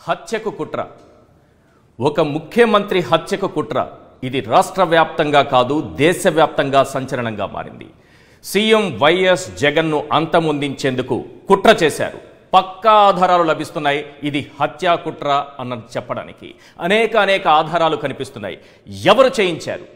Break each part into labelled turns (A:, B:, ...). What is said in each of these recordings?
A: హత్యకు కుట్ర. ఒక ముఖ్యమంత్రి హత్యకు కుట్ర. ఇది రాష్ట్ర వ్యాప్తంగా కాదు, దేశవ్యాప్తంగా సంచలనంగా మారింది. సీఎం వైఎస్ జగన్ను అంతమొందించేందుకు కుట్ర చేశారు. పక్కా ఆధారాలు లభిస్తున్నాయి. ఇది హత్యా కుట్ర అన్నది చెప్పడానికి అనేక ఆధారాలు కనిపిస్తున్నాయి. ఎవరు చేయించారు,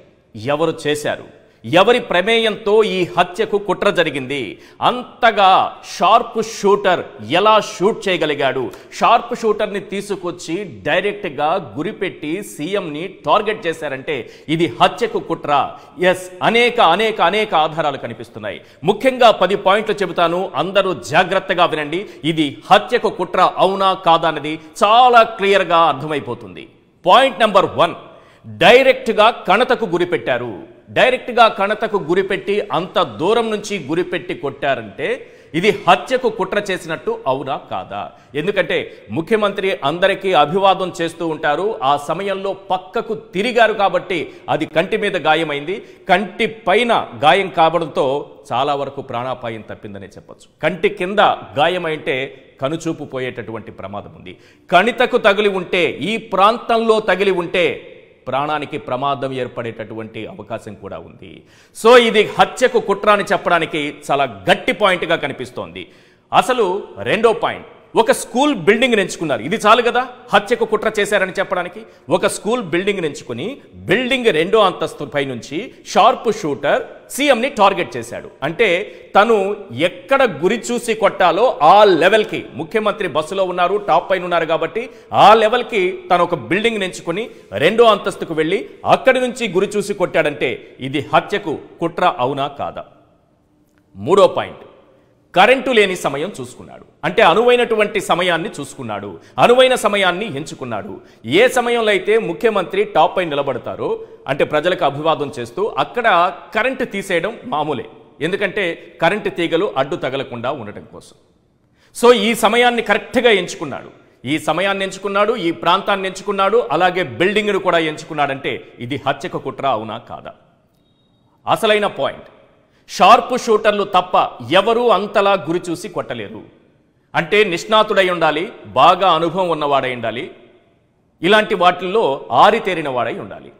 A: ఎవరు చేశారు, ఎవరి ప్రమేయంతో ఈ హత్యకు కుట్ర జరిగింది, అంతగా షార్ప్ షూటర్ ఎలా షూట్ చేయగలిగాడు, షార్ప్ షూటర్ని తీసుకొచ్చి డైరెక్ట్గా గురిపెట్టి సీఎంని టార్గెట్ చేశారంటే ఇది హత్యకు కుట్ర. ఎస్, అనేక ఆధారాలు కనిపిస్తున్నాయి. ముఖ్యంగా 10 పాయింట్లు చెబుతాను, అందరూ జాగ్రత్తగా వినండి. ఇది హత్యకు కుట్ర అవునా కాదా అన్నది చాలా క్లియర్గా అర్థమైపోతుంది. పాయింట్ నెంబర్ 1, డైరెక్ట్గా కణతకు గురిపెట్టారు. డైరెక్ట్గా కణతకు గురిపెట్టి అంత దూరం నుంచి గురిపెట్టి కొట్టారంటే ఇది హత్యకు కుట్ర చేసినట్టు అవునా కాదా? ఎందుకంటే ముఖ్యమంత్రి అందరికీ అభివాదం చేస్తూ ఉంటారు. ఆ సమయంలో పక్కకు తిరిగారు కాబట్టి అది కంటి మీద గాయమైంది. కంటి పైన గాయం కావడంతో చాలా వరకు ప్రాణాపాయం తప్పిందనే చెప్పొచ్చు. కంటి కింద గాయమైంటే కనుచూపు పోయేటటువంటి ప్రమాదం ఉంది. కణితకు తగిలి ఉంటే, ఈ ప్రాంతంలో తగిలి ఉంటే ప్రాణానికి ప్రమాదం ఏర్పడేటటువంటి అవకాశం కూడా ఉంది. సో ఇది హత్యకు కుట్ర అని చెప్పడానికి చాలా గట్టి పాయింట్గా కనిపిస్తోంది. అసలు రెండో పాయింట్, ఒక స్కూల్ బిల్డింగ్ ఎంచుకున్నారు. ఇది చాలు కదా హత్యకు కుట్ర చేశారని చెప్పడానికి. ఒక స్కూల్ బిల్డింగ్ ఎంచుకుని బిల్డింగ్ 2వ అంతస్తు పై నుంచి షార్ప్ షూటర్ సీఎంని టార్గెట్ చేశాడు. అంటే తను ఎక్కడ గురి చూసి కొట్టాలో ఆ లెవెల్కి, ముఖ్యమంత్రి బస్సులో ఉన్నారు, టాప్ పైన ఉన్నారు కాబట్టి ఆ లెవెల్కి తను ఒక బిల్డింగ్ ఎంచుకుని 2వ అంతస్తుకు వెళ్ళి అక్కడి నుంచి గురి చూసి కొట్టాడంటే ఇది హత్యకు కుట్ర అవునా కాదా? మూడో పాయింట్, కరెంటు లేని సమయం చూసుకున్నాడు. అంటే అనువైనటువంటి సమయాన్ని చూసుకున్నాడు, అనువైన సమయాన్ని ఎంచుకున్నాడు. ఏ సమయంలో అయితే ముఖ్యమంత్రి టాప్ పై నిలబడతారో, అంటే ప్రజలకు అభివాదం చేస్తూ, అక్కడ కరెంటు తీసేయడం మామూలే. ఎందుకంటే కరెంటు తీగలు అడ్డు తగలకుండా ఉండటం కోసం. సో ఈ సమయాన్ని కరెక్ట్గా ఎంచుకున్నాడు. ఈ సమయాన్ని ఎంచుకున్నాడు, ఈ ప్రాంతాన్ని ఎంచుకున్నాడు, అలాగే బిల్డింగ్ను కూడా ఎంచుకున్నాడంటే ఇది హత్యకు కుట్ర అవునా కాదా? అసలైన పాయింట్, షార్ప్ షూటర్లు తప్ప ఎవరూ అంతలా గురి చూసి కొట్టలేరు. అంటే నిష్ణాతుడై ఉండాలి, బాగా అనుభవం ఉన్నవాడై ఉండాలి, ఇలాంటి వాటిల్లో ఆరితేరిన వాడై ఉండాలి.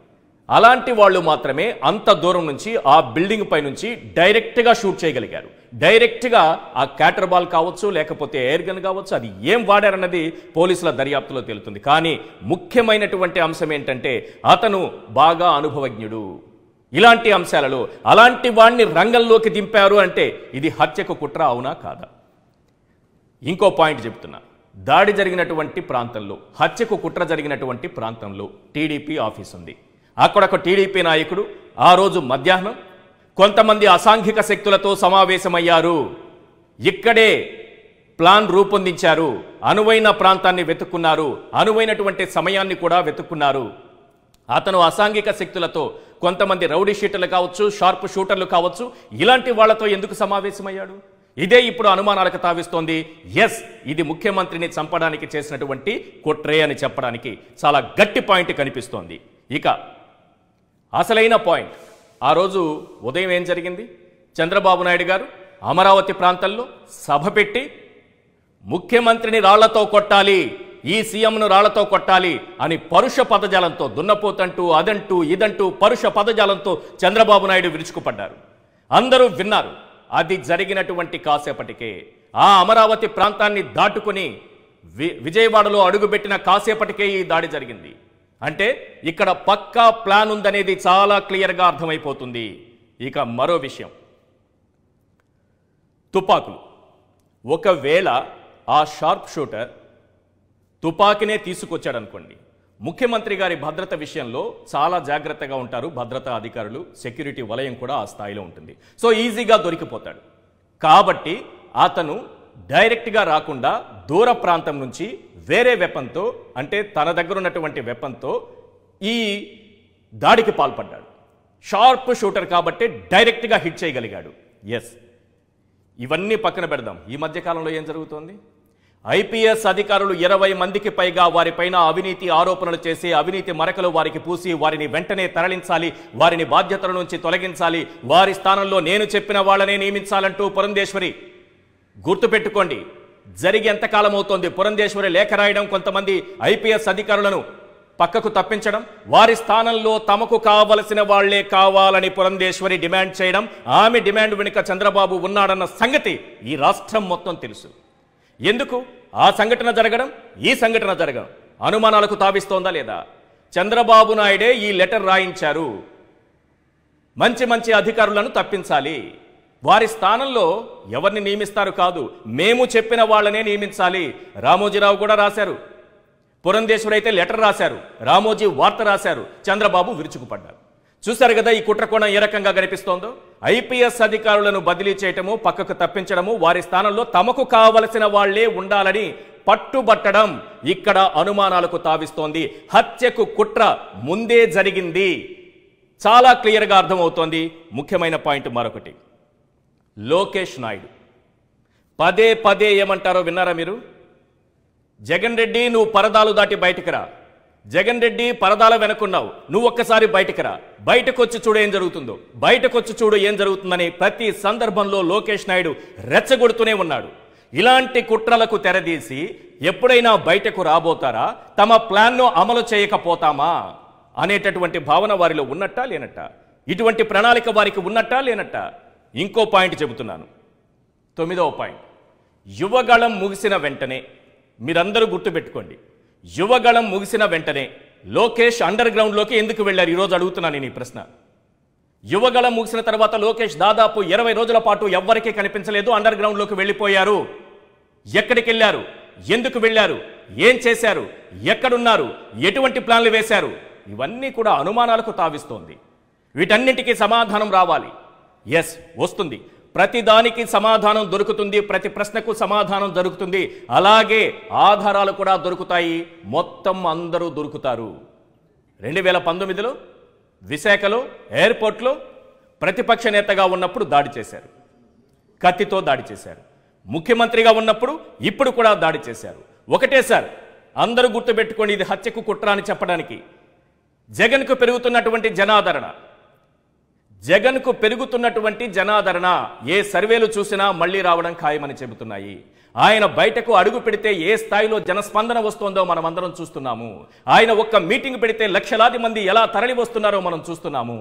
A: అలాంటి వాళ్ళు మాత్రమే అంత దూరం నుంచి ఆ బిల్డింగ్ పై నుంచి డైరెక్ట్గా షూట్ చేయగలిగారు. డైరెక్ట్గా ఆ క్యాటర్ బాల్ కావచ్చు, లేకపోతే ఎయిర్ గన్ కావచ్చు, అది ఏం వాడారన్నది పోలీసుల దర్యాప్తులో తేలుతుంది. కానీ ముఖ్యమైనటువంటి అంశం ఏంటంటే అతను బాగా అనుభవజ్ఞుడు. ఇలాంటి అంశాలలో అలాంటి వాణ్ణి రంగంలోకి దింపారు అంటే ఇది హత్యకు కుట్ర అవునా కాదా? ఇంకో పాయింట్ చెప్తున్నా, దాడి జరిగినటువంటి ప్రాంతంలో, హత్యకు కుట్ర జరిగినటువంటి ప్రాంతంలో టీడీపీ ఆఫీస్ ఉంది. అక్కడ ఒక టీడీపీ నాయకుడు ఆ రోజు మధ్యాహ్నం కొంతమంది అసాంఘిక శక్తులతో సమావేశమయ్యారు. ఇక్కడే ప్లాన్ రూపొందించారు, అనువైన ప్రాంతాన్ని వెతుక్కున్నారు, అనువైనటువంటి సమయాన్ని కూడా వెతుక్కున్నారు. అతను అసాంఘిక శక్తులతో, కొంతమంది రౌడీ షీటర్లు కావచ్చు, షార్ప్ షూటర్లు కావచ్చు, ఇలాంటి వాళ్లతో ఎందుకు సమావేశమయ్యాడు? ఇదే ఇప్పుడు అనుమానాలకు తావిస్తోంది. ఎస్, ఇది ముఖ్యమంత్రిని చంపడానికి చేసినటువంటి కుట్రే అని చెప్పడానికి చాలా గట్టి పాయింట్ కనిపిస్తోంది. ఇక అసలైన పాయింట్, ఆ రోజు ఉదయం ఏం జరిగింది? చంద్రబాబు నాయుడు గారు అమరావతి ప్రాంతంలో సభ పెట్టి ముఖ్యమంత్రిని రాళ్లతో కొట్టాలి, ఈ సీఎంను రాళ్లతో కొట్టాలి అని పరుష పదజాలంతో, దున్నపోతంటూ అదంటూ ఇదంటూ పరుష పదజాలంతో చంద్రబాబు నాయుడు విరుచుకుపడ్డారు. అందరూ విన్నారు. అది జరిగినటువంటి కాసేపటికే, ఆ అమరావతి ప్రాంతాన్ని దాటుకుని విజయవాడలో అడుగుపెట్టిన కాసేపటికే ఈ దాడి జరిగింది. అంటే ఇక్కడ పక్కా ప్లాన్ ఉందనేది చాలా క్లియర్గా అర్థమైపోతుంది. ఇక మరో విషయం, తుపాకులు. ఒకవేళ ఆ షార్ప్ షూటర్ తుపాకీనే తీసుకొచ్చాడు అనుకోండి, ముఖ్యమంత్రి గారి భద్రత విషయంలో చాలా జాగ్రత్తగా ఉంటారు భద్రతా అధికారులు, సెక్యూరిటీ వలయం కూడా ఆ స్థాయిలో ఉంటుంది. సో ఈజీగా దొరికిపోతాడు. కాబట్టి అతను డైరెక్ట్గా రాకుండా దూర ప్రాంతం నుంచి వేరే వెపన్తో, అంటే తన దగ్గర ఉన్నటువంటి వెపన్తో ఈ దాడికి పాల్పడ్డాడు. షార్ప్ షూటర్ కాబట్టి డైరెక్ట్గా హిట్ చేయగలిగాడు. ఎస్, ఇవన్నీ పక్కన పెడదాం. ఈ మధ్యకాలంలో ఏం జరుగుతోంది? ఐపీఎస్ అధికారులు 20 మందికి పైగా వారిపైన అవినీతి ఆరోపణలు చేసి, అవినీతి మరకలు వారికి పూసి, వారిని వెంటనే తరలించాలి, వారిని బాధ్యతల నుంచి తొలగించాలి, వారి స్థానంలో నేను చెప్పిన వాళ్ళనే నియమించాలంటూ పురంధేశ్వరి. గుర్తుపెట్టుకోండి, జరిగి ఎంతకాలం అవుతోంది? పురంధేశ్వరి లేఖ రాయడం, కొంతమంది ఐపీఎస్ అధికారులను పక్కకు తప్పించడం, వారి స్థానంలో తమకు కావలసిన వాళ్లే కావాలని పురంధేశ్వరి డిమాండ్ చేయడం, ఆమె డిమాండ్ వెనుక చంద్రబాబు ఉన్నాడన్న సంగతి ఈ రాష్ట్రం మొత్తం తెలుసు. ఎందుకు ఆ సంఘటన జరగడం, ఈ సంఘటన జరగడం అనుమానాలకు తావిస్తోందా లేదా? చంద్రబాబు నాయుడే ఈ లెటర్ రాయించారు, మంచి మంచి అధికారులను తప్పించాలి, వారి స్థానంలో ఎవరిని నియమిస్తారు కాదు, మేము చెప్పిన వాళ్ళనే నియమించాలి. రామోజీరావు కూడా రాశారు, పురంధేశ్వరి అయితే లెటర్ రాశారు, రామోజీ వార్త రాశారు, చంద్రబాబు విరుచుకుపడ్డారు. చూశారు కదా ఈ కుట్రకోణం ఏ రకంగా కనిపిస్తోందో. ఐపీఎస్ అధికారులను బదిలీ చేయటము, పక్కకు తప్పించడము, వారి స్థానంలో తమకు కావలసిన వాళ్లే ఉండాలని పట్టుబట్టడం ఇక్కడ అనుమానాలకు తావిస్తోంది. హత్యకు కుట్ర ముందే జరిగింది, చాలా క్లియర్గా అర్థమవుతోంది. ముఖ్యమైన పాయింట్ మరొకటి, లోకేష్ నాయుడు పదే పదే ఏమంటారో విన్నారా మీరు? జగన్ రెడ్డి నువ్వు పరదాలు దాటి బయటికి రా, జగన్ రెడ్డి పరదాల వెనుకున్నావు, నువ్వు ఒక్కసారి బయటికి రా, బయటకు వచ్చి చూడు ఏం జరుగుతుందో, బయటకు వచ్చి చూడు ఏం జరుగుతుందని ప్రతి సందర్భంలో లోకేష్ నాయుడు రెచ్చగొడుతూనే ఉన్నాడు. ఇలాంటి కుట్రలకు తెరదీసి ఎప్పుడైనా బయటకు రాబోతారా, తమ ప్లాన్ను అమలు చేయకపోతామా అనేటటువంటి భావన వారిలో ఉన్నట్టా లేనట్ట? ఇటువంటి ప్రణాళిక వారికి ఉన్నట్టా లేనట్ట? ఇంకో పాయింట్ చెబుతున్నాను, 9వ పాయింట్. యువగళం ముగిసిన వెంటనే, మీరందరూ గుర్తుపెట్టుకోండి, యువగళం ముగిసిన వెంటనే లోకేష్ అండర్ గ్రౌండ్లోకి ఎందుకు వెళ్ళారు? ఈరోజు అడుగుతున్నాను నేను ఈ ప్రశ్న. యువగళం ముగిసిన తర్వాత లోకేష్ దాదాపు 20 రోజుల పాటు ఎవ్వరికీ కనిపించలేదు, అండర్ గ్రౌండ్లోకి వెళ్ళిపోయారు. ఎక్కడికి వెళ్ళారు? ఎందుకు వెళ్ళారు? ఏం చేశారు? ఎక్కడున్నారు? ఎటువంటి ప్లాన్లు వేశారు? ఇవన్నీ కూడా అనుమానాలకు తావిస్తోంది. వీటన్నింటికీ సమాధానం రావాలి. ఎస్, వస్తుంది. ప్రతిదానికి సమాధానం దొరుకుతుంది, ప్రతి ప్రశ్నకు సమాధానం దొరుకుతుంది, అలాగే ఆధారాలు కూడా దొరుకుతాయి. మొత్తం అందరూ దొరుకుతారు. 2019లో విశాఖలో ఎయిర్పోర్ట్లో ప్రతిపక్ష నేతగా ఉన్నప్పుడు దాడి చేశారు, కత్తితో దాడి చేశారు. ముఖ్యమంత్రిగా ఉన్నప్పుడు ఇప్పుడు కూడా దాడి చేశారు. ఒకటే సార్, అందరూ గుర్తుపెట్టుకోండి, ఇది హత్యకు కుట్ర అని చెప్పడానికి. జగన్కు పెరుగుతున్నటువంటి జనాదరణ, జగన్కు పెరుగుతున్నటువంటి జనాదరణ ఏ సర్వేలు చూసినా మళ్లీ రావడం ఖాయమని చెబుతున్నాయి. ఆయన బయటకు అడుగు పెడితే ఏ స్థాయిలో జనస్పందన వస్తుందో మనం అందరం చూస్తున్నాము. ఆయన ఒక్క మీటింగ్ పెడితే లక్షలాది మంది ఎలా తరలి వస్తున్నారో మనం చూస్తున్నాము.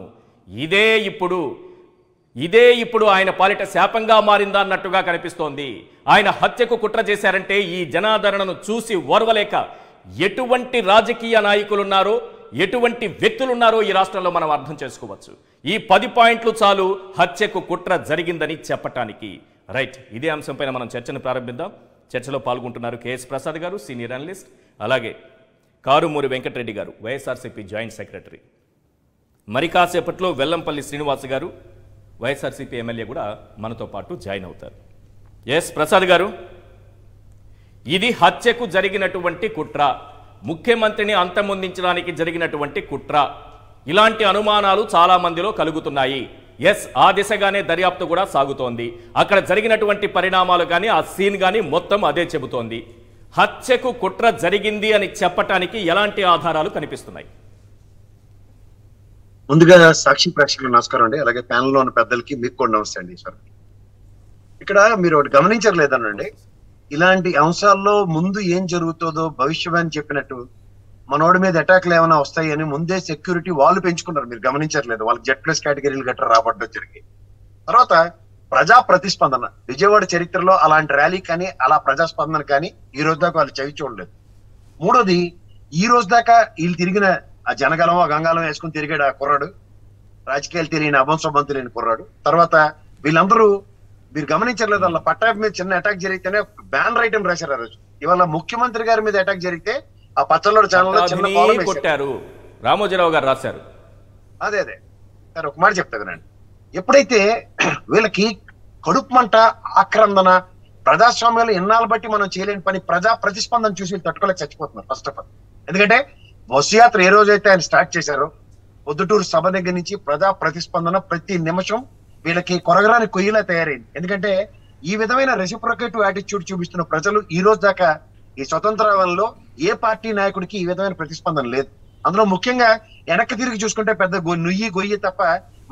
A: ఇదే ఇప్పుడు ఆయన పాలిట శాపంగా మారిందా అన్నట్టుగా కనిపిస్తోంది. ఆయన హత్యకు కుట్ర చేశారంటే ఈ జనాదరణను చూసి ఓర్వలేక ఎటువంటి రాజకీయ నాయకులున్నారో, ఎటువంటి వ్యక్తులున్నారో ఈ రాష్ట్రంలో మనం అర్థం చేసుకోవచ్చు. ఈ 10 పాయింట్లు చాలు హత్యకు కుట్ర జరిగిందని చెప్పటానికి. రైట్, ఇదే అంశంపైన మనం చర్చను ప్రారంభిద్దాం. చర్చలో పాల్గొంటున్నారు కేఎస్ ప్రసాద్ గారు, సీనియర్ అనలిస్ట్, అలాగే కారుమూరి వెంకటరెడ్డి గారు, వైఎస్ఆర్సీపీ జాయింట్ సెక్రటరీ. మరి కాసేపట్లో వెల్లంపల్లి శ్రీనివాస్ గారు, వైఎస్ఆర్సీపీ ఎమ్మెల్యే కూడా మనతో పాటు జాయిన్ అవుతారు. ఎస్ ప్రసాద్ గారు, ఇది హత్యకు జరిగినటువంటి కుట్ర, ముఖ్యమంత్రిని అంతమొందించడానికి జరిగినటువంటి కుట్ర. ఇలాంటి అనుమానాలు చాలా మందిలో కలుగుతున్నాయి. ఎస్, ఆ దిశగానే దర్యాప్తు కూడా సాగుతోంది. అక్కడ జరిగినటువంటి పరిణామాలు కానీ, ఆ సీన్ కానీ మొత్తం అదే చెబుతోంది. హత్యకు కుట్ర జరిగింది అని చెప్పటానికి ఎలాంటి ఆధారాలు కనిపిస్తున్నాయి?
B: ముందుగా సాక్షి ప్రేక్షకులకు నమస్కారం అండి, అలాగే ప్యానెల్లో ఉన్న పెద్దలకి మీకు కూడా నమస్తే అండి. సార్, ఇక్కడ మీరు ఒకటి గమనించలేదనండి, ఇలాంటి అంశాల్లో ముందు ఏం జరుగుతుందో భవిష్యవాణి చెప్పినట్టు మనోడి మీద అటాక్లు ఏమైనా వస్తాయని ముందే సెక్యూరిటీ వాళ్ళు పెంచుకున్నారు. మీరు గమనించట్లేదు, వాళ్ళకి Z+ కేటగిరీలు గట్రా రాబడ్డం జరిగి. తర్వాత ప్రజా ప్రతిస్పందన, విజయవాడ చరిత్రలో అలాంటి ర్యాలీ కానీ అలా ప్రజాస్పందన కానీ ఈ రోజు దాకా వాళ్ళు చవి చూడలేదు. మూడోది, ఈ రోజు దాకా వీళ్ళు తిరిగిన ఆ జనగలం ఆ గంగాలం వేసుకుని తిరిగాడు ఆ కుర్రాడు, రాజకీయాలు తెలియని అభంశోభం తెలియని కుర్రాడు. తర్వాత వీళ్ళందరూ మీరు గమనించలేదు, వాళ్ళ పట్టాభి మీద చిన్న అటాక్ జరిగితేనే బ్యాన్ ఐటమ్ రాశారు ఆ రోజు. ఇవాళ ముఖ్యమంత్రి గారి మీద అటాక్ జరిగితే ఆ పచ్చళ్ళోడు ఛానల్లో చిన్న
A: కొట్టారు, రామోజీరావు గారు రాశారు.
B: అదే సార్, ఒక మాట చెప్తా వినండి. ఎప్పుడైతే వీళ్ళకి కడుపు మంట, ఆక్రందన, ప్రజాస్వామ్యాలు ఎన్నాళ్ళు బట్టి మనం చేయలేని పని ప్రజా ప్రతిస్పందన చూసి వీళ్ళు తట్టుకోలేక చచ్చిపోతున్నారు. ఫస్ట్ ఆఫ్ ఆల్, ఎందుకంటే బస్సు యాత్ర ఏ రోజైతే ఆయన స్టార్ట్ చేశారో పొద్దుటూరు సభ దగ్గర నుంచి ప్రజా ప్రతిస్పందన ప్రతి నిమిషం వీళ్ళకి కొరగరాని కొయ్యిలా తయారైంది. ఎందుకంటే ఈ విధమైన రెసిప్రొకేటివ్ యాటిట్యూడ్ చూపిస్తున్న ప్రజలు ఈ రోజు దాకా ఈ స్వతంత్రంలో ఏ పార్టీ నాయకుడికి ఈ విధమైన ప్రతిస్పందన లేదు. అందులో ముఖ్యంగా వెనక్కి తిరిగి చూసుకుంటే పెద్ద గొయ్యి తప్ప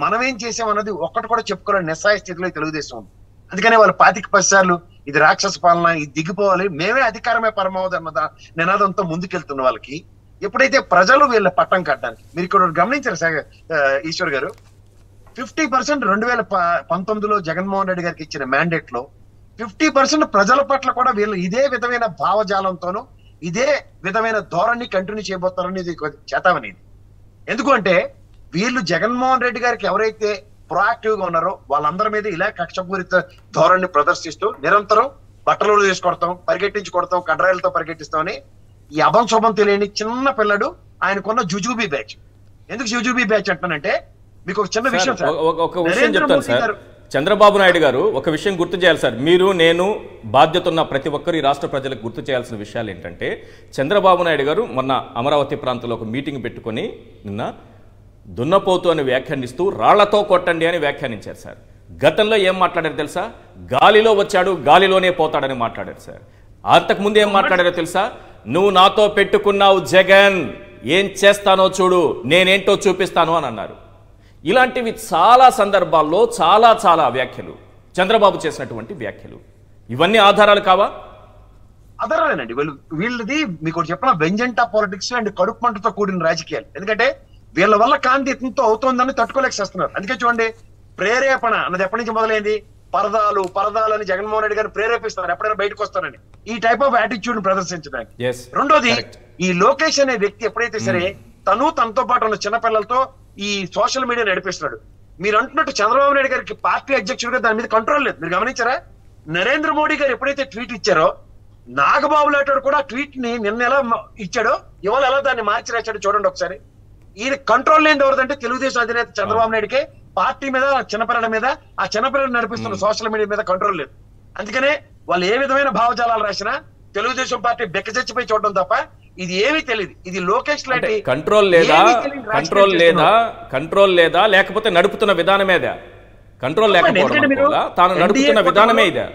B: మనమేం చేసామన్నది ఒక్కటి కూడా చెప్పుకోలేని నిస్సాయ స్థితిలో తెలుగుదేశం ఉంది. అందుకనే వాళ్ళు 25 సార్లు ఇది రాక్షస పాలన, ఇది దిగిపోవాలి, మేమే అధికారమే పరమావధి అన్న నినాదంతో ముందుకెళ్తున్న వాళ్ళకి ఎప్పుడైతే ప్రజలు వీళ్ళ పట్టం కట్టడానికి, మీరు ఇక్కడ గమనించారు ఈశ్వర్ గారు, 50% 2019లో జగన్మోహన్ రెడ్డి గారికి ఇచ్చిన మ్యాండేట్ లో 50% ప్రజల పట్ల కూడా వీళ్ళు ఇదే విధమైన భావజాలంతోనూ ఇదే విధమైన ధోరణి కంటిన్యూ చేయబోతారనేది చేతామనేది. ఎందుకంటే వీళ్ళు జగన్మోహన్ రెడ్డి గారికి ఎవరైతే ప్రొయాక్టివ్ గా ఉన్నారో వాళ్ళందరి మీద ఇలా కక్షపూరిత ధోరణి ప్రదర్శిస్తూ నిరంతరం బట్టలు తీసుకొడతాం, పరిగెట్టించి కొడతాం, కడ్రాయిలతో పరిగెట్టిస్తామని ఈ అభం శుభం తెలియని చిన్న పిల్లడు ఆయనకున్న జుజుబీ బ్యాచ్. ఎందుకు జుజుబీ బ్యాచ్ అంటానంటే మీకు ఒక చిన్న విషయం సార్,
A: ఒక విషయం చెప్తాను సార్. చంద్రబాబు నాయుడు గారు ఒక విషయం గుర్తు చేయాలి సార్, మీరు నేను బాధ్యత ఉన్న ప్రతి ఒక్కరు ఈ రాష్ట్ర ప్రజలకు గుర్తు చేయాల్సిన విషయాలు ఏంటంటే, చంద్రబాబు నాయుడు గారు మొన్న అమరావతి ప్రాంతంలో ఒక మీటింగ్ పెట్టుకొని నిన్న దున్నపోతు అని వ్యాఖ్యానిస్తూ రాళ్లతో కొట్టండి అని వ్యాఖ్యానించారు సార్. గతంలో ఏం మాట్లాడారు తెలుసా? గాలిలో వచ్చాడు గాలిలోనే పోతాడని మాట్లాడారు సార్. అంతకుముందు ఏం మాట్లాడారో తెలుసా? నువ్వు నాతో పెట్టుకున్నావు జగన్, ఏం చేస్తానో చూడు, నేనేంటో చూపిస్తాను అని అన్నారు. ఇలాంటివి చాలా సందర్భాల్లో చాలా వ్యాఖ్యలు చంద్రబాబు చేసినటువంటి వ్యాఖ్యలు. ఇవన్నీ ఆధారాలు కావా?
B: ఆధారాలేనండి. వీళ్ళది మీకు చెప్పిన వెంజెంటా పాలిటిక్స్ అండ్ కడుపు మంటతో కూడిన రాజకీయాలు. ఎందుకంటే వీళ్ళ వల్ల కాంతితో అవుతోందని తట్టుకోలేకపోతున్నారు. అందుకే చూడండి, ప్రేరేపణ అన్నది ఎప్పటి నుంచి మొదలైంది? పరదాలు అని జగన్మోహన్ రెడ్డి గారు ప్రేరేపిస్తున్నారు ఎప్పుడైనా బయటకు వస్తారని, ఈ టైప్ ఆఫ్ యాటిట్యూడ్ ప్రదర్శించడానికి. రెండోది, ఈ లోకేష్ అనే వ్యక్తి ఎప్పుడైతే సరే తనతో పాటు ఉన్న చిన్నపిల్లలతో ఈ సోషల్ మీడియా నడిపిస్తున్నాడు. మీరు అంటున్నట్టు చంద్రబాబు నాయుడు గారికి పార్టీ అధ్యక్షుడిగా దాని మీద కంట్రోల్ లేదు. మీరు గమనించారా? నరేంద్ర మోడీ గారు ఎప్పుడైతే ట్వీట్ ఇచ్చారో, నాగబాబు లాంటి కూడా ట్వీట్ ని నిన్న ఎలా ఇచ్చాడో ఇవాళ ఎలా దాన్ని మార్చి రాచాడో చూడండి ఒకసారి. ఈయన కంట్రోల్ లేని ఎవరిదంటే తెలుగుదేశం అధినేత చంద్రబాబు నాయుడికి పార్టీ మీద, చిన్నపిల్లల మీద, ఆ చిన్నపిల్లలు నడిపిస్తున్న సోషల్ మీడియా మీద కంట్రోల్ లేదు. అందుకనే వాళ్ళు ఏ విధమైన భావజాలాలు రాసినా తెలుగుదేశం పార్టీ బెక్కచచ్చిపోయి చూడడం తప్ప ఇది ఏమీ తెలియదు. ఇది లోకేష్ లాంటి
A: కంట్రోల్ లేదా లేకపోతే నడుపుతున్న విధానమేదా? కంట్రోల్ లేకపోవడం, తాను నడుపుతున్న విధానమే ఇదే.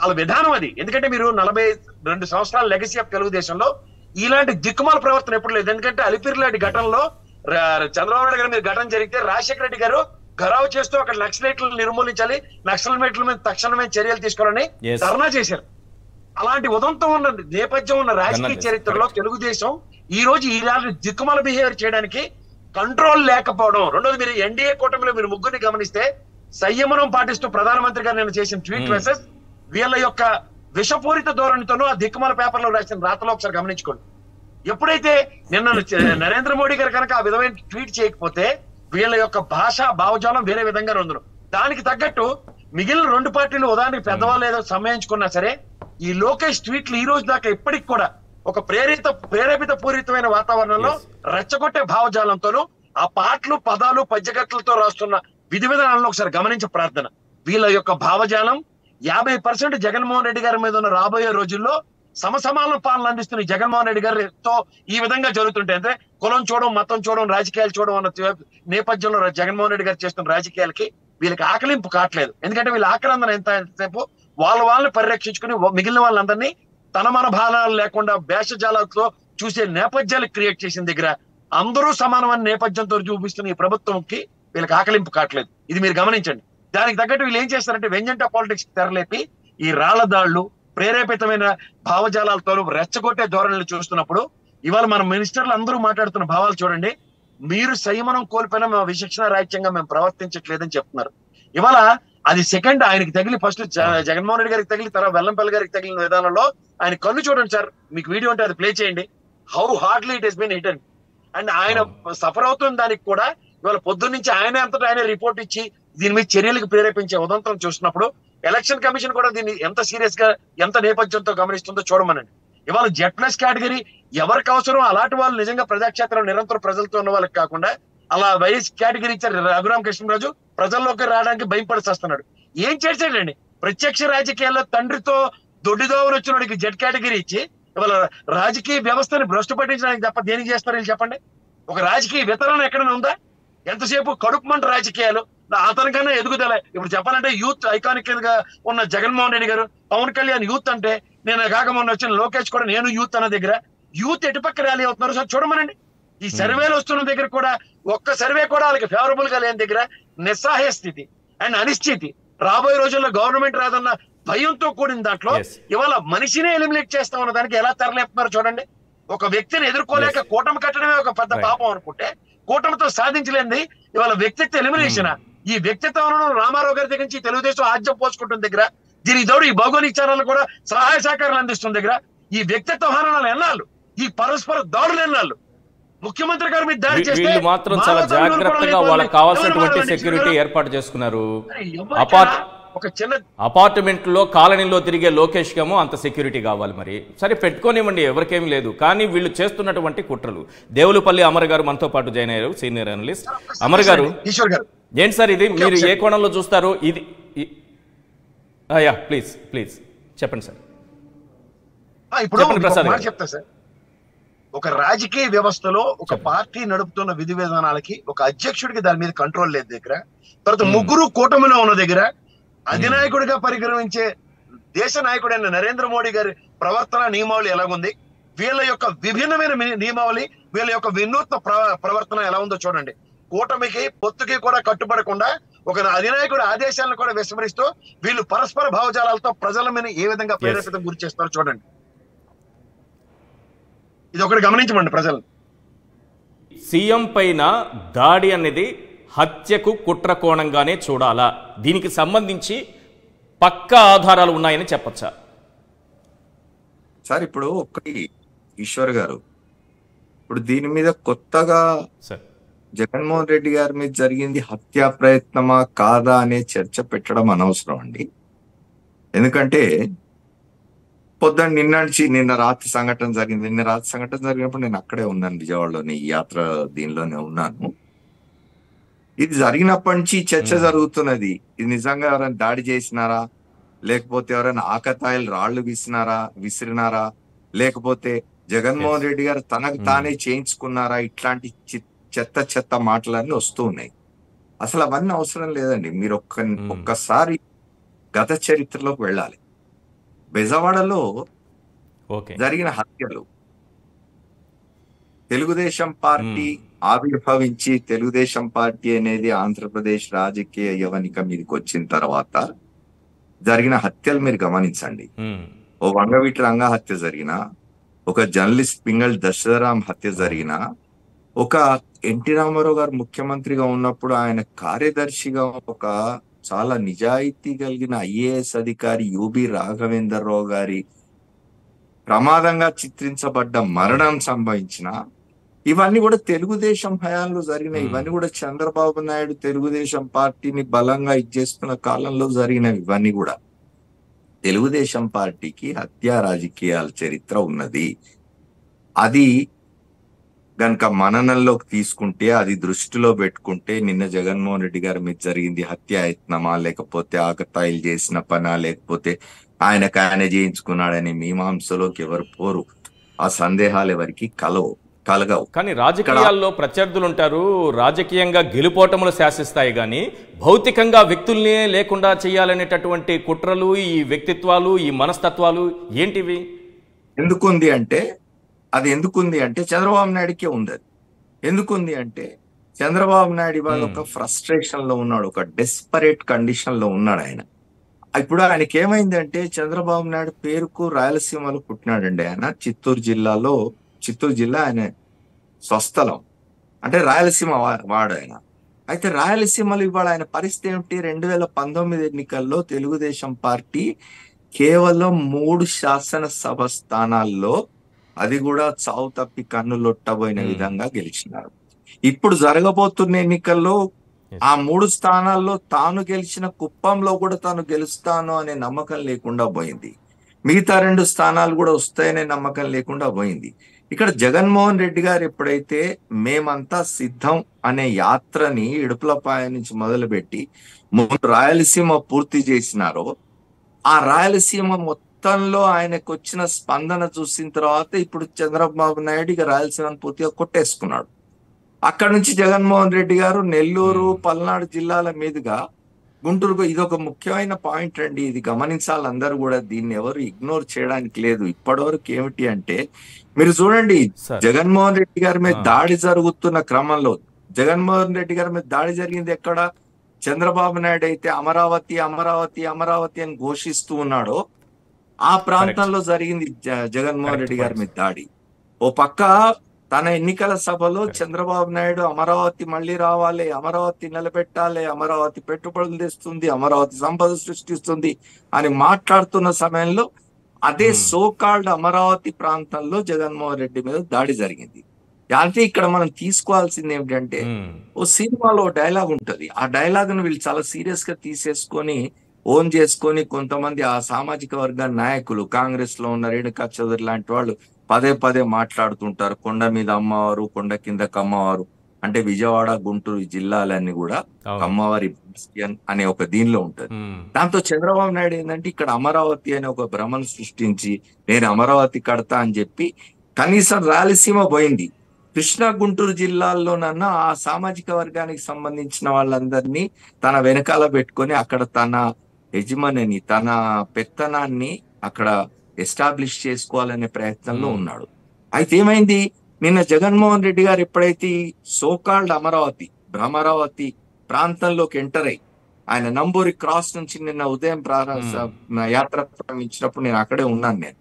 B: వాళ్ళ విధానం అది. ఎందుకంటే మీరు 42 సంవత్సరాల లెగసీ ఆఫ్ తెలుగుదేశంలో ఇలాంటి దిక్కుమాల ప్రవర్తన ఎప్పుడు లేదు. ఎందుకంటే అలిపిరిలాంటి ఘటనలో చంద్రబాబు నాయుడు గారి మీద ఘటన జరిగితే రాజశేఖర రెడ్డి గారు గరావు చేస్తూ అక్కడ నక్సలైట్లను నిర్మూలించాలి, నక్సలైట్ల మీద తక్షణమే చర్యలు తీసుకోవాలని ధర్నా చేశారు. అలాంటి ఉదంతం ఉన్న నేపథ్యం ఉన్న రాజకీయ చరిత్రలో తెలుగుదేశం ఈ రోజు ఇలాంటి దిక్కుమాల బిహేవియర్ చేయడానికి కంట్రోల్ లేకపోవడం. రెండోది, మీరు ఎన్డీఏ కూటమిలో మీరు ముగ్గురిని గమనిస్తే సంయమనం పాటిస్తూ ప్రధానమంత్రి గారు నేను చేసిన ట్వీట్ వర్సెస్ వీళ్ళ యొక్క విషపూరిత ధోరణితోనూ ఆ దిక్కుమాల పేపర్లో రాసిన రాతలో ఒకసారి గమనించుకోండి. ఎప్పుడైతే నిన్న నరేంద్ర మోడీ గారు కనుక ఆ విధమైన ట్వీట్ చేయకపోతే వీళ్ళ యొక్క భాష భావజాలం వేరే విధంగా ఉంది. దానికి తగ్గట్టు మిగిలిన రెండు పార్టీలు ఉదాహరణకి పెద్దవాళ్ళు ఏదో సమయించుకున్నా సరే ఈ లోకేష్ ట్వీట్లు ఈ రోజు దాకా ఇప్పటికి కూడా ఒక ప్రేరేపిత పూరితమైన వాతావరణంలో రెచ్చగొట్టే భావజాలంతోనూ ఆ పాటలు, పదాలు, పద్యగట్లతో రాస్తున్న విధి విధానాలను ఒకసారి గమనించే ప్రార్థన. వీళ్ళ యొక్క భావజాలం 50% జగన్మోహన్ రెడ్డి గారి మీద ఉన్న రాబోయే రోజుల్లో సమసమాన పాలన అందిస్తున్న జగన్మోహన్ రెడ్డి గారితో ఈ విధంగా జరుగుతుంటే, అంటే కులం చూడడం, మతం చూడడం, రాజకీయాలు చూడడం అన్న నేపథ్యంలో జగన్మోహన్ రెడ్డి గారు చేస్తున్న రాజకీయాలకి వీళ్ళకి ఆకలింపు కావట్లేదు. ఎందుకంటే వీళ్ళ ఆక్రందన ఎంతసేపు వాళ్ళని పరిరక్షించుకుని మిగిలిన వాళ్ళందరినీ తన మన భావాలు లేకుండా భేషజాలతో చూసే నేపథ్యాలు క్రియేట్ చేసిన దగ్గర అందరూ సమానమైన నేపథ్యంతో చూపిస్తున్న ఈ ప్రభుత్వంకి వీళ్ళకి ఆకలింపు కావట్లేదు. ఇది మీరు గమనించండి. దానికి తగ్గట్టు వీళ్ళు ఏం చేస్తారంటే వెంజెంటా పాలిటిక్స్ తెరలేపి ఈ రాళ్ల దాళ్లు, ప్రేరేపితమైన భావజాలాలతో రెచ్చగొట్టే ధోరణులు చూస్తున్నప్పుడు ఇవాళ మన మినిస్టర్లు అందరూ మాట్లాడుతున్న భావాలు చూడండి. మీరు సంయమనం కోల్పోయినా మేము విచక్షణ రాహిత్యంగా మేము ప్రవర్తించట్లేదని చెప్తున్నారు. ఇవాళ అది సెకండ్ ఆయనకి తగిలి, ఫస్ట్ జగన్మోహన్ రెడ్డి గారికి తగిలి, తర్వాత వెల్లంపల్లి గారికి తగిలిన విధానంలో ఆయన కళ్ళు చూడండి సార్. మీకు వీడియో ఉంటే అది ప్లే చేయండి. How hardly it has been hitten. And ఆయన సఫర్ అవుతున్న దానికి కూడా ఇవాళ పొద్దున్న నుంచి ఆయన అంతటా ఆయన రిపోర్ట్ ఇచ్చి దీని మీద చర్యలకు ప్రేరేపించే ఉదంతం చూసినప్పుడు ఎలక్షన్ కమిషన్ కూడా దీన్ని ఎంత సీరియస్ గా, ఎంత నేపథ్యంతో గమనిస్తుందో చూడమనండి. ఇవాళ Z+ కేటగిరీ ఎవరికి అవసరం అలాంటి వాళ్ళు నిజంగా ప్రజాక్షేత్రం నిరంతరం ప్రజలతో ఉన్న వాళ్ళకి కాకుండా అలా వైఎస్ కేటగిరీ ఇచ్చారు. రఘురామ కృష్ణరాజు ప్రజల్లోకి రావడానికి భయపడిస్తున్నాడు. ఏం చేశాడండి? ప్రత్యక్ష రాజకీయాల్లో తండ్రితో దొడ్డిదోవని వచ్చిన వాడికి Z కేటగిరీ ఇచ్చి ఇవాళ రాజకీయ వ్యవస్థని భ్రష్టు పట్టించడానికి తప్ప దేనికి చేస్తారు వీళ్ళు చెప్పండి? ఒక రాజకీయ వితరణ ఎక్కడైనా ఉందా? ఎంతసేపు కడుపు మంట రాజకీయాలు, అతనికన్నా ఎదుగుదల. ఇప్పుడు చెప్పాలంటే యూత్ ఐకానిక్ గా ఉన్న జగన్మోహన్ రెడ్డి గారు, పవన్ కళ్యాణ్ యూత్ అంటే, నేను కాక మొన్న వచ్చిన లోకేష్ కూడా నేను యూత్ అన్న దగ్గర యూత్ ఎటుపక్క ర్యాలీ అవుతున్నారు సార్ చూడమనండి. ఈ సర్వేలు వస్తున్న దగ్గర కూడా ఒక్క సర్వే కూడా వాళ్ళకి ఫేవరబుల్ గా లేని దగ్గర నిస్సహాయ స్థితి అండ్ అనిశ్చితి. రాబోయే రోజుల్లో గవర్నమెంట్ రాదన్న భయంతో కూడిన దాంట్లో
A: Yes.
B: ఇవాళ మనిషినే ఎలిమినేట్ చేస్తాం అన్న దానికి ఎలా తరలేపుతున్నారు చూడండి. ఒక వ్యక్తిని ఎదుర్కోలేక
A: Yes.
B: కూటమి కట్టడమే ఒక పెద్ద
A: Right.
B: పాపం అనుకుంటే కూటమితో సాధించలేంది ఇవాళ వ్యక్తిత్వ ఎలిమినేషన్. ఈ వ్యక్తిత్వం రామారావు గారి దగ్గర నుంచి తెలుగుదేశం ఆజ్యం పోసుకుంటున్న దగ్గర, దీనికి తోడు ఈ భౌగోళిక ఛానల్ కూడా సహాయ సహకారాలు అందిస్తున్న దగ్గర ఈ వ్యక్తిత్వ హననాలు ఎన్నాళ్ళు, ఈ పరస్పర దాడులు ఎన్నాళ్ళు? ముఖ్యమంత్రి గారి మీద దాడి చేస్తే
A: వీళ్ళు మాత్రం చాలా జాగ్రత్తగా వాళ్ళకి కావాల్సినటువంటి సెక్యూరిటీ ఏర్పాటు చేసుకున్నారు.
B: ఒక చిన్న
A: అపార్ట్మెంట్ లో కాలనీలో తిరిగే లోకేష్ కేమో అంత సెక్యూరిటీ కావాలి. మరి సరే పెట్టుకోనివ్వండి, ఎవరికేమీ లేదు. కానీ వీళ్ళు చేస్తున్నటువంటి కుట్రలు. దేవులపల్లి అమర్ గారు మనతో పాటు జాయిన్ అయ్యారు, సీనియర్ అనలిస్ట్. అమర్ గారు,
B: ఈశ్వర్ గారు,
A: ఏంటి సార్ ఇది, మీరు ఏ కోణంలో చూస్తారు ఇది? యా ప్లీజ్ ప్లీజ్ చెప్పండి సార్.
B: ఇప్పుడు చెప్తా సార్. ఒక రాజకీయ వ్యవస్థలో ఒక పార్టీ నడుపుతున్న విధి విధానాలకి ఒక అధ్యక్షుడికి దాని మీద కంట్రోల్ లేదు దగ్గర, తర్వాత ముగ్గురు కూటమిలో ఉన్న దగ్గర అధినాయకుడిగా పరిగణించే దేశ నాయకుడైన నరేంద్ర మోడీ గారి ప్రవర్తన నియమావళి ఎలాగుంది, వీళ్ళ యొక్క విభిన్నమైన నియమావళి, వీళ్ళ యొక్క వినూత్న ప్రవర్తన ఎలా ఉందో చూడండి. కూటమికి పొత్తుకి కూడా కట్టుబడకుండా ఒక అధినాయకుడి ఆదేశాలను కూడా విస్మరిస్తూ వీళ్ళు పరస్పర భావజాలాలతో ప్రజల మీద ఏ విధంగా ప్రేరేపితం గురి చేస్తారో చూడండి. ఇది ఒకటి గమనించమండి ప్రజలు.
A: సీఎం పైన దాడి అనేది హత్యకు కుట్ర కోణంగానే చూడాలా? దీనికి సంబంధించి పక్కా ఆధారాలు ఉన్నాయని చెప్పచ్చా
C: సార్? ఇప్పుడు ఒకటి ఈశ్వర్ గారు, ఇప్పుడు దీని మీద కొత్తగా జగన్మోహన్ రెడ్డి గారి మీద జరిగింది హత్యా ప్రయత్నమా కాదా అనే చర్చ పెట్టడం అనవసరం అండి. ఎందుకంటే నిన్న రాత్రి సంఘటన జరిగింది. నిన్న రాత్రి సంఘటన జరిగినప్పుడు నేను అక్కడే ఉన్నాను, విజయవాడలోని ఈ యాత్ర దీనిలోనే ఉన్నాను. ఇది జరిగినప్పటి నుంచి చర్చ జరుగుతున్నది. ఇది నిజంగా ఎవరైనా దాడి చేసినారా, లేకపోతే ఎవరైనా ఆకతాయిలు రాళ్లు విసిరినారా, లేకపోతే జగన్మోహన్ రెడ్డి గారు తనకు తానే చేయించుకున్నారా, ఇట్లాంటి చెత్త మాటలన్నీ వస్తూ ఉన్నాయి. అసలు అవన్నీ అవసరం లేదండి. మీరు ఒక్కసారి గత చరిత్రలోకి వెళ్ళాలి. బెజవాడలో జరిగిన హత్యలు, తెలుగుదేశం పార్టీ ఆవిర్భవించి తెలుగుదేశం పార్టీ అనేది ఆంధ్రప్రదేశ్ రాజకీయ యవనిక మీదకి వచ్చిన తర్వాత జరిగిన హత్యలు మీరు గమనించండి. ఓ వంగవీటి రంగా హత్య జరిగిన, ఒక జర్నలిస్ట్ పింగళ్ దశరథరామ్ హత్య జరిగిన, ఒక ఎన్టీ రామారావు గారు ముఖ్యమంత్రిగా ఉన్నప్పుడు ఆయన కార్యదర్శిగా ఒక చాలా నిజాయితీ కలిగిన ఐఏఎస్ అధికారి యుబి రాఘవేంద్రరావు గారి ప్రమాదంగా చిత్రించబడ్డ మరణం సంభవించిన, ఇవన్నీ కూడా తెలుగుదేశం హయాంలో జరిగిన, ఇవన్నీ కూడా చంద్రబాబు నాయుడు తెలుగుదేశం పార్టీని బలంగా ఇచ్చేస్తున్న కాలంలో జరిగినవి. ఇవన్నీ కూడా తెలుగుదేశం పార్టీకి హత్యా రాజకీయాల చరిత్ర ఉన్నది. అది గనక మననంలోకి తీసుకుంటే, అది దృష్టిలో పెట్టుకుంటే, నిన్న జగన్మోహన్ రెడ్డి గారి మీద జరిగింది హత్యాయత్నమా, లేకపోతే ఆకతాయిలు చేసిన పనా, లేకపోతే ఆయనే చేయించుకున్నాడని మీమాంసలోకి ఎవరు పోరు. ఆ సందేహాలు ఎవరికి కలగవు.
A: కానీ రాజకీయాల్లో ప్రత్యర్థులు ఉంటారు. రాజకీయంగా గెలుపోటములు శాసిస్తాయి, కానీ భౌతికంగా వ్యక్తుల్ని లేకుండా చేయాలనేటటువంటి కుట్రలు, ఈ వ్యక్తిత్వాలు, ఈ మనస్తత్వాలు ఏంటివి?
C: ఎందుకుంది అంటే చంద్రబాబు నాయుడికే ఉంది. అది ఎందుకుంది అంటే చంద్రబాబు నాయుడు ఇవాళ ఒక ఫ్రస్ట్రేషన్ లో ఉన్నాడు, ఒక డెస్పరేట్ కండిషన్ లో ఉన్నాడు ఆయన. ఇప్పుడు ఆయనకి ఏమైందంటే, చంద్రబాబు నాయుడు పేరుకు రాయలసీమలో పుట్టినాడండి. ఆయన చిత్తూరు జిల్లా ఆయన స్వస్థలం, అంటే రాయలసీమ వాడు ఆయన. అయితే రాయలసీమలో ఇవాళ ఆయన పరిస్థితి ఏమిటి? 2019 ఎన్నికల్లో తెలుగుదేశం పార్టీ కేవలం 3 శాసనసభ స్థానాల్లో, అది కూడా చావు తప్పి కన్నులొట్టబోయిన విధంగా గెలిచినారు. ఇప్పుడు జరగబోతున్న ఎన్నికల్లో ఆ 3 స్థానాల్లో తాను గెలిచిన కుప్పంలో కూడా తాను గెలుస్తాను అనే నమ్మకం లేకుండా పోయింది. మిగతా 2 స్థానాలు కూడా వస్తాయనే నమ్మకం లేకుండా పోయింది. ఇక్కడ జగన్మోహన్ రెడ్డి గారు ఎప్పుడైతే మేమంతా సిద్ధం అనే యాత్రని ఇడుపులపాయ నుంచి మొదలుపెట్టి ముందు రాయలసీమ పూర్తి చేసినారో, ఆ రాయలసీమ మొత్తంలో ఆయనకు వచ్చిన స్పందన చూసిన తర్వాత ఇప్పుడు చంద్రబాబు నాయుడు ఇక రాయలసీమను పూర్తిగా కొట్టేసుకున్నాడు. అక్కడ నుంచి జగన్మోహన్ రెడ్డి గారు నెల్లూరు, పల్నాడు జిల్లాల మీదుగా గుంటూరుకు, ఇది ఒక ముఖ్యమైన పాయింట్ అండి. ఇది గమనించాలి అందరూ కూడా, దీన్ని ఎవరు ఇగ్నోర్ చేయడానికి లేదు. ఇప్పటి వరకు ఏమిటి అంటే, మీరు చూడండి, జగన్మోహన్ రెడ్డి గారి మీద దాడి జరుగుతున్న క్రమంలో, జగన్మోహన్ రెడ్డి గారి మీద దాడి జరిగింది ఎక్కడ? చంద్రబాబు నాయుడు అయితే అమరావతి అమరావతి అమరావతి అని ఘోషిస్తూ ఉన్నాడో ఆ ప్రాంతంలో జరిగింది జగన్మోహన్ రెడ్డి గారి మీద దాడి. ఓ పక్క తన ఎన్నికల సభలో చంద్రబాబు నాయుడు అమరావతి మళ్ళీ రావాలి, అమరావతి నిలబెట్టాలి, అమరావతి పెట్టుబడులు తెస్తుంది, అమరావతి సంపద సృష్టిస్తుంది అని మాట్లాడుతున్న సమయంలో అదే సోకాల్డ్ అమరావతి ప్రాంతంలో జగన్మోహన్ రెడ్డి మీద దాడి జరిగింది. అంటే ఇక్కడ మనం తీసుకోవాల్సింది ఏమిటంటే, ఓ సినిమాలో డైలాగ్ ఉంటది, ఆ డైలాగ్ ను వీళ్ళు చాలా సీరియస్ గా తీసేసుకొని ఓన్ చేసుకొని కొంతమంది ఆ సామాజిక వర్గ నాయకులు, కాంగ్రెస్ లో ఉన్న రేణుకా చౌదరి లాంటి వాళ్ళు పదే పదే మాట్లాడుతుంటారు, కొండ మీద అమ్మవారు కొండ కింద కమ్మవారు. అంటే విజయవాడ గుంటూరు జిల్లాలన్నీ కూడా కమ్మవారి అనే ఒక దీనిలో ఉంటది. దాంతో చంద్రబాబు నాయుడు ఏంటంటే ఇక్కడ అమరావతి అనే ఒక భ్రమను సృష్టించి నేను అమరావతి కడతా అని చెప్పి కనీసం రాయలసీమ పోయింది, కృష్ణా గుంటూరు జిల్లాల్లోనన్నా ఆ సామాజిక వర్గానికి సంబంధించిన వాళ్ళందరినీ తన వెనకాల పెట్టుకొని అక్కడ తన యజమానిని, తన పెత్తనాన్ని అక్కడ ఎస్టాబ్లిష్ చేసుకోవాలనే ప్రయత్నంలో ఉన్నాడు. అయితే ఏమైంది, నిన్న జగన్మోహన్ రెడ్డి గారు ఎప్పుడైతే సోకాల్డ్ అమరావతి భ్రమరావతి ప్రాంతంలోకి ఎంటర్ అయ్యి ఆయన నంబూరి క్రాస్ నుంచి నిన్న ఉదయం యాత్ర ప్రారంభించినప్పుడు నేను అక్కడే ఉన్నాను. నేను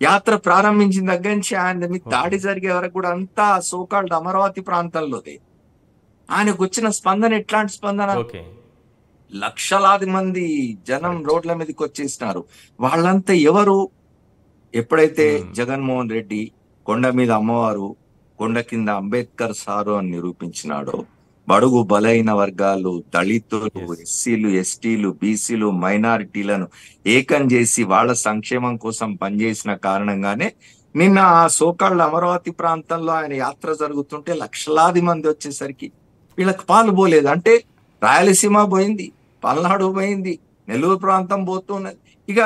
C: యాత్ర ప్రారంభించిన దగ్గర నుంచి ఆయన మీద దాడి జరిగే వరకు కూడా అంతా సోకాల్డ్ అమరావతి ప్రాంతంలోదే. ఆయనకు వచ్చిన స్పందన ఎట్లాంటి స్పందన, లక్షలాది మంది జనం రోడ్ల మీదకి వచ్చేసినారు. వాళ్ళంతా ఎవరు, ఎప్పుడైతే జగన్మోహన్ రెడ్డి కొండ మీద అమ్మవారు కొండ కింద అంబేద్కర్ సారు అని నిరూపించినాడో, బడుగు బలైన వర్గాలు, దళితులు, ఎస్సీలు, ఎస్టీలు, బీసీలు, మైనారిటీలను ఏకం చేసి వాళ్ళ సంక్షేమం కోసం పనిచేసిన కారణంగానే నిన్న ఆ సోకాళ్ళ అమరావతి ప్రాంతంలో ఆయన యాత్ర జరుగుతుంటే లక్షలాది మంది వచ్చేసరికి వీళ్ళకి పాలు పోలేదు. అంటే రాయలసీమ పోయింది, పల్నాడు పోయింది, నెల్లూరు ప్రాంతం పోతున్నది. ఇక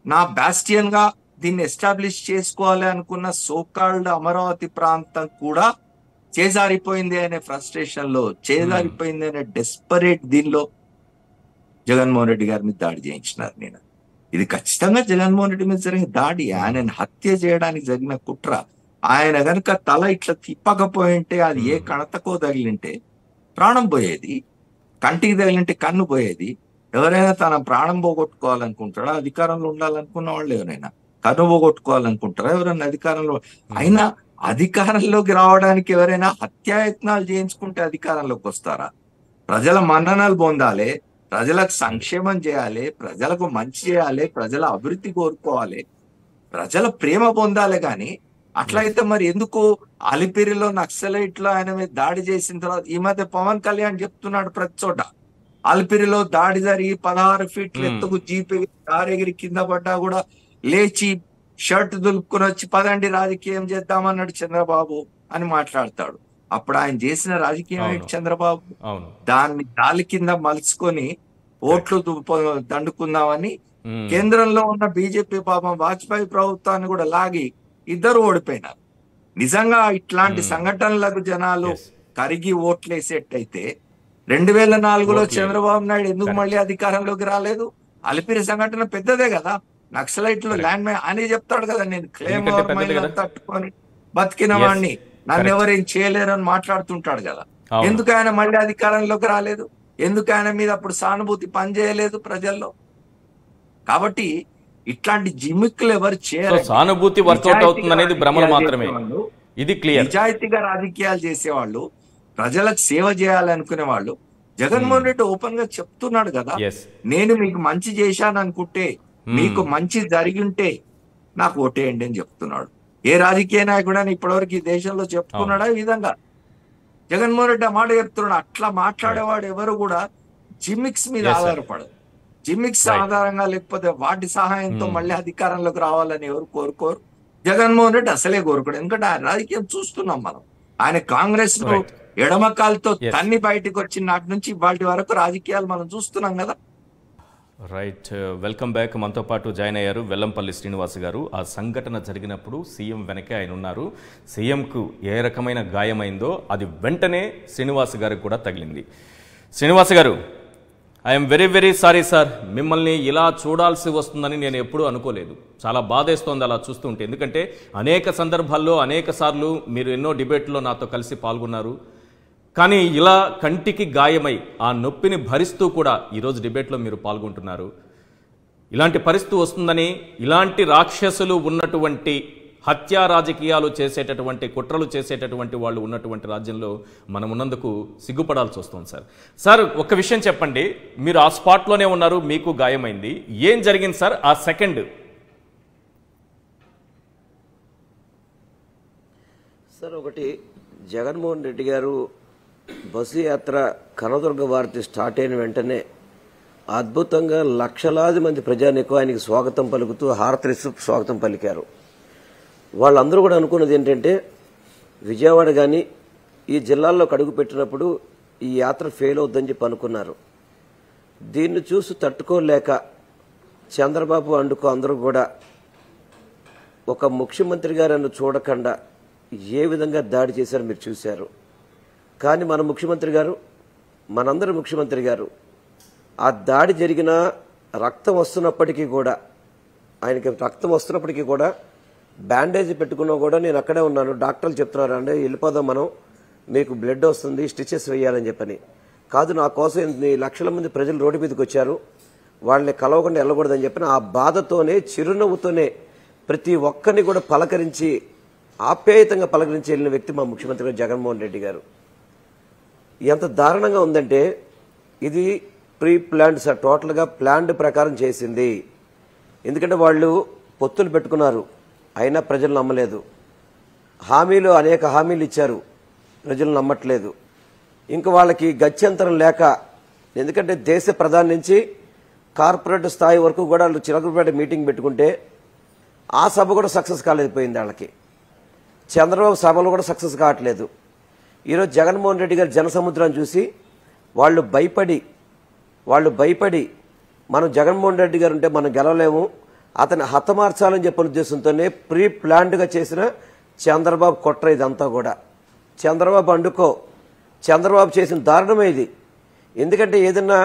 C: నా బాస్టియన్ గా దీన్ని ఎస్టాబ్లిష్ చేసుకోవాలి అనుకున్న సోకాల్డ్ అమరావతి ప్రాంతం కూడా చేజారిపోయింది అనే ఫ్రస్ట్రేషన్ లో, చేజారిపోయింది అనే డెస్పరేట్ దీనిలో జగన్మోహన్ రెడ్డి గారి మీద దాడి చేయించినారు. నేను ఇది ఖచ్చితంగా జగన్మోహన్ రెడ్డి మీద జరిగిన దాడి, ఆయనను హత్య చేయడానికి జరిగిన కుట్ర. ఆయన గనుక తల ఇట్లా తిప్పకపోయింటే, అది ఏ కణతకో తగిలింటే ప్రాణం పోయేది, కంటికి తగిలింటే కన్ను పోయేది. ఎవరైనా తన ప్రాణం పోగొట్టుకోవాలనుకుంటాడా? అధికారంలో ఉండాలనుకున్న వాళ్ళు ఎవరైనా కన్ను పోగొట్టుకోవాలనుకుంటారా? ఎవరైనా అధికారంలో అయినా అధికారంలోకి రావడానికి ఎవరైనా హత్యాయత్నాలు చేయించుకుంటే అధికారంలోకి వస్తారా? ప్రజల మన్ననలు పొందాలి, ప్రజలకు సంక్షేమం చేయాలి, ప్రజలకు మంచి చేయాలి, ప్రజల అభివృద్ధి కోరుకోవాలి, ప్రజల ప్రేమ పొందాలి. కానీ అట్లయితే మరి ఎందుకు అలిపిరిలో నక్సలైట్లు ఆయన మీద దాడి చేసిన తర్వాత ఈ మధ్య పవన్ కళ్యాణ్ చెప్తున్నాడు ప్రతి చోట, అలిపిరిలో దాడి జరిగి 16 ఫీట్ల ఎత్తుకు జీప్ కారెగిరి కింద పడ్డా కూడా లేచి షర్ట్ దులుపుకొని వచ్చి పదండి రాజకీయం చేద్దామన్నాడు చంద్రబాబు అని మాట్లాడతాడు. అప్పుడు ఆయన చేసిన రాజకీయం ఏంటి చంద్రబాబు? దాన్ని గాలి కింద మలుచుకొని ఓట్లు దండుకుందామని కేంద్రంలో ఉన్న బీజేపీ పాపం వాజ్పేయి ప్రభుత్వాన్ని కూడా లాగి ఇద్దరు ఓడిపోయినారు. నిజంగా ఇట్లాంటి సంఘటనలకు జనాలు కరిగి ఓట్లేసేటైతే 2004లో చంద్రబాబు నాయుడు ఎందుకు మళ్ళీ అధికారంలోకి రాలేదు? అలిపిరి సంఘటన పెద్దదే కదా, నక్సలైట్లు ల్యాండ్ మైన్ అని చెప్తాడు కదా, నేను క్లెయిమ్ తట్టుకొని బతికిన వాడిని, నన్ను ఎవరేం చేయలేరు అని మాట్లాడుతుంటాడు కదా. ఎందుకు ఆయన మళ్ళీ అధికారంలోకి రాలేదు? ఎందుకు ఆయన మీద అప్పుడు సానుభూతి పనిచేయలేదు ప్రజల్లో? కాబట్టి ఇట్లాంటి జిమ్మిక్కులు ఎవరు చేయరు.
A: సానుభూతి వర్కౌట్ అవుతుంది అనేది భ్రమలు మాత్రమే. ఇది క్లియర్.
C: నిజాయితీగా రాజకీయాలు చేసేవాళ్ళు, ప్రజలకు సేవ చేయాలనుకునే వాళ్ళు, జగన్మోహన్ రెడ్డి ఓపెన్ గా చెప్తున్నాడు కదా, నేను మీకు మంచి చేశాను అనుకుంటే, మీకు మంచి జరిగి ఉంటే నాకు ఓటేయండి అని చెప్తున్నాడు. ఏ రాజకీయ నాయకుడు అని ఇప్పటివరకు ఈ దేశంలో చెప్పుకున్నాడా ఈ విధంగా? జగన్మోహన్ రెడ్డి ఆ మాట చెప్తున్నాడు. అట్లా మాట్లాడేవాడు ఎవరు కూడా జిమ్మిక్స్ మీద ఆధారపడదు. జిమ్మిక్స్ ఆధారంగా లేకపోతే వాటి సహాయంతో మళ్ళీ అధికారంలోకి రావాలని ఎవరు కోరుకోరు. జగన్మోహన్ రెడ్డి అసలే కోరుకోడు. ఎందుకంటే ఆయన రాజకీయం చూస్తున్నాం మనం. ఆయన కాంగ్రెస్ లో ఎడమకాలతో తన్ని బయటకు వచ్చిన నాటి నుంచి వాటి వరకు రాజకీయాలు మనం చూస్తున్నాం కదా.
A: Right, welcome back. మనతో పాటు జాయిన్ అయ్యారు వెల్లంపల్లి శ్రీనివాస్ గారు. ఆ సంఘటన జరిగినప్పుడు సీఎం వెనకే ఆయన ఉన్నారు. సీఎంకు ఏ రకమైన గాయమైందో అది వెంటనే శ్రీనివాస్ గారికి కూడా తగిలింది. శ్రీనివాస్ గారు, I'm very very sorry sir, మిమ్మల్ని ఇలా చూడాల్సి వస్తుందని నేను ఎప్పుడూ అనుకోలేదు. చాలా బాధేస్తోంది అలా చూస్తుంటే. ఎందుకంటే అనేక సందర్భాల్లో అనేక సార్లు మీరు ఎన్నో డిబేట్లో నాతో కలిసి పాల్గొన్నారు. కానీ ఇలా కంటికి గాయమై ఆ నొప్పిని భరిస్తూ కూడా ఈరోజు డిబేట్లో మీరు పాల్గొంటున్నారు. ఇలాంటి పరిస్థితి వస్తుందని, ఇలాంటి రాక్షసులు ఉన్నటువంటి హత్యా రాజకీయాలు చేసేటటువంటి, కుట్రలు చేసేటటువంటి వాళ్ళు ఉన్నటువంటి రాజ్యంలో మనం ఉన్నందుకు సిగ్గుపడాల్సి వస్తుంది సార్. సార్, ఒక్క విషయం చెప్పండి, మీరు ఆ స్పాట్లోనే ఉన్నారు, మీకు గాయమైంది, ఏం జరిగింది సార్ ఆ సెకండ్?
D: సార్, ఒకటి, జగన్మోహన్ రెడ్డి గారు బస్సు యాత్ర కనదుర్గ వార్త స్టార్ట్ అయిన వెంటనే అద్భుతంగా లక్షలాది మంది ప్రజానీకం ఆయనకి స్వాగతం పలుకుతూ హారతిస్తూ స్వాగతం పలికారు. వాళ్ళందరూ కూడా అనుకున్నది ఏంటంటే, విజయవాడ కానీ ఈ జిల్లాల్లో అడుగు పెట్టినప్పుడు ఈ యాత్ర ఫెయిల్ అవుద్దని చెప్పి అనుకున్నారు. దీన్ని చూసి తట్టుకోలేక చంద్రబాబు అండుకో అందరూ కూడా ఒక ముఖ్యమంత్రి గారు చూడకుండా ఏ విధంగా దాడి చేశారో మీరు చూశారు. కానీ మన ముఖ్యమంత్రి గారు, మనందరి ముఖ్యమంత్రి గారు, ఆ దాడి జరిగిన రక్తం వస్తున్నప్పటికీ కూడా, ఆయనకి రక్తం వస్తున్నప్పటికీ కూడా బ్యాండేజ్ పెట్టుకున్నా కూడా నేను అక్కడే ఉన్నాను, డాక్టర్లు చెప్తున్నారు అంటే వెళ్ళిపోదాం మనం, మీకు బ్లడ్ వస్తుంది, స్టిచెస్ వేయాలని చెప్పని. కాదు, నా కోసం ఇన్ని లక్షల మంది ప్రజలు రోడ్డు మీదకి వచ్చారు, వాళ్ళని కలవకుండా వెళ్ళకూడదని చెప్పిన ఆ బాధతోనే, చిరునవ్వుతోనే ప్రతి ఒక్కరిని కూడా పలకరించి, ఆప్యాయతంగా పలకరించి వెళ్ళిన వ్యక్తి మా ముఖ్యమంత్రి గారు జగన్మోహన్ రెడ్డి గారు. ఎంత దారుణంగా ఉందంటే, ఇది ప్రీ ప్లాన్డ్ సార్, టోటల్గా ప్లాన్డ్ ప్రకారం చేసింది. ఎందుకంటే వాళ్ళు పొత్తులు పెట్టుకున్నారు, అయినా ప్రజలు నమ్మలేదు. హామీలు, అనేక హామీలు ఇచ్చారు, ప్రజలు నమ్మట్లేదు. ఇంకా వాళ్ళకి గత్యంతరం లేక, ఎందుకంటే దేశ ప్రధాని నుంచి కార్పొరేట్ స్థాయి వరకు కూడా వాళ్ళు చిలకలపేట మీటింగ్ పెట్టుకుంటే ఆ సభ కూడా సక్సెస్ కాలేకపోయింది వాళ్ళకి. చంద్రబాబు సభలో కూడా సక్సెస్ కావట్లేదు. ఈరోజు జగన్మోహన్ రెడ్డి గారి జనసముద్రాన్ని చూసి వాళ్ళు భయపడి మనం జగన్మోహన్ రెడ్డి గారు ఉంటే మనం గెలవలేము, అతన్ని హతమార్చాలని చెప్పిన ఉద్దేశంతోనే ప్రీ ప్లాన్డ్గా చేసిన చంద్రబాబు కుట్ర ఇదంతా కూడా. చంద్రబాబు అండుకో, చంద్రబాబు చేసిన దారుణమే ఇది. ఎందుకంటే ఏదన్నా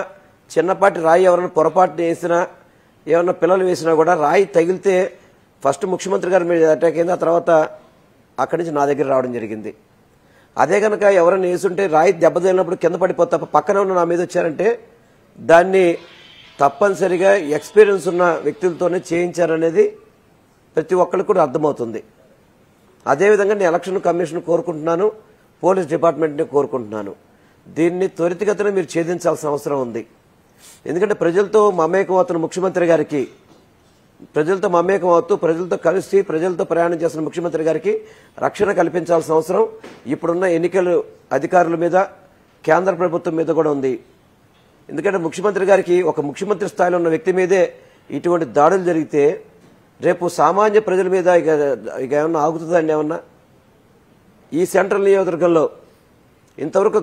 D: చిన్నపాటి రాయి ఎవరైనా పొరపాటున వేసినా, ఏమన్నా పిల్లలు వేసినా కూడా రాయి తగిలితే ఫస్ట్ ముఖ్యమంత్రి గారి మీద అటాక్ అయింది, ఆ తర్వాత అక్కడి నుంచి నా దగ్గర రావడం జరిగింది. అదే కనుక ఎవరైనా వేసుంటే రాయి దెబ్బతగిలినప్పుడు కింద పడిపోతే పక్కన ఉన్న నా మీద వచ్చారంటే దాన్ని తప్పనిసరిగా ఎక్స్పీరియన్స్ ఉన్న వ్యక్తులతోనే చేయించారనేది ప్రతి ఒక్కరికి కూడా అర్థమవుతుంది. అదేవిధంగా నేను ఎలక్షన్ కమిషన్ కోరుకుంటున్నాను, పోలీస్ డిపార్ట్మెంట్ని కోరుకుంటున్నాను, దీన్ని త్వరితగతిన మీరు ఛేదించాల్సిన అవసరం ఉంది. ఎందుకంటే ప్రజలతో మమేకం అవుతున్న ముఖ్యమంత్రి గారికి, ప్రజలతో మమేకం అవుతూ ప్రజలతో కలిసి ప్రజలతో ప్రయాణం చేస్తున్న ముఖ్యమంత్రి గారికి రక్షణ కల్పించాల్సిన అవసరం ఇప్పుడున్న ఎన్నికల అధికారుల మీద, కేంద్ర ప్రభుత్వం మీద కూడా ఉంది. ఎందుకంటే ముఖ్యమంత్రి గారికి, ఒక ముఖ్యమంత్రి స్థాయిలో ఉన్న వ్యక్తి మీదే ఇటువంటి దాడులు జరిగితే రేపు సామాన్య ప్రజల మీద ఇక ఏమన్నా ఆగుతుందండి? ఏమన్నా ఈ సెంట్రల్ నియోజకవర్గంలో ఇంతవరకు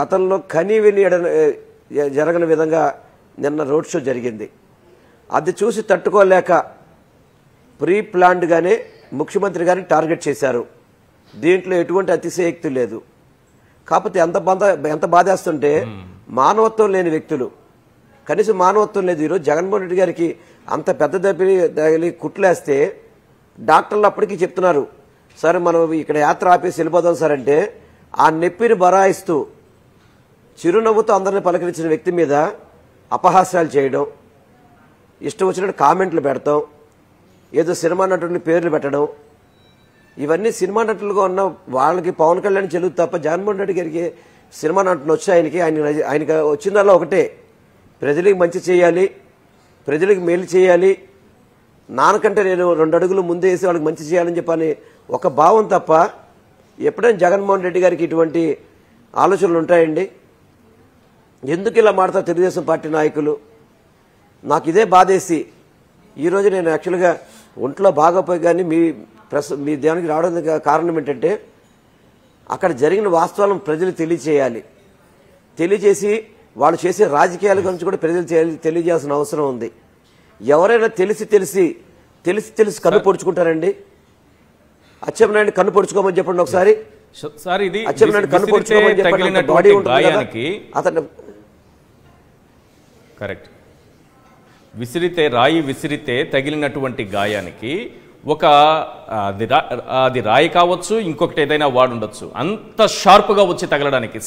D: గతంలో కనీ విని జరగని విధంగా నిన్న రోడ్ షో జరిగింది. అది చూసి తట్టుకోలేక ప్రీ ప్లాన్డ్గానే ముఖ్యమంత్రి గారిని టార్గెట్ చేశారు. దీంట్లో ఎటువంటి అతిశయోక్తి లేదు. కాకపోతే ఎంత బాధేస్తుంటే, మానవత్వం లేని వ్యక్తులు, కనీసం మానవత్వం లేదు. ఈరోజు జగన్మోహన్ రెడ్డి గారికి అంత పెద్ద తగిలి కుట్లేస్తే డాక్టర్లు అప్పటికీ చెప్తున్నారు, సరే మనం ఇక్కడ యాత్ర ఆపేసి వెళ్ళిపోదాం సార్ అంటే, ఆ నొప్పిని బరాయిస్తూ చిరునవ్వుతో అందరిని పలకరించిన వ్యక్తి మీద అపహాస్యాలు చేయడం, ఇష్టం వచ్చినట్టు కామెంట్లు పెడతాం, ఏదో సినిమా నటుడిని పేర్లు పెట్టడం, ఇవన్నీ సినిమా నటులుగా ఉన్న వాళ్ళకి పవన్ కళ్యాణ్ చెల్లు తప్ప జగన్మోహన్ రెడ్డి గారికి సినిమా నటులు వచ్చి ఆయనకి వచ్చిందల్లా ఒకటే, ప్రజలకు మంచి చేయాలి, ప్రజలకు మేలు చేయాలి, నాన్నకంటే నేను 2 అడుగులు ముందే వేసి వాళ్ళకి మంచి చేయాలని చెప్పని ఒక భావం తప్ప ఎప్పుడైనా జగన్మోహన్ రెడ్డి గారికి ఇటువంటి ఆలోచనలు ఉంటాయండి? ఎందుకు ఇలా మాడతారు తెలుగుదేశం పార్టీ నాయకులు? నాకు ఇదే బాధేసి ఈరోజు నేను యాక్చువల్గా ఒంట్లో బాగోపోయి కానీ మీ దానికి రావడానికి కారణం ఏంటంటే, అక్కడ జరిగిన వాస్తవాలను ప్రజలు తెలియచేసి వాళ్ళు చేసే రాజకీయాల గురించి కూడా ప్రజలు తెలియజేయాల్సిన అవసరం ఉంది. ఎవరైనా తెలిసి కన్ను పొడుచుకుంటారండి? అచ్చెన్నాయుడు కన్ను పొడుచుకోమని చెప్పండి ఒకసారి. అచ్చెన్నాయుడు కన్ను పొడుచుకోమని చెప్పండి, బాడీ ఉంటుంది అతను.
A: కరెక్ట్. రాయి విసిరితే తగిలినటువంటి గాయానికి ఒక అది రాయి కావచ్చు, ఇంకొకటి ఏదైనా వాడు ఉండొచ్చు, అంత షార్ప్గా వచ్చి తగలడానికి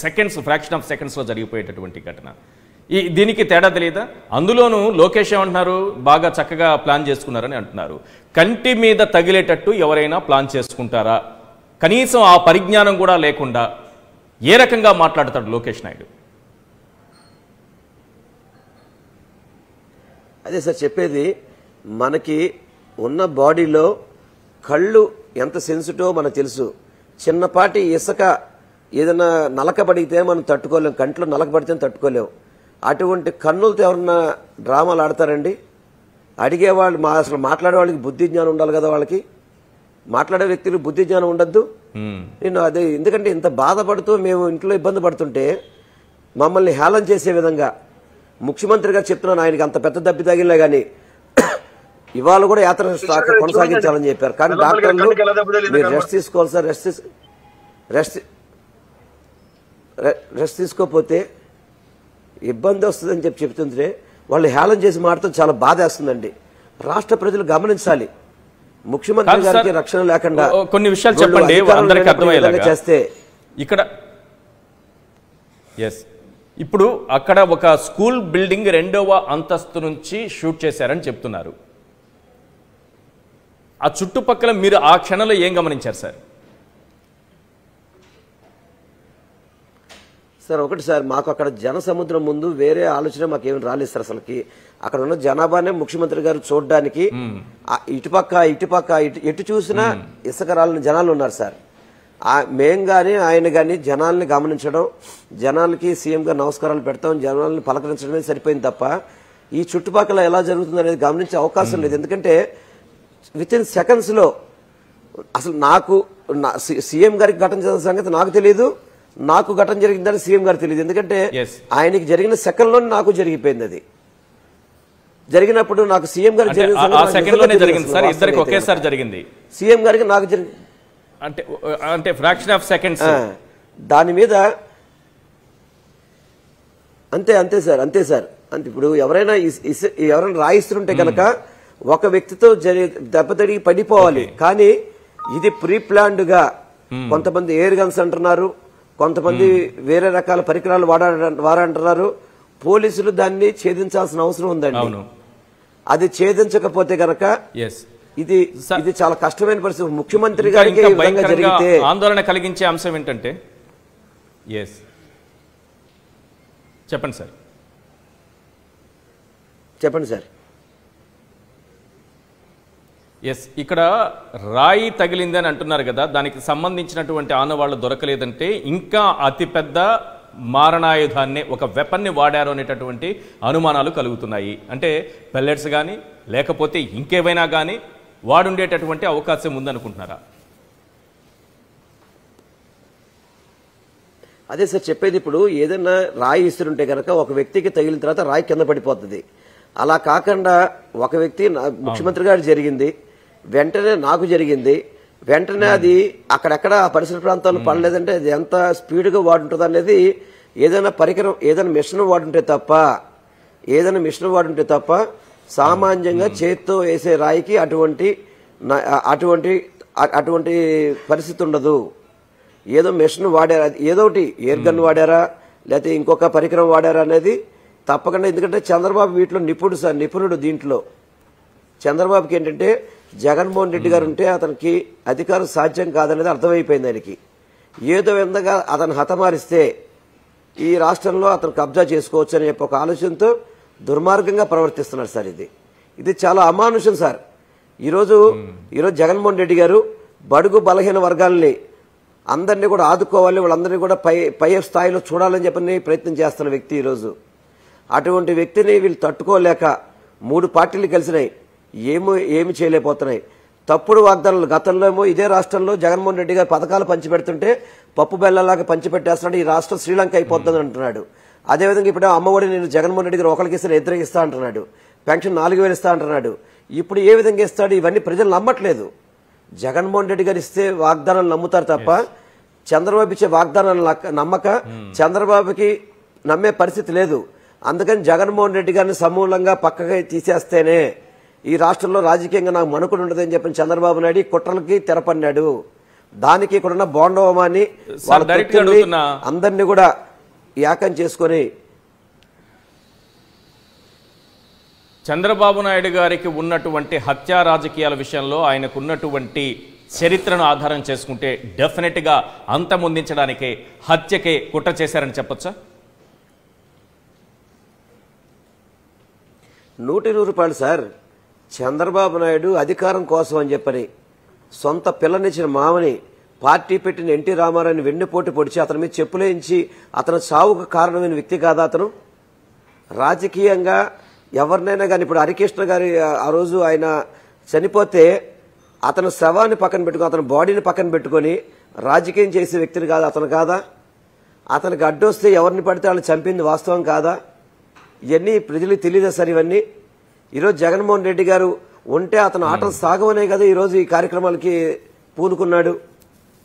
A: ఫ్రాక్షన్ ఆఫ్ సెకండ్స్లో జరిగిపోయేటటువంటి ఘటన. దీనికి తేడా తెలియదా? అందులోనూ లోకేష్ ఏమంటున్నారు, బాగా చక్కగా ప్లాన్ చేసుకున్నారని అంటున్నారు. కంటి మీద తగిలేటట్టు ఎవరైనా ప్లాన్ చేసుకుంటారా? కనీసం ఆ పరిజ్ఞానం కూడా లేకుండా ఏ రకంగా మాట్లాడతాడు లోకేష్ నాయుడు?
D: అదే సార్ చెప్పేది, మనకి ఉన్న బాడీలో కళ్ళు ఎంత సెన్సిటివ్ మనకు తెలుసు. చిన్నపాటి ఇసుక ఏదైనా నలకబడితే మనం తట్టుకోలేం, కంట్లో నలకబడితే తట్టుకోలేం. అటువంటి కన్నులతో ఎవరన్నా డ్రామాలు ఆడతారండి? అడిగేవాళ్ళు అసలు మాట్లాడే వాళ్ళకి బుద్ధి జ్ఞానం ఉండాలి కదా, వాళ్ళకి మాట్లాడే వ్యక్తులు బుద్ధి జ్ఞానం ఉండద్దు. నేను అదే, ఎందుకంటే ఇంత బాధపడుతూ మేము ఇంట్లో ఇబ్బంది పడుతుంటే మమ్మల్ని హేళన చేసే విధంగా ముఖ్యమంత్రి గారు చెప్తున్నాను, ఆయనకి అంత పెద్ద దెబ్బ తగిలినా కానీ ఇవాళ కూడా యాత్ర కొనసాగించాలని చెప్పారు. కానీ డాక్టర్లు మీరు రెస్ట్ తీసుకోవాలి సార్, రెస్ట్ తీసుకోకపోతే ఇబ్బంది వస్తుందని చెప్తుంటే వాళ్ళు హేళన చేసి మాట్లాడటం చాలా బాధ వేస్తుందండి. రాష్ట్ర ప్రజలు గమనించాలి, ముఖ్యమంత్రి గారికి రక్షణ లేకుండా
A: కొన్ని విషయాలు చెప్పండి అందరికీ అర్థమయ్యేలాగా చేస్తే. ఇక్కడ ఇప్పుడు అక్కడ ఒక స్కూల్ బిల్డింగ్ 2వ అంతస్తు నుంచి షూట్ చేశారని చెప్తున్నారు. ఆ చుట్టుపక్కల మీరు ఆ క్షణంలో ఏం గమనించారు సార్?
D: సార్ ఒకటి సార్, మాకు అక్కడ జన సముద్రం ముందు వేరే ఆలోచన మాకేమి రాలేదు సార్. అసలుకి అక్కడ ఉన్న జనాభానే ముఖ్యమంత్రి గారు చూడడానికి ఇటుపక్క ఎటు చూసినా ఇసుక రాలని జనాలు ఉన్నారు సార్. మేం గాని ఆయన గాని జనాల్ని గమనించడం, జనాలకి సీఎం గారు నమస్కారాలు పెడతాం, జనాల్ని పలకరించడమే సరిపోయింది తప్ప ఈ చుట్టుపక్కల ఎలా జరుగుతుంది అనేది గమనించే అవకాశం లేదు. ఎందుకంటే విత్ ఇన్ సెకండ్స్ లో అసలు నాకు సీఎం గారికి ఘటన జరిగిన సంగతి నాకు తెలియదు, నాకు ఘటన జరిగిందని సీఎం గారు తెలియదు. ఎందుకంటే ఆయనకి జరిగిన సెకండ్ లోనే నాకు జరిగిపోయింది. అది జరిగినప్పుడు నాకు సీఎం గారికి
A: జరిగింది,
D: సీఎం గారికి నాకు జరిగింది
A: అంటే ఫ్రాక్షన్ ఆఫ్ సెకండ్స్.
D: దాని మీద అంతే సార్. అంటే ఇప్పుడు ఎవరైనా రాయిస్తుంటే కనుక ఒక వ్యక్తితో దెబ్బతడిగి పడిపోవాలి. కానీ ఇది ప్రీ ప్లాన్డ్ గా కొంతమంది ఎయిర్ గన్స్ అంటున్నారు, కొంతమంది వేరే రకాల పరికరాలు వాడంటున్నారు. పోలీసులు దాన్ని ఛేదించాల్సిన అవసరం ఉందండి. అది ఛేదించకపోతే గనక ఇది చాలా కష్టమైన పరిస్థితి. ముఖ్యమంత్రి గారికి జరిగితే
A: ఆందోళన కలిగించే అంశం ఏంటంటే చెప్పండి సార్. ఇక్కడ రాయి తగిలిందని అంటున్నారు కదా, దానికి సంబంధించినటువంటి ఆనవాళ్లు దొరకలేదంటే ఇంకా అతిపెద్ద మారణాయుధాన్ని, ఒక వెపన్ని వాడారు అనేటటువంటి అనుమానాలు కలుగుతున్నాయి. అంటే పెల్లెట్స్ కానీ లేకపోతే ఇంకేవైనా కానీ వాడుండేటటువంటి అవకాశం ఉందనుకుంటున్నారా?
D: అదే సార్ చెప్పేది, ఇప్పుడు ఏదైనా రాయి ఇస్తుంటే కనుక ఒక వ్యక్తికి తగిలిన తర్వాత రాయి కింద పడిపోతుంది. అలా కాకుండా ఒక వ్యక్తి ముఖ్యమంత్రి గారు జరిగింది, వెంటనే నాకు జరిగింది, వెంటనే అది అక్కడెక్కడ ఆ పరిసర ప్రాంతాల్లో పడలేదంటే అది ఎంత స్పీడ్గా వాడుంటుంది అనేది ఏదైనా పరికరం, ఏదైనా మిషన్ వాడుంటే తప్ప సామాన్యంగా చేత్తో వేసే రాయికి అటువంటి పరిస్థితి ఉండదు. ఏదో మిషన్ వాడారా, ఏదో ఒకటి ఎయిర్ గన్ వాడారా లేకపోతే ఇంకొక పరికరం వాడారా అనేది తప్పకుండా. ఎందుకంటే చంద్రబాబు వీటిలో నిపుణుడు. దీంట్లో చంద్రబాబుకి ఏంటంటే జగన్మోహన్ రెడ్డి గారు ఉంటే అతనికి అధికారం సాధ్యం కాదనేది అర్థమైపోయింది ఆయనకి. ఏదో విధంగా అతను హతమారిస్తే ఈ రాష్ట్రంలో అతను కబ్జా చేసుకోవచ్చు అనే ఒక ఆలోచనతో దుర్మార్గంగా ప్రవర్తిస్తున్నారు సార్. ఇది చాలా అమానుషం సార్. ఈరోజు జగన్మోహన్ రెడ్డి గారు బడుగు బలహీన వర్గాలని అందరినీ కూడా ఆదుకోవాలి, వాళ్ళందరినీ కూడా పై స్థాయిలో చూడాలని చెప్పని ప్రయత్నం చేస్తున్న వ్యక్తి ఈరోజు. అటువంటి వ్యక్తిని వీళ్ళు తట్టుకోలేక 3 పార్టీలు కలిసినాయి, ఏమి చేయలేకపోతున్నాయి. తప్పుడు వాగ్దానాలు. గతంలో ఏమో ఇదే రాష్ట్రంలో జగన్మోహన్ రెడ్డి గారు పథకాలు పంచిపెడుతుంటే పప్పు బెల్లలాగా పంచిపెట్టేస్తున్నాడు, ఈ రాష్ట్రం శ్రీలంక అయిపోతుంది అంటున్నాడు. అదేవిధంగా ఇప్పుడు అమ్మఒడి నేను జగన్మోహన్ రెడ్డి గారు ఒకరికి ఇస్తే ఇద్దరికి ఇస్తా అంటున్నాడు, పెన్షన్ 4000 ఇస్తా అంటున్నాడు. ఇప్పుడు ఏ విధంగా ఇస్తాడు? ఇవన్నీ ప్రజలు నమ్మట్లేదు. జగన్మోహన్ రెడ్డి గారు ఇస్తే వాగ్దానాలు నమ్ముతారు తప్ప చంద్రబాబు ఇచ్చే వాగ్దానాలు నమ్మక చంద్రబాబుకి నమ్మే పరిస్థితి లేదు. అందుకని జగన్మోహన్ రెడ్డి గారిని సమూలంగా పక్కగా తీసేస్తేనే ఈ రాష్ట్రంలో రాజకీయంగా నాకు మనుకుడు ఉండదని చెప్పిన చంద్రబాబు నాయుడు కుట్రలకి తెరపన్నాడు. దానికి ఇక్కడున్న బోండవమాని అందరినీ కూడా ఏకం చేసుకొని
A: చంద్రబాబు నాయుడు గారికి ఉన్నటువంటి హత్యా రాజకీయాల విషయంలో ఆయనకున్నటువంటి చరిత్రను ఆధారం చేసుకుంటే డెఫినెట్గా అంతమొందించడానికే హత్యకే కుట్ర చేశారని చెప్పొచ్చా?
D: 100 సార్. చంద్రబాబు నాయుడు అధికారం కోసం అని చెప్పని సొంత పిల్లనిచ్చిన మామని పార్టీ పెట్టిన ఎన్టీ రామారావుని వెన్నుపోటు పొడిచి అతని మీద చెప్పులేయించి అతను చావుకు కారణమైన వ్యక్తి కాదా అతను? రాజకీయంగా ఎవరినైనా కానీ ఇప్పుడు హరికృష్ణ గారి ఆ రోజు ఆయన చనిపోతే అతను శవాన్ని పక్కన పెట్టుకుని అతని బాడీని పక్కన పెట్టుకొని రాజకీయం చేసే వ్యక్తిని కాదా అతను? కాదా? అతనికి అడ్డొస్తే ఎవరిని పడితే వాళ్ళు చంపింది వాస్తవం కాదా? ఇవన్నీ ప్రజలకు తెలియదా సార్? ఇవన్నీ ఈరోజు జగన్మోహన్ రెడ్డి గారు ఉంటే అతను ఆటలు సాగవనే కదా ఈరోజు ఈ కార్యక్రమాలకి పూనుకున్నాడు.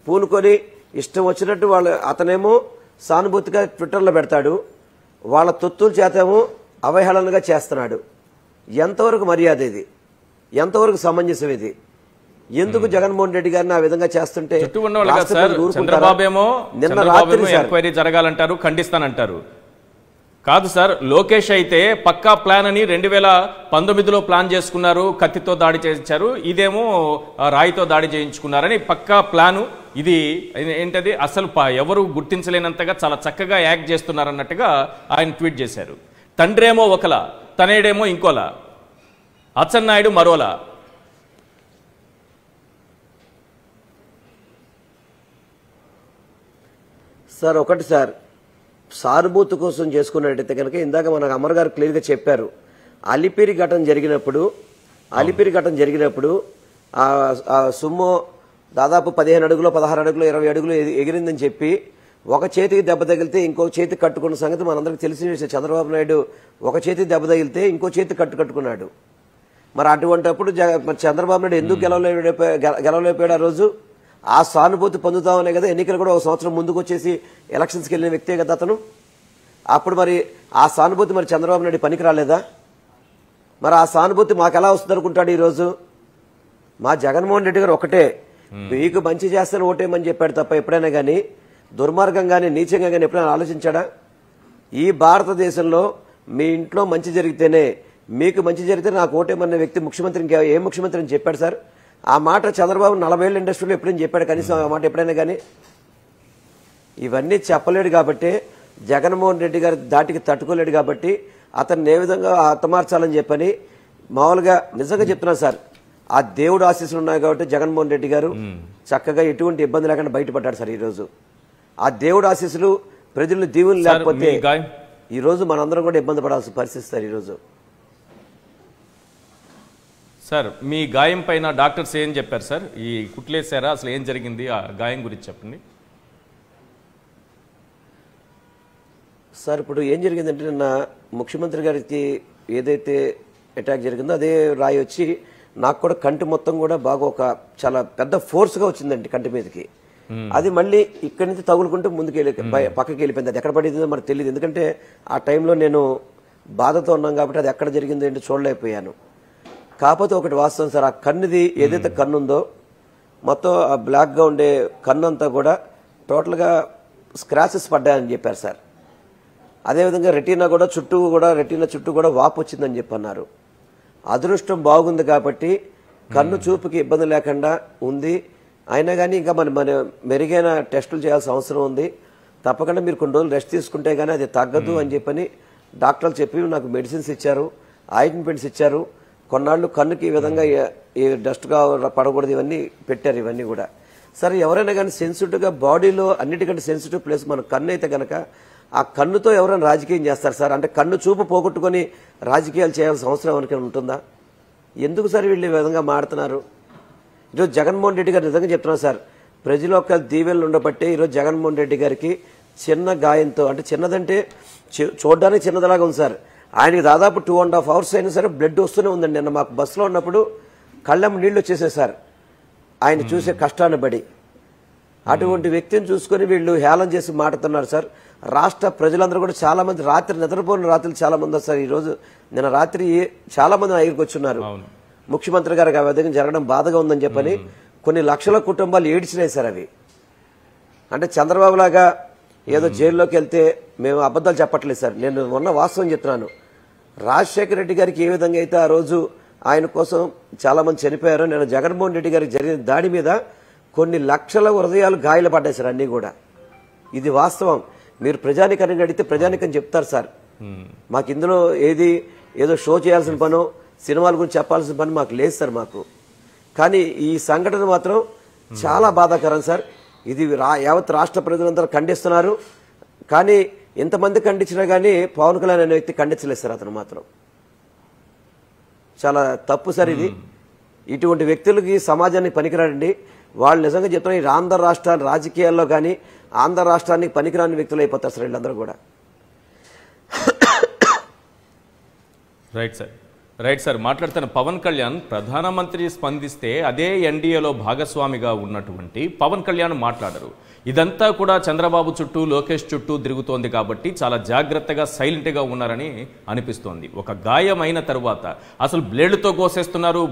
D: పూనుకొని ఇష్టం వచ్చినట్టు అతనేమో సానుభూతిగా ట్విట్టర్లో పెడతాడు, వాళ్ళ తొత్తుల చేతేమో అవహేళనగా చేస్తున్నాడు. ఎంతవరకు మర్యాద ఇది? ఎంతవరకు సమంజసం ఇది? ఎందుకు జగన్మోహన్ రెడ్డి గారిని ఆ విధంగా చేస్తుంటే
A: నిన్న రాత్రి ఎంక్వైరీ జరగాలంటారు, ఖండిస్తానంటారు. కాదు సార్, లోకేష్ అయితే పక్కా ప్లాన్ అని 2019లో ప్లాన్ చేసుకున్నారు, కత్తితో దాడి చేయించారు, ఇదేమో రాయితో దాడి చేయించుకున్నారని పక్కా ప్లాను. ఇది ఏంటది అసలు ఎవరు గుర్తించలేనంతగా చాలా చక్కగా యాక్ట్ చేస్తున్నారన్నట్టుగా ఆయన ట్వీట్ చేశారు. తండ్రేమో ఒకలా, తనేడేమో ఇంకోలా, అచ్చెన్నాయుడు మరోలా.
D: సార్ ఒకటి సార్, సానుభూతి కోసం చేసుకున్నట్టయితే కనుక ఇందాక మన అమర్ గారు క్లియర్గా చెప్పారు. అలిపిరి ఘటన జరిగినప్పుడు ఆ సుమ్మో దాదాపు 15 అడుగులు 16 అడుగులు 20 అడుగులు ఎగిరిందని చెప్పి ఒక చేతికి దెబ్బ తగిలితే ఇంకో చేతికి కట్టుకున్న సంగతి మనందరికి తెలిసిన విషయం. చంద్రబాబు నాయుడు ఒక చేతికి దెబ్బ తగిలితే ఇంకో చేతికి కట్టుకున్నాడు. మరి అటువంటిప్పుడు చంద్రబాబు నాయుడు ఎందుకు గెలవలేకపోయాడు ఆ రోజు? ఆ సానుభూతి పొందుతామనే కదా ఎన్నికలు కూడా 1 సంవత్సరం ముందుకు వచ్చేసి ఎలక్షన్స్కి వెళ్ళిన వ్యక్తే కదా అతను. అప్పుడు మరి ఆ సానుభూతి మరి చంద్రబాబు నాయుడు పనికి రాలేదా? మరి ఆ సానుభూతి మాకు ఎలా వస్తుంది అనుకుంటాడు ఈరోజు? మా జగన్మోహన్ రెడ్డి గారు ఒకటే, మీకు మంచి చేస్తాను ఓటేమని చెప్పాడు తప్ప ఎప్పుడైనా కానీ దుర్మార్గంగానే నీచంగా కానీ ఎప్పుడైనా ఆలోచించాడా? ఈ భారతదేశంలో మీ ఇంట్లో మంచి జరిగితేనే మీకు మంచి జరిగితే నాకు ఓటేమన్న వ్యక్తి ముఖ్యమంత్రి ఏ ముఖ్యమంత్రి అని చెప్పాడు సార్? ఆ మాట చంద్రబాబు 40 ఏళ్ళ ఇండస్ట్రీలో ఎప్పుడైనా చెప్పాడు కనీసం ఆ మాట ఎప్పుడైనా కానీ? ఇవన్నీ చెప్పలేడు కాబట్టి జగన్మోహన్ రెడ్డి గారి దాటికి తట్టుకోలేడు కాబట్టి అతన్ని ఏ విధంగా హతమార్చాలని చెప్పని మామూలుగా నిజంగా చెప్తున్నాను సార్. ఆ దేవుడు ఆశీస్సులు ఉన్నాయి కాబట్టి జగన్మోహన్ రెడ్డి గారు చక్కగా ఎటువంటి ఇబ్బంది లేకుండా బయటపడ్డాడు సార్. ఈరోజు ఆ దేవుడు ఆశీస్సులు ప్రజలు దీవులు లేకపోతే ఈరోజు మనందరం కూడా ఇబ్బంది పడాల్సిన పరిస్థితి సార్. ఈరోజు
A: సార్ మీ గాయం పైన డాక్టర్స్ ఏం చెప్పారు సార్? ఈ కుట్లేసారా, అసలు ఏం జరిగింది, ఆ గాయం గురించి చెప్పండి
D: సార్. ఇప్పుడు ఏం జరిగిందంటే నిన్న ముఖ్యమంత్రి గారికి ఏదైతే అటాక్ జరిగిందో అదే రాయి వచ్చి నాకు కూడా కంటి మొత్తం కూడా బాగా ఒక చాలా పెద్ద ఫోర్స్గా వచ్చిందండి కంటి మీదకి. అది మళ్ళీ ఇక్కడి నుంచి తగులుకుంటూ ముందుకు పక్కకి వెళ్ళిపోయింది. అది ఎక్కడ పడిందో మనకు తెలియదు, ఎందుకంటే ఆ టైంలో నేను బాధతో ఉన్నాను కాబట్టి అది ఎక్కడ జరిగిందో ఏంటో చూడలేకపోయాను. కాకపోతే ఒకటి వాస్తవం సార్, ఆ కన్నుది ఏదైతే కన్ను ఉందో మొత్తం ఆ బ్లాక్గా ఉండే కన్ను అంతా కూడా టోటల్గా స్క్రాచెస్ పడ్డాయని చెప్పారు సార్. అదేవిధంగా రెటీనా చుట్టూ కూడా వాపు వచ్చిందని చెప్పన్నారు. అదృష్టం బాగుంది కాబట్టి కన్ను చూపుకి ఇబ్బంది లేకుండా ఉంది. అయినా కానీ ఇంకా మన మెరుగైన టెస్టులు చేయాల్సిన అవసరం ఉంది. తప్పకుండా మీరు కొన్ని రోజులు రెస్ట్ తీసుకుంటే కానీ అది తగ్గదు అని చెప్పని డాక్టర్లు చెప్పి నాకు మెడిసిన్స్ ఇచ్చారు, ఆయింట్మెంట్స్ ఇచ్చారు. కొన్నాళ్ళు కన్నుకి ఈ విధంగా ఈ డస్ట్గా పడకూడదు ఇవన్నీ పెట్టారు. ఇవన్నీ కూడా సరే, ఎవరైనా కానీ సెన్సిటివ్గా బాడీలో అన్నిటికంటే సెన్సిటివ్ ప్లేస్ మన కన్ను అయితే కనుక ఆ కన్నుతో ఎవరైనా రాజకీయం చేస్తారు సార్? అంటే కన్ను చూపు పోగొట్టుకొని రాజకీయాలు చేయాల్సిన అవసరం ఎవరికైనా ఉంటుందా? ఎందుకు సార్ వీళ్ళు ఈ విధంగా మాడుతున్నారు? ఈరోజు జగన్మోహన్ రెడ్డి గారు నిజంగా చెప్తున్నారు సార్, ప్రజల యొక్క దీవెనలు ఉండబట్టే ఈరోజు జగన్మోహన్ రెడ్డి గారికి చిన్న గాయంతో, అంటే చిన్నదంటే చూడడానికి చిన్నదిలాగా ఉంది సార్, ఆయనకి దాదాపు 2.5 hours అయినా సరే బ్లడ్ వస్తూనే ఉందండి. నిన్న మాకు బస్సులో ఉన్నప్పుడు కళ్ళమ్మ నీళ్లు వచ్చేసాయి సార్ ఆయన చూసే కష్టాన్ని బడి. అటువంటి వ్యక్తిని చూసుకొని వీళ్ళు హేళన చేసి మాట్లాడుతున్నారు సార్. రాష్ట్ర ప్రజలందరూ కూడా చాలా మంది రాత్రి నిద్రపోయిన రాత్రులు చాలా మంది సార్. ఈరోజు నిన్న రాత్రి చాలా మంది నా దగ్గరికి వచ్చున్నారు. ముఖ్యమంత్రి గారికి ఆ విధంగా జరగడం బాధగా ఉందని చెప్పని కొన్ని లక్షల కుటుంబాలు ఏడ్చినాయి సార్. అవి అంటే చంద్రబాబు లాగా ఏదో జైల్లోకి వెళ్తే మేము అబద్ధాలు చెప్పట్లేదు సార్, నేను ఉన్న వాస్తవం చెప్తున్నాను. రాజశేఖర రెడ్డి గారికి ఏ విధంగా అయితే ఆ రోజు ఆయన కోసం చాలా మంది చనిపోయారో, నేను జగన్మోహన్ రెడ్డి గారికి జరిగిన దాడి మీద కొన్ని లక్షల హృదయాలు గాయాలు పడ్డాయి సార్. అన్నీ కూడా ఇది వాస్తవం. మీరు ప్రజానికాన్ని అడిగితే ప్రజానికని చెప్తారు సార్. మాకు ఇందులో ఏదో షో చేయాల్సిన పనో సినిమాల గురించి చెప్పాల్సిన పని మాకు లేదు సార్. మాకు కానీ ఈ సంఘటన మాత్రం చాలా బాధాకరం సార్. ఇది యావత్ రాష్ట్ర ప్రజలందరూ ఖండిస్తున్నారు. కానీ ఎంతమంది ఖండించినా కానీ పవన్ కళ్యాణ్ అనే వ్యక్తి ఖండించలేదు సార్. అతను మాత్రం చాలా తప్పు సార్. ఇది ఇటువంటి వ్యక్తులకి సమాజానికి పనికిరాడండి. వాళ్ళు నిజంగా చెప్తున్నా ఈ ఆంధ్ర రాష్ట్ర రాజకీయాల్లో కానీ ఆంధ్ర రాష్ట్రానికి పనికిరాని వ్యక్తులు అయిపోతారు సార్ వీళ్ళందరూ కూడా.
A: రైట్ సార్ మాట్లాడుతున్న పవన్ కళ్యాణ్ ప్రధానమంత్రి స్పందిస్తే అదే ఎన్డీఏలో భాగస్వామిగా ఉన్నటువంటి పవన్ కళ్యాణ్ మాట్లాడరు. ఇదంతా కూడా చంద్రబాబు చుట్టూ లోకేష్ చుట్టూ తిరుగుతోంది కాబట్టి చాలా జాగ్రత్తగా సైలెంట్గా ఉన్నారని అనిపిస్తోంది. ఒక గాయం అయిన తర్వాత అసలు బ్లేడ్లతో కోసేస్తున్నారు,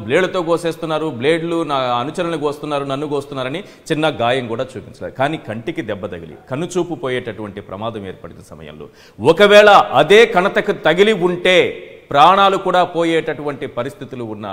A: బ్లేడ్లు నా అనుచరులను కోస్తున్నారు, నన్ను కోస్తున్నారని చిన్న గాయం కూడా చూపించలేదు. కానీ కంటికి దెబ్బ తగిలి కన్నుచూపు పోయేటటువంటి ప్రమాదం ఏర్పడిన సమయంలో ఒకవేళ అదే కణతకు తగిలి ఉంటే ప్రాణాలు కూడా పోయేటటువంటి పరిస్థితులు ఉన్న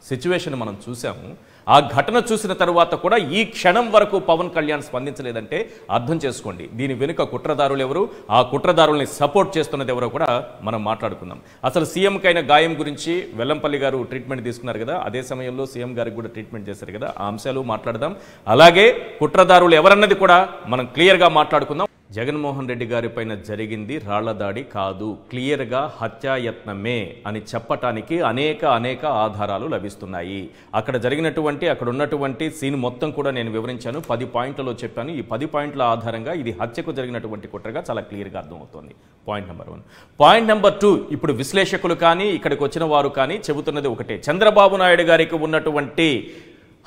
A: సిచ్యువేషన్ మనం చూసాము. ఆ ఘటన చూసిన తర్వాత కూడా ఈ క్షణం వరకు పవన్ కళ్యాణ్ స్పందించలేదంటే అర్థం చేసుకోండి దీని వెనుక కుట్రదారులు ఎవరు, ఆ కుట్రదారుల్ని సపోర్ట్ చేస్తున్నది ఎవరో కూడా మనం మాట్లాడుకుందాం. అసలు సీఎంకైన గాయం గురించి వెల్లంపల్లి గారు ట్రీట్మెంట్ తీసుకున్నారు కదా, అదే సమయంలో సీఎం గారికి కూడా ట్రీట్మెంట్ చేశారు కదా, ఆ అంశాలు మాట్లాడదాం. అలాగే కుట్రదారులు ఎవరన్నది కూడా మనం క్లియర్గా మాట్లాడుకుందాం. జగన్మోహన్ రెడ్డి గారి పైన జరిగింది రాళ్ల దాడి కాదు, క్లియర్గా హత్యాయత్నమే అని చెప్పటానికి అనేక ఆధారాలు లభిస్తున్నాయి. అక్కడ ఉన్నటువంటి సీన్ మొత్తం కూడా నేను వివరించాను, 10 పాయింట్లలో చెప్పాను. ఈ 10 పాయింట్ల ఆధారంగా ఇది హత్యకు జరిగినటువంటి కుట్రగా చాలా క్లియర్గా అర్థమవుతోంది. Point number 1. పాయింట్ నెంబర్ 2, ఇప్పుడు విశ్లేషకులు కానీ ఇక్కడికి వచ్చిన వారు కానీ చెబుతున్నది ఒకటే, చంద్రబాబు నాయుడు గారికి ఉన్నటువంటి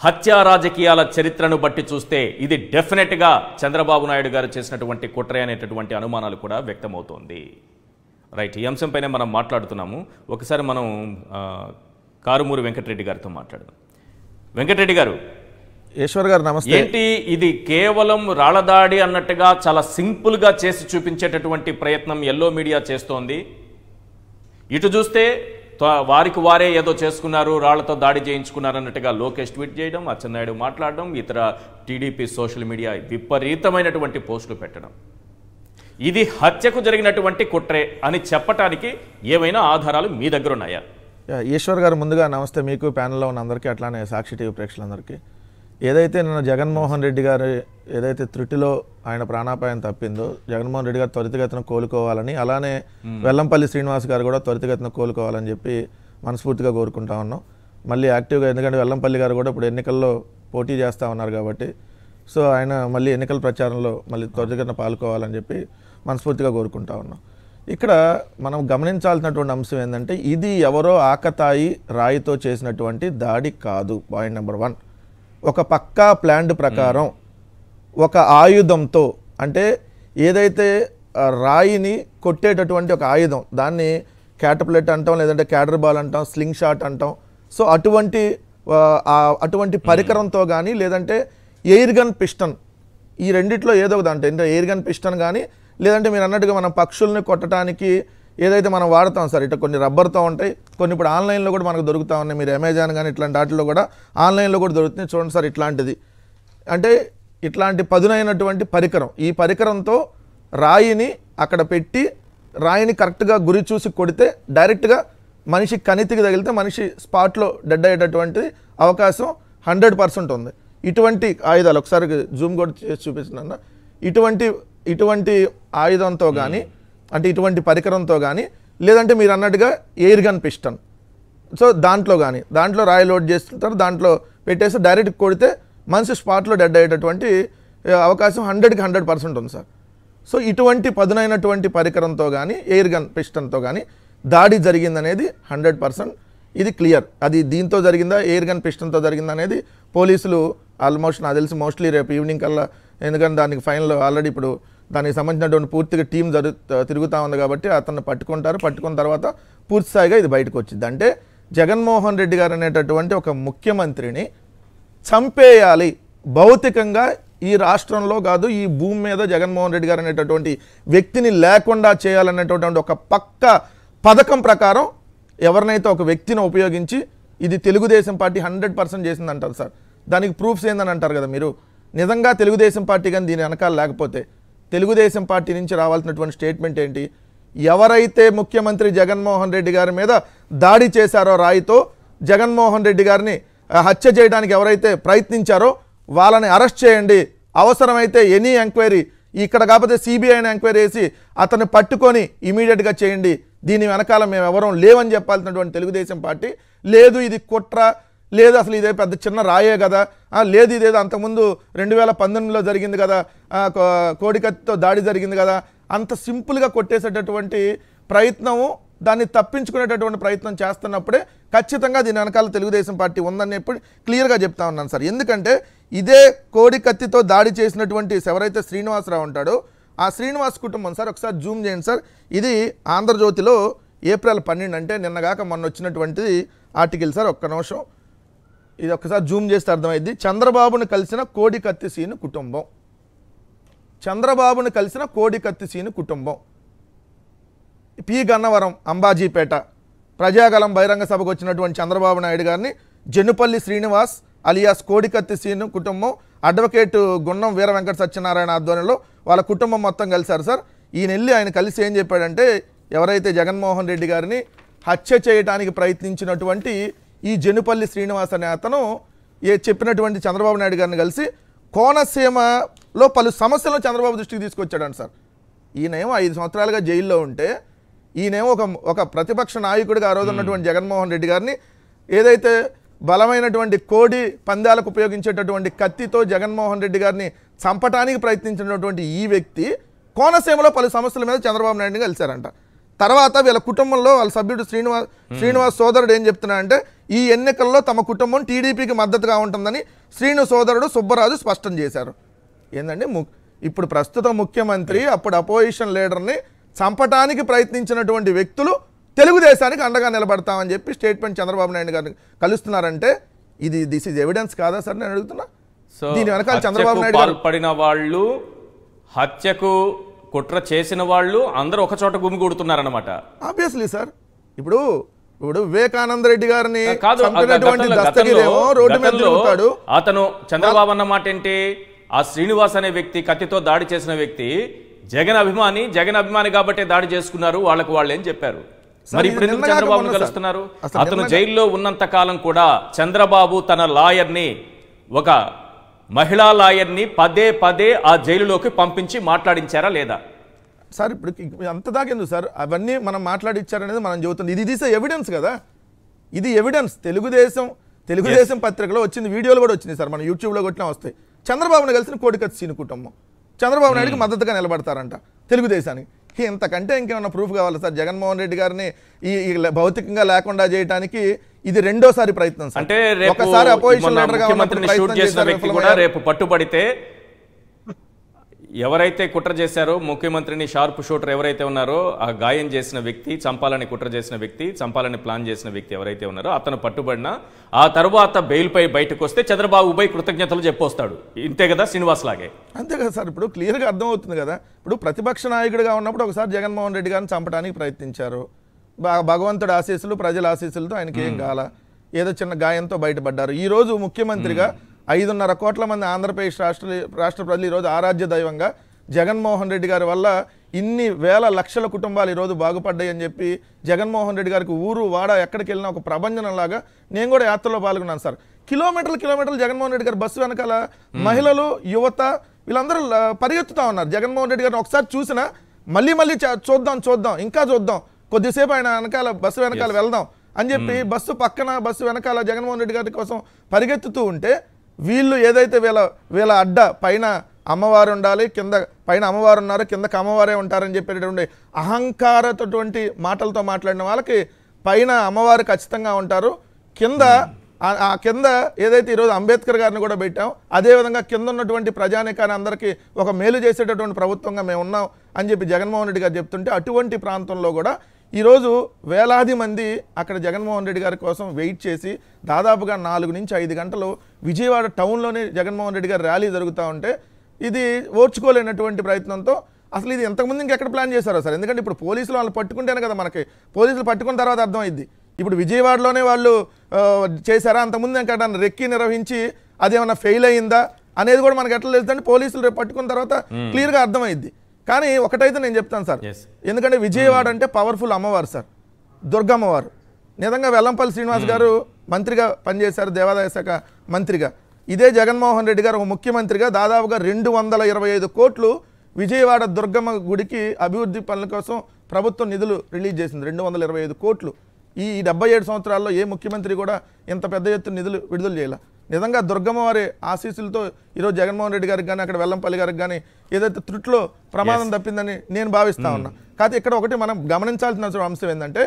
A: హత్యా రాజకీయాల చరిత్రను బట్టి చూస్తే ఇది డెఫినెట్గా చంద్రబాబు నాయుడు గారు చేసినటువంటి కుట్ర అనేటటువంటి అనుమానాలు కూడా వ్యక్తమవుతోంది. రైట్, ఈ అంశంపైనే మనం మాట్లాడుతున్నాము. ఒకసారి మనం కారుమూరి వెంకటరెడ్డి గారితో మాట్లాడదాం. వెంకటరెడ్డి గారు,
E: ఈశ్వర్ గారు నమస్తే.
A: ఏంటి ఇది కేవలం రాళ్లదాడి అన్నట్టుగా చాలా సింపుల్గా చేసి చూపించేటటువంటి ప్రయత్నం ఎల్లో మీడియా చేస్తోంది. ఇటు చూస్తే వారికి వారే ఏదో చేసుకున్నారు, రాళ్లతో దాడి చేయించుకున్నారు అన్నట్టుగా లోకేష్ ట్వీట్ చేయడం, అచ్చెన్నాయుడు మాట్లాడడం, ఇతర టీడీపీ సోషల్ మీడియా విపరీతమైనటువంటి పోస్టులు పెట్టడం, ఇది హత్యకు జరిగినటువంటి కుట్రే అని చెప్పటానికి ఏమైనా ఆధారాలు మీ దగ్గర ఉన్నాయా?
E: ఈశ్వర్ గారు ముందుగా నమస్తే మీకు, ప్యానెల్లో ఉన్న అందరికీ, అట్లానే సాక్షి టీవీ ప్రేక్షకులందరికీ. ఏదైతే నిన్న జగన్మోహన్ రెడ్డి గారు ఏదైతే త్రుటిలో ఆయన ప్రాణాపాయం తప్పిందో, జగన్మోహన్ రెడ్డి గారు త్వరితగతిన కోలుకోవాలని, అలానే వెల్లంపల్లి శ్రీనివాస్ గారు కూడా త్వరితగతిన కోలుకోవాలని చెప్పి మనస్ఫూర్తిగా కోరుకుంటా ఉన్నాం. మళ్ళీ యాక్టివ్గా, ఎందుకంటే వెల్లంపల్లి గారు కూడా ఇప్పుడు ఎన్నికల్లో పోటీ చేస్తూ ఉన్నారు కాబట్టి, సో ఆయన మళ్ళీ ఎన్నికల ప్రచారంలో మళ్ళీ త్వరితగతిన పాల్గొవాలని చెప్పి మనస్ఫూర్తిగా కోరుకుంటా ఉన్నాం. ఇక్కడ మనం గమనించాల్సినటువంటి అంశం ఏంటంటే, ఇది ఎవరో ఆకతాయి రాయితో చేసినటువంటి దాడి కాదు. పాయింట్ నెంబర్ 1, ఒక పక్కా ప్లాన్డ్ ప్రకారం ఒక ఆయుధంతో, అంటే ఏదైతే రాయిని కొట్టేటటువంటి ఒక ఆయుధం, దాన్ని క్యాటప్లెట్ అంటాం, లేదంటే క్యాడర్ బాల్ అంటాం, స్లింగ్ షాట్ అంటాం. సో అటువంటి పరికరంతో కానీ, లేదంటే ఎయిర్ గన్ పిస్టన్, ఈ రెండిట్లో ఏదో ఒక దాంట్లో, అంటే ఎయిర్ గన్ పిస్టన్ కానీ, లేదంటే మీరు అన్నట్టుగా మనం పక్షుల్ని కొట్టడానికి ఏదైతే మనం వాడతాం సార్, ఇట్లా కొన్ని రబ్బర్తో ఉంటాయి, కొన్ని ఇప్పుడు ఆన్లైన్లో కూడా మనకు దొరుకుతూ ఉన్నాయి. మీరు అమెజాన్ కానీ ఇట్లాంటి వాటిలో కూడా ఆన్లైన్లో కూడా దొరుకుతుంది. చూడండి సార్, ఇట్లాంటిది, అంటే ఇట్లాంటి పదునైనటువంటి పరికరం. ఈ పరికరంతో రాయిని అక్కడ పెట్టి రాయిని కరెక్ట్గా గురి చూసి కొడితే డైరెక్ట్గా మనిషి కణితికి తగిలితే మనిషి స్పాట్లో డెడ్ అయ్యేటటువంటి అవకాశం 100% ఉంది. ఇటువంటి ఆయుధాలు ఒకసారి జూమ్ కూడా చేసి చూపిస్తున్నా. ఇటువంటి ఆయుధంతో కానీ, అంటే ఇటువంటి పరికరంతో కానీ, లేదంటే మీరు అన్నట్టుగా ఎయిర్ గన్ పిస్టన్, సో దాంట్లో రాయి లోడ్ చేస్తుంటారు, దాంట్లో పెట్టేసి డైరెక్ట్ కొడితే మనిషి స్పాట్లో డెడ్ అయ్యేటటువంటి అవకాశం 100కి 100% ఉంది సార్. సో ఇటువంటి పదునైనటువంటి పరికరంతో కానీ, ఎయిర్ గన్ పిస్టన్తో కానీ దాడి జరిగిందనేది 100% ఇది క్లియర్. అది దీంతో జరిగిందా, ఎయిర్ గన్ పిస్టన్తో జరిగిందా అనేది పోలీసులు ఆల్మోస్ట్ నాకు తెలిసి మోస్ట్లీ రేపు ఈవినింగ్ కల్లా, ఎందుకంటే దానికి ఫైనల్ ఆల్రెడీ ఇప్పుడు దానికి సంబంధించినటువంటి పూర్తిగా టీం తిరుగుతూ ఉంది కాబట్టి అతన్ని పట్టుకుంటారు. పట్టుకున్న తర్వాత పూర్తి స్థాయిగా ఇది బయటకు వచ్చింది. అంటే జగన్మోహన్ రెడ్డి గారు అనేటటువంటి ఒక ముఖ్యమంత్రిని చంపేయాలి, భౌతికంగా ఈ రాష్ట్రంలో కాదు ఈ భూమి మీద జగన్మోహన్ రెడ్డి గారు అనేటటువంటి వ్యక్తిని లేకుండా చేయాలనేటటువంటి ఒక పక్క పథకం ప్రకారం ఎవరినైతే ఒక వ్యక్తిని ఉపయోగించి ఇది తెలుగుదేశం పార్టీ 100% చేసిందంటారు సార్. దానికి ప్రూఫ్స్ ఏందని అంటారు కదా మీరు. నిజంగా తెలుగుదేశం పార్టీ కానీ దీని వెనకాల లేకపోతే తెలుగుదేశం పార్టీ నుంచి రావాల్సినటువంటి స్టేట్మెంట్ ఏంటి? ఎవరైతే ముఖ్యమంత్రి జగన్మోహన్ రెడ్డి గారి మీద దాడి చేశారో రాయితో, జగన్మోహన్ రెడ్డి గారిని హత్య చేయడానికి ఎవరైతే ప్రయత్నించారో వాళ్ళని అరెస్ట్ చేయండి, అవసరమైతే ఎనీ ఎంక్వైరీ, ఇక్కడ కాకపోతే సిబిఐని ఎంక్వైరీ చేసి అతన్ని పట్టుకొని ఇమీడియట్గా చేయండి, దీని వెనకాల మేము ఎవరూ లేవని చెప్పాల్సినటువంటి తెలుగుదేశం పార్టీ లేదు ఇది కుట్ర, లేదు అసలు ఇదే పెద్ద చిన్న రాయే కదా, లేదు ఇదేదో అంతకుముందు 2019లో జరిగింది కదా, కోడికత్తితో దాడి జరిగింది కదా, అంత సింపుల్గా కొట్టేసేటటువంటి ప్రయత్నము, దాన్ని తప్పించుకునేటటువంటి ప్రయత్నం చేస్తున్నప్పుడే ఖచ్చితంగా దీని వెనకాల తెలుగుదేశం పార్టీ ఉందని ఎప్పుడు క్లియర్గా చెప్తా ఉన్నాను సార్. ఎందుకంటే ఇదే కోడికత్తితో దాడి చేసినటువంటి ఎవరైతే శ్రీనివాసరావు ఉంటాడో ఆ శ్రీనివాస్ కుటుంబం సార్, ఒకసారి జూమ్ చేయండి సార్. ఇది ఆంధ్రజ్యోతిలో ఏప్రిల్ 12 అంటే నిన్నగాక మొన్న వచ్చినటువంటి ఆర్టికల్ సార్. ఒక్క నిమిషం ఇది ఒక్కసారి జూమ్ చేస్తే అర్థమైంది. చంద్రబాబును కలిసిన కోడికత్తి సీను కుటుంబం, చంద్రబాబును కలిసిన కోడికత్తి సీను కుటుంబం, పి గన్నవరం అంబాజీపేట ప్రజాగలం బహిరంగ సభకు వచ్చినటువంటి చంద్రబాబు నాయుడు గారిని జనుపల్లి శ్రీనివాస్ అలియాస్ కోడికత్తి సీను కుటుంబం, అడ్వకేట్ గున్నం వీర వెంకట సత్యనారాయణ ఆధ్వర్యంలో వాళ్ళ కుటుంబం మొత్తం కలిశారు సార్. ఈయన వెళ్ళి ఆయన కలిసి ఏం చెప్పాడంటే, ఎవరైతే జగన్మోహన్ రెడ్డి గారిని హత్య చేయడానికి ప్రయత్నించినటువంటి ఈ జనుపల్లి శ్రీనివాస్ అనే అతను చెప్పినటువంటి చంద్రబాబు నాయుడు గారిని కలిసి కోనసీమలో పలు సమస్యలను చంద్రబాబు దృష్టికి తీసుకొచ్చాడంట సార్. ఈయనేమో 5 సంవత్సరాలుగా జైల్లో ఉంటే, ఈయనేమో ఒక ప్రతిపక్ష నాయకుడిగా ఆ రోజు ఉన్నటువంటి జగన్మోహన్ రెడ్డి గారిని ఏదైతే బలమైనటువంటి కోడి పందాలకు ఉపయోగించేటటువంటి కత్తితో జగన్మోహన్ రెడ్డి గారిని చంపటానికి ప్రయత్నించినటువంటి ఈ వ్యక్తి కోనసీమలో పలు సమస్యల మీద చంద్రబాబు నాయుడిని కలిశారంట. తర్వాత వీళ్ళ కుటుంబంలో వాళ్ళ సభ్యుడు శ్రీనివాస్ సోదరుడు ఏం చెప్తున్నాడంటే, ఈ ఎన్నికల్లో తమ కుటుంబం టీడీపీకి మద్దతుగా ఉంటుందని శ్రీను సోదరుడు సుబ్బరాజు స్పష్టం చేశారు. ఏంటంటే ఇప్పుడు ప్రస్తుత ముఖ్యమంత్రి అప్పుడు అపోజిషన్ లీడర్ని చంపటానికి ప్రయత్నించినటువంటి వ్యక్తులు తెలుగుదేశానికి అండగా నిలబడతామని చెప్పి స్టేట్మెంట్ చంద్రబాబు నాయుడు గారిని కలుస్తున్నారంటే దిస్ ఈజ్ ఎవిడెన్స్ కాదా సార్ నేను అడుగుతున్నా. దీని వెనకాల చంద్రబాబు నాయుడు గారు
A: పడిన వాళ్ళు, హత్యకు కుట్ర చేసిన వాళ్ళు అందరూ ఒక చోట గుమిగూడుతున్నారన్నమాట.
E: Obviously sir. ఇప్పుడు వివేకానంద రెడ్డి గారిని
A: అతను చంద్రబాబు అన్న మాట ఏంటి, ఆ శ్రీనివాస్ అనే వ్యక్తి కత్తితో దాడి చేసిన వ్యక్తి జగన్ అభిమాని కాబట్టి దాడి చేసుకున్నారు వాళ్ళకు వాళ్ళు ఏం చెప్పారు. మరి ఇప్పుడు ఎందుకు చంద్రబాబును కలుస్తున్నారు? అతను జైల్లో ఉన్నంత కాలం కూడా చంద్రబాబు తన లాయర్ని, ఒక మహిళా లాయర్ని పదే ఆ జైలులోకి పంపించి మాట్లాడించారా లేదా
E: సార్? ఇప్పుడు అంతదాకెందుకు సార్, అవన్నీ మనం మాట్లాడిచ్చారనేది మనం చెబుతుంది. ఇది ఎవిడెన్స్ కదా, ఇది ఎవిడెన్స్. తెలుగుదేశం పత్రికలో వచ్చింది, వీడియోలు కూడా వచ్చింది సార్, మన యూట్యూబ్లో కొట్టినా వస్తాయి. చంద్రబాబును కలిసిన కోడికత్తి సీను కుటుంబం చంద్రబాబు నాయుడుకి మద్దతుగా నిలబడతారంట తెలుగుదేశానికి. ఇంతకంటే ఇంకేమన్నా ప్రూఫ్ కావాలి సార్? జగన్మోహన్ రెడ్డి గారిని ఈ భౌతికంగా లేకుండా చేయడానికి ఇది రెండోసారి ప్రయత్నం సార్.
A: అంటే
E: ఒకసారి అపోజిషన్ లీడర్గా
A: రేపు పట్టుబడితే ఎవరైతే కుట్ర చేశారో, ముఖ్యమంత్రిని షార్ప్ షూటర్ ఎవరైతే ఉన్నారో, ఆ గాయం చేసిన వ్యక్తి, చంపాలని కుట్ర చేసిన వ్యక్తి, చంపాలని ప్లాన్ చేసిన వ్యక్తి ఎవరైతే ఉన్నారో అతను పట్టుబడినా ఆ తర్వాత బెయిల్పై బయటకు వస్తే చంద్రబాబుపై కృతజ్ఞతలు చెప్పొస్తాడు. ఇంతే కదా శ్రీనివాస్ లాగే.
E: అంతే కదా సార్. ఇప్పుడు క్లియర్గా అర్థమవుతుంది కదా. ఇప్పుడు ప్రతిపక్ష నాయకుడిగా ఉన్నప్పుడు ఒకసారి జగన్మోహన్ రెడ్డి గారిని చంపడానికి ప్రయత్నించారు. భగవంతుడి ఆశీస్సులు, ప్రజల ఆశీస్సులతో ఆయనకి ఏం కాల, ఏదో చిన్న గాయంతో బయటపడ్డారు. ఈరోజు ముఖ్యమంత్రిగా 5.5 కోట్ల మంది ఆంధ్రప్రదేశ్ రాష్ట్ర ప్రజలు ఈరోజు ఆరాధ్య దైవంగా జగన్మోహన్ రెడ్డి గారి వల్ల ఇన్ని వేల లక్షల కుటుంబాలు ఈరోజు బాగుపడ్డాయి అని చెప్పి జగన్మోహన్ రెడ్డి గారికి ఊరు వాడ ఎక్కడికి వెళ్ళినా ఒక ప్రభంజనంలాగా నేను కూడా యాత్రలో పాల్గొన్నాను సార్. కిలోమీటర్లు జగన్మోహన్ రెడ్డి గారు బస్సు వెనకాల మహిళలు, యువత వీళ్ళందరూ పరిగెత్తుతా ఉన్నారు. జగన్మోహన్ రెడ్డి గారిని ఒకసారి చూసినా మళ్ళీ చూద్దాం ఇంకా చూద్దాం, కొద్దిసేపు ఆయన వెనకాల బస్సు వెనకాల వెళ్దాం అని చెప్పి బస్సు వెనకాల జగన్మోహన్ రెడ్డి గారి కోసం పరిగెత్తుతూ ఉంటే, వీళ్ళు ఏదైతే వీళ్ళ అడ్డ పైన అమ్మవారు ఉండాలి, పైన అమ్మవారు ఉన్నారు, కిందకి అమ్మవారే ఉంటారని చెప్పేటటువంటి అహంకారతోటువంటి మాటలతో మాట్లాడిన వాళ్ళకి పైన అమ్మవారు ఖచ్చితంగా ఉంటారు, కింద ఏదైతే ఈరోజు అంబేద్కర్ గారిని కూడా పెట్టాం, అదేవిధంగా కింద ఉన్నటువంటి ప్రజానికాన్ని అందరికీ ఒక మేలు చేసేటటువంటి ప్రభుత్వంగా మేము ఉన్నాం అని చెప్పి జగన్మోహన్ రెడ్డి గారు చెప్తుంటే, అటువంటి ప్రాంతంలో కూడా ఈరోజు వేలాది మంది అక్కడ జగన్మోహన్ రెడ్డి గారి కోసం వెయిట్ చేసి దాదాపుగా 4 నుంచి 5 గంటలు విజయవాడ టౌన్లోనే జగన్మోహన్ రెడ్డి గారి ర్యాలీ జరుగుతూ ఉంటే ఇది ఓర్చుకోలేనటువంటి ప్రయత్నంతో అసలు ఇది ఎంతకుముందు ఇంకెక్కడ ప్లాన్ చేశారో సార్. ఎందుకంటే ఇప్పుడు పోలీసులు వాళ్ళు పట్టుకుంటేనే కదా మనకి, పోలీసులు పట్టుకున్న తర్వాత అర్థమైద్ది. ఇప్పుడు విజయవాడలోనే వాళ్ళు చేశారా, అంతకుముందు ఎక్కడ రెక్కి నిర్వహించి అదేమన్నా ఫెయిల్ అయ్యిందా అనేది కూడా మనకి ఎట్లా తెలుస్తుందంటే పోలీసులు రేపు పట్టుకున్న తర్వాత క్లియర్గా అర్థమైద్ది. కానీ ఒకటైతే నేను చెప్తాను సార్, ఎందుకంటే విజయవాడ అంటే పవర్ఫుల్ అమ్మవారు సార్, దుర్గమ్మవారు. నిజంగా వెల్లంపల్లి శ్రీనివాస్ గారు మంత్రిగా పనిచేశారు, దేవాదాయ శాఖ మంత్రిగా. ఇదే జగన్మోహన్ రెడ్డి గారు ఒక ముఖ్యమంత్రిగా దాదాపుగా 225 కోట్లు విజయవాడ దుర్గమ్మ గుడికి అభివృద్ధి పనుల కోసం ప్రభుత్వం నిధులు రిలీజ్ చేసింది. 225 కోట్లు. ఈ 77 సంవత్సరాల్లో ఏ ముఖ్యమంత్రి కూడా ఇంత పెద్ద ఎత్తున నిధులు విడుదల చేయాల. నిజంగా దుర్గమ్మ వారి ఆశీస్సులతో ఈరోజు జగన్మోహన్ రెడ్డి గారికి కానీ అక్కడ వెల్లంపల్లి గారికి కానీ ఏదైతే త్రుట్లో ప్రమాదం తప్పిందని నేను భావిస్తా ఉన్నా. కాకపోతే ఇక్కడ ఒకటి మనం గమనించాల్సిన అంశం ఏంటంటే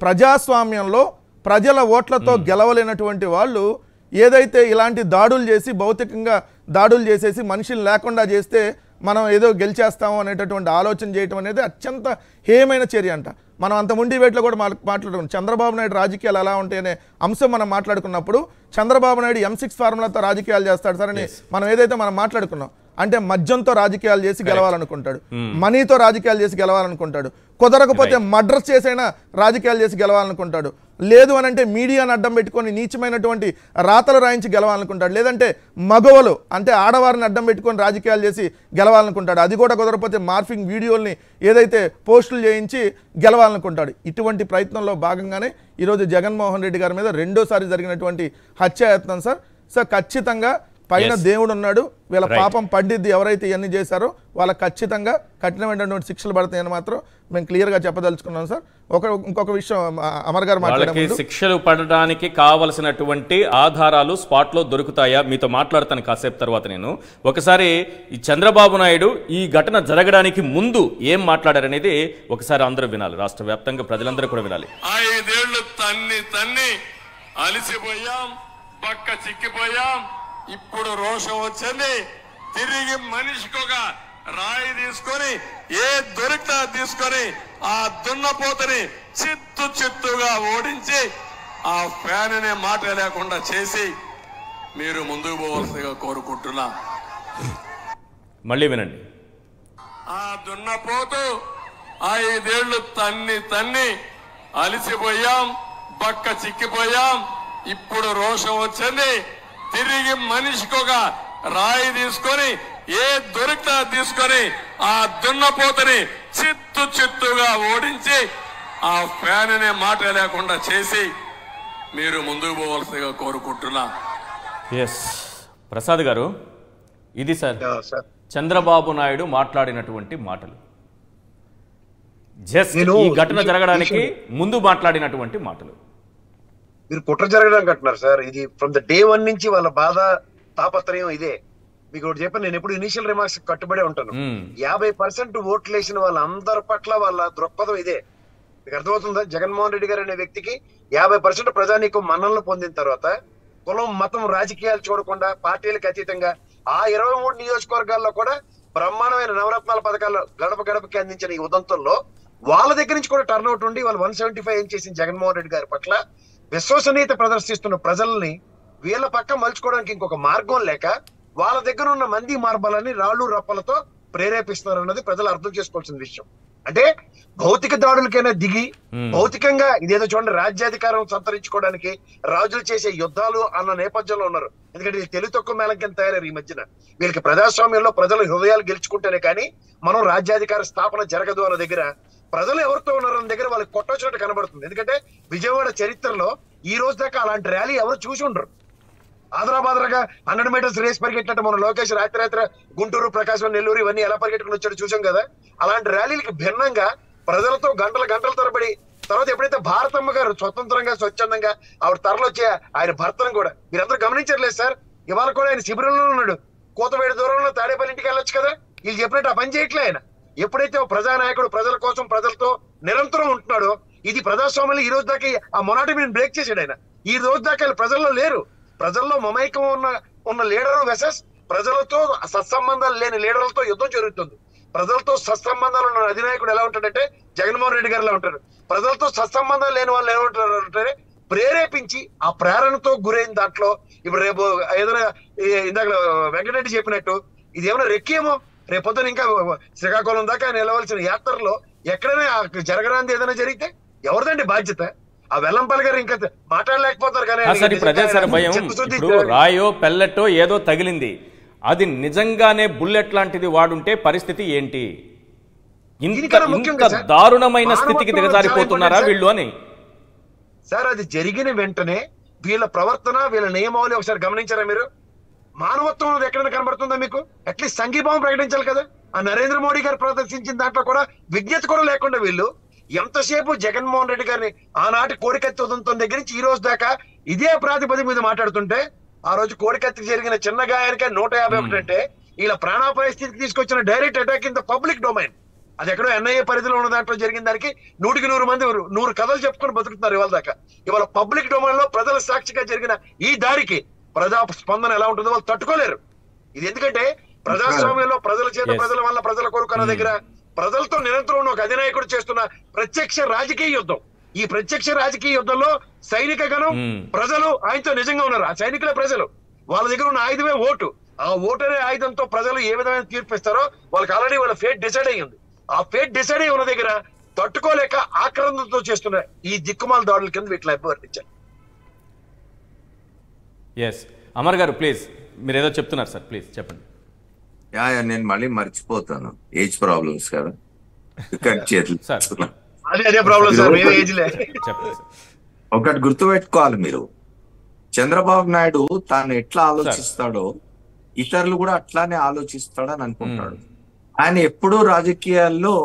E: ప్రజాస్వామ్యంలో ప్రజల ఓట్లతో గెలవలేనటువంటి వాళ్ళు ఏదైతే ఇలాంటి దాడులు చేసి భౌతికంగా దాడులు చేసేసి మనుషులు లేకుండా చేస్తే మనం ఏదో గెలిచేస్తాము అనేటటువంటి ఆలోచన చేయటం అనేది అత్యంత హేయమైన చర్య అంట. మనం అంత ముండి వేట్లో కూడా మాట్లాడుకున్నాం. చంద్రబాబు నాయుడు రాజకీయాలు ఎలా ఉంటాయనే అంశం మనం మాట్లాడుకున్నప్పుడు చంద్రబాబు నాయుడు M6 ఫార్ములాతో రాజకీయాలు చేస్తాడు సార్ అని మనం ఏదైతే మనం మాట్లాడుకున్నాం. అంటే మద్యంతో రాజకీయాలు చేసి గెలవాలనుకుంటాడు, మనీతో రాజకీయాలు చేసి గెలవాలనుకుంటాడు, కుదరకపోతే మర్డర్స్ చేసైనా రాజకీయాలు చేసి గెలవాలనుకుంటాడు, లేదు అని అంటే మీడియాను అడ్డం పెట్టుకొని నీచమైనటువంటి రాతలు రాయించి గెలవాలనుకుంటాడు, లేదంటే మగవలు అంటే ఆడవారిని అడ్డం పెట్టుకొని రాజకీయాలు చేసి గెలవాలనుకుంటాడు, అది కూడా కుదరకపోతే మార్ఫింగ్ వీడియోల్ని ఏదైతే పోస్టులు చేయించి గెలవాలనుకుంటాడు. ఇటువంటి ప్రయత్నంలో భాగంగానే ఈరోజు జగన్మోహన్ రెడ్డి గారి మీద రెండోసారి జరిగినటువంటి హత్యాయత్నం సార్. సార్ ఖచ్చితంగా పైన దేవుడు ఉన్నాడు, వీళ్ళ పాపం పండిద్ది. ఎవరైతే ఇవన్నీ చేశారో వాళ్ళకి ఖచ్చితంగా కఠినమైనటువంటి శిక్షలు పడతాయని మాత్రం మేము క్లియర్గా చెప్పదలుచుకున్నాం సార్. ఇంకొక విషయం అమర్ గారు మాట్లాడే,
A: శిక్షలు పడడానికి కావలసినటువంటి ఆధారాలు స్పాట్ లో దొరుకుతాయా? మీతో మాట్లాడతాను కాసేపు తర్వాత. నేను ఒకసారి ఈ చంద్రబాబు నాయుడు ఈ ఘటన జరగడానికి ముందు ఏం మాట్లాడారనేది ఒకసారి అందరూ వినాలి, రాష్ట్ర వ్యాప్తంగా ప్రజలందరూ కూడా వినాలి.
F: 5 ఏళ్లు తన్ని అలిసిపోయాం, పక్క చిక్కిపోయాం, ఇప్పుడు రోషం వచ్చింది. తిరిగి మనిషికి ఒక రాయి తీసుకొని ఏ దొరికితే తీసుకొని ఆ దున్నపోతని చిత్తుగా ఓడించి ఆ ఫ్యాన్ అనే మాట లేకుండా చేసి మీరు ముందుకు పోవాల్సిందిగా కోరుకుంటున్నా.
A: మళ్ళీ వినండి.
F: ఆ దున్నపోతు 5 ఏళ్లు తన్ని అలిసిపోయాం, పక్క చిక్కిపోయాం, ఇప్పుడు రోషం వచ్చింది. తిరిగి మనిషికి ఒక రాయి తీసుకొని ఏ దొరికితే తీసుకొని ఆ దున్నపోతని చిత్తుగా ఓడించి ఆ ఫ్యాన్ అనే మాట లేకుండా చేసి మీరు ముందుకు పోవాల్సిందిగా కోరుకుంటున్నా.
A: ప్రసాద్ గారు, ఇది సార్ చంద్రబాబు నాయుడు మాట్లాడినటువంటి మాటలు, జస్ట్ ఈ ఘటన జరగడానికి ముందు మాట్లాడినటువంటి మాటలు.
B: మీరు కుట్ర జరగడానికి అంటున్నారు సార్. ఇది ఫ్రమ్ ద డే 1 నుంచి వాళ్ళ బాధ తాపత్రయం ఇదే. మీకు ఒకటి చెప్పాను, నేను ఎప్పుడు ఇనిషియల్ రిమార్క్స్ కట్టుబడే ఉంటాను. 50% ఓట్లు వేసిన వాళ్ళందరి పట్ల వాళ్ళ దృక్పథం ఇదే. మీకు అర్థమవుతుందా? జగన్మోహన్ రెడ్డి గారు అనే వ్యక్తికి 50% ప్రజానీకం మన్ననలు పొందిన తర్వాత కులం మతం రాజకీయాలు చూడకుండా పార్టీలకు అతీతంగా ఆ 23 నియోజకవర్గాల్లో కూడా బ్రహ్మాండమైన నవరత్నాల పథకాలు గడప గడపకి అందించిన ఈ ఉదంతంలో వాళ్ళ దగ్గర నుంచి కూడా టర్న్అవుట్ ఉండి వాళ్ళు 175 ఏం చేసిన జగన్మోహన్ రెడ్డి గారి పట్ల విశ్వసనీయత ప్రదర్శిస్తున్న ప్రజల్ని వీళ్ళ పక్క మలుచుకోవడానికి ఇంకొక మార్గం లేక వాళ్ళ దగ్గర ఉన్న మంది మార్బలని రాళ్ళు రప్పలతో ప్రేరేపిస్తున్నారు అన్నది ప్రజలు అర్థం చేసుకోవాల్సిన విషయం. అంటే భౌతిక దాడులకైనా దిగి భౌతికంగా ఇదేదో చూడండి రాజ్యాధికారం సంతరించుకోవడానికి రాజులు చేసే యుద్ధాలు అన్న నేపథ్యంలో ఉన్నారు. ఎందుకంటే వీళ్ళు తెలుగు తక్కువ మేళం కింద తయారయ్యారు ఈ మధ్యన. వీళ్ళకి ప్రజాస్వామ్యంలో ప్రజల హృదయాలు గెలుచుకుంటేనే కానీ మనం రాజ్యాధికార స్థాపన జరగదు అన్న దగ్గర ప్రజలు ఎవరితో ఉన్నారన్న దగ్గర వాళ్ళకి కొట్టొచ్చినట్టు కనబడుతుంది. ఎందుకంటే విజయవాడ చరిత్రలో ఈ రోజు దాకా అలాంటి ర్యాలీ ఎవరు చూసి ఉండరు. ఆదరాబాదరగా 100 మీటర్స్ రేస్ పరిగెట్టినట్టు మన లోకేష్ రాత్రి గుంటూరు, ప్రకాశం, నెల్లూరు ఇవన్నీ ఎలా పరిగెట్టుకుని వచ్చాడు చూసాం కదా. అలాంటి ర్యాలీలకి భిన్నంగా ప్రజలతో గంటల తరబడి తర్వాత ఎప్పుడైతే భారతమ్మ గారు స్వతంత్రంగా స్వచ్ఛందంగా ఆవిడ తరలొచ్చే ఆయన భర్తను కూడా మీరందరూ గమనించట్లేదు సార్. ఇవాళ కూడా ఆయన శిబిరంలో ఉన్నాడు. కోతవేడి దూరంలో తాడేపల్లి ఇంటికి వెళ్ళొచ్చు కదా. వీళ్ళు చెప్పినట్టు ఆ పని చేయట్లే ఆయన. ఎప్పుడైతే ప్రజానాయకుడు ప్రజల కోసం ప్రజలతో నిరంతరం ఉంటున్నాడో ఇది ప్రజాస్వామ్యంలో ఈ రోజు దాకా ఆ మొనాటమీని బ్రేక్ చేశాడు ఆయన. ఈ రోజు దాకా ప్రజల్లో లేరు. ప్రజల్లో మమైకం ఉన్న లీడరు వెసెస్ ప్రజలతో సత్సంబంధాలు లేని లీడర్లతో యుద్ధం జరుగుతుంది. ప్రజలతో సత్సంబంధాలు ఉన్న అధినాయకుడు ఎలా ఉంటాడంటే జగన్మోహన్ రెడ్డి గారిలా ఉంటాడు. ప్రజలతో సత్సంబంధాలు లేని వాళ్ళు ఎలా ఉంటారు అంటే ప్రేరేపించి ఆ ప్రేరణతో గురైన దాంట్లో ఇప్పుడు రేపు ఏదైనా ఇందాక వెంకటరెడ్డి చెప్పినట్టు ఇది ఏమైనా రెక్కేమో రేపొద్దున ఇంకా శ్రీకాకుళం దాకా ఆయన వెళ్ళవలసిన యాత్రలో ఎక్కడైనా జరగరాంది ఏదైనా జరిగితే ఎవరిదండి బాధ్యత? ఆ వెల్లంపల్లి గారు ఇంకా మాట్లాడలేకపోతారు కానీ
A: సార్ ఇప్పుడు అదే సార్ భయం. ఇప్పుడు రాయో పెల్లెట్టో ఏదో తగిలింది, అది నిజంగానే బుల్లెట్ లాంటిది వాడుంటే పరిస్థితి ఏంటి? ఇంత దారుణమైన స్థితికి దిగజారిపోతున్నారా వీళ్ళు అని.
B: సార్ అది జరిగిన వెంటనే వీళ్ళ ప్రవర్తన వీళ్ళ నియమావళి ఒకసారి గమనించారా మీరు? మానవత్వం ఎక్కడైనా కనబడుతుందా మీకు? అట్లీస్ట్ సంఘీభావం ప్రకటించాలి కదా. ఆ నరేంద్ర మోడీ గారు ప్రదర్శించిన దాంట్లో కూడా విజ్ఞత కూడా లేకుండా వీళ్ళు ఎంతసేపు జగన్మోహన్ రెడ్డి గారిని ఆనాటి కోడికత్తి ఉదంతం దగ్గర నుంచి ఈ రోజు దాకా ఇదే ప్రాతిపదిక మీద మాట్లాడుతుంటే, ఆ రోజు కోడికత్తికి జరిగిన చిన్న గాయానికే 151 అంటే ఇలా ప్రాణాపాయ స్థితికి తీసుకొచ్చిన direct attack in the public domain. అది ఎక్కడో ఎన్ఐఏ పరిధిలో ఉన్న దాంట్లో జరిగిన దానికి 100కి 100 మంది 100 కథలు చెప్పుకొని బతుకుతున్నారు ఇవాళ దాకా. ఇవాళ పబ్లిక్ డొమైన్ లో ప్రజల సాక్షిగా జరిగిన ఈ దాడికి ప్రజా స్పందన ఎలా ఉంటుందో వాళ్ళు తట్టుకోలేరు. ఇది ఎందుకంటే ప్రజాస్వామ్యంలో ప్రజల చేత ప్రజల వల్ల ప్రజల కొరకు అన్న దగ్గర ప్రజలతో నిరంతరం ఒక అధినాయకుడు చేస్తున్న ప్రత్యక్ష రాజకీయ యుద్ధం. ఈ ప్రత్యక్ష రాజకీయ యుద్ధంలో సైనిక గణం ప్రజలు ఆయనతో నిజంగా ఉన్నారు. ఆ సైనికులే ప్రజలు. వాళ్ళ దగ్గర ఉన్న ఆయుధమే ఓటు. ఆ ఓటు అనే ఆయుధంతో ప్రజలు ఏ విధమైన తీర్పు ఇస్తారో వాళ్ళకి ఆల్రెడీ వాళ్ళ ఫేట్ డిసైడ్ అయ్యింది. ఆ ఫేట్ డిసైడ్ అయ్యి ఉన్న దగ్గర తట్టుకోలేక ఆక్రందంతో చేస్తున్న ఈ దిక్కుమాల దాడుల కింద వీటిని అభివర్ణించారు.
A: ఎస్ అమర్ గారు ప్లీజ్, మీరు ఏదో చెప్తున్నారు సార్, ప్లీజ్ చెప్పండి.
C: నేను మళ్ళీ మర్చిపోతాను, ఏజ్ ప్రాబ్లమ్స్ కదా. చేతులు
B: అదే ప్రాబ్లం సార్.
C: ఒకటి గుర్తుపెట్టుకోవాలి మీరు, చంద్రబాబు నాయుడు తాను ఎట్లా ఆలోచిస్తాడో ఇతరులు కూడా అట్లానే ఆలోచిస్తాడని అనుకుంటాడు. ఆయన ఎప్పుడూ రాజకీయాల్లో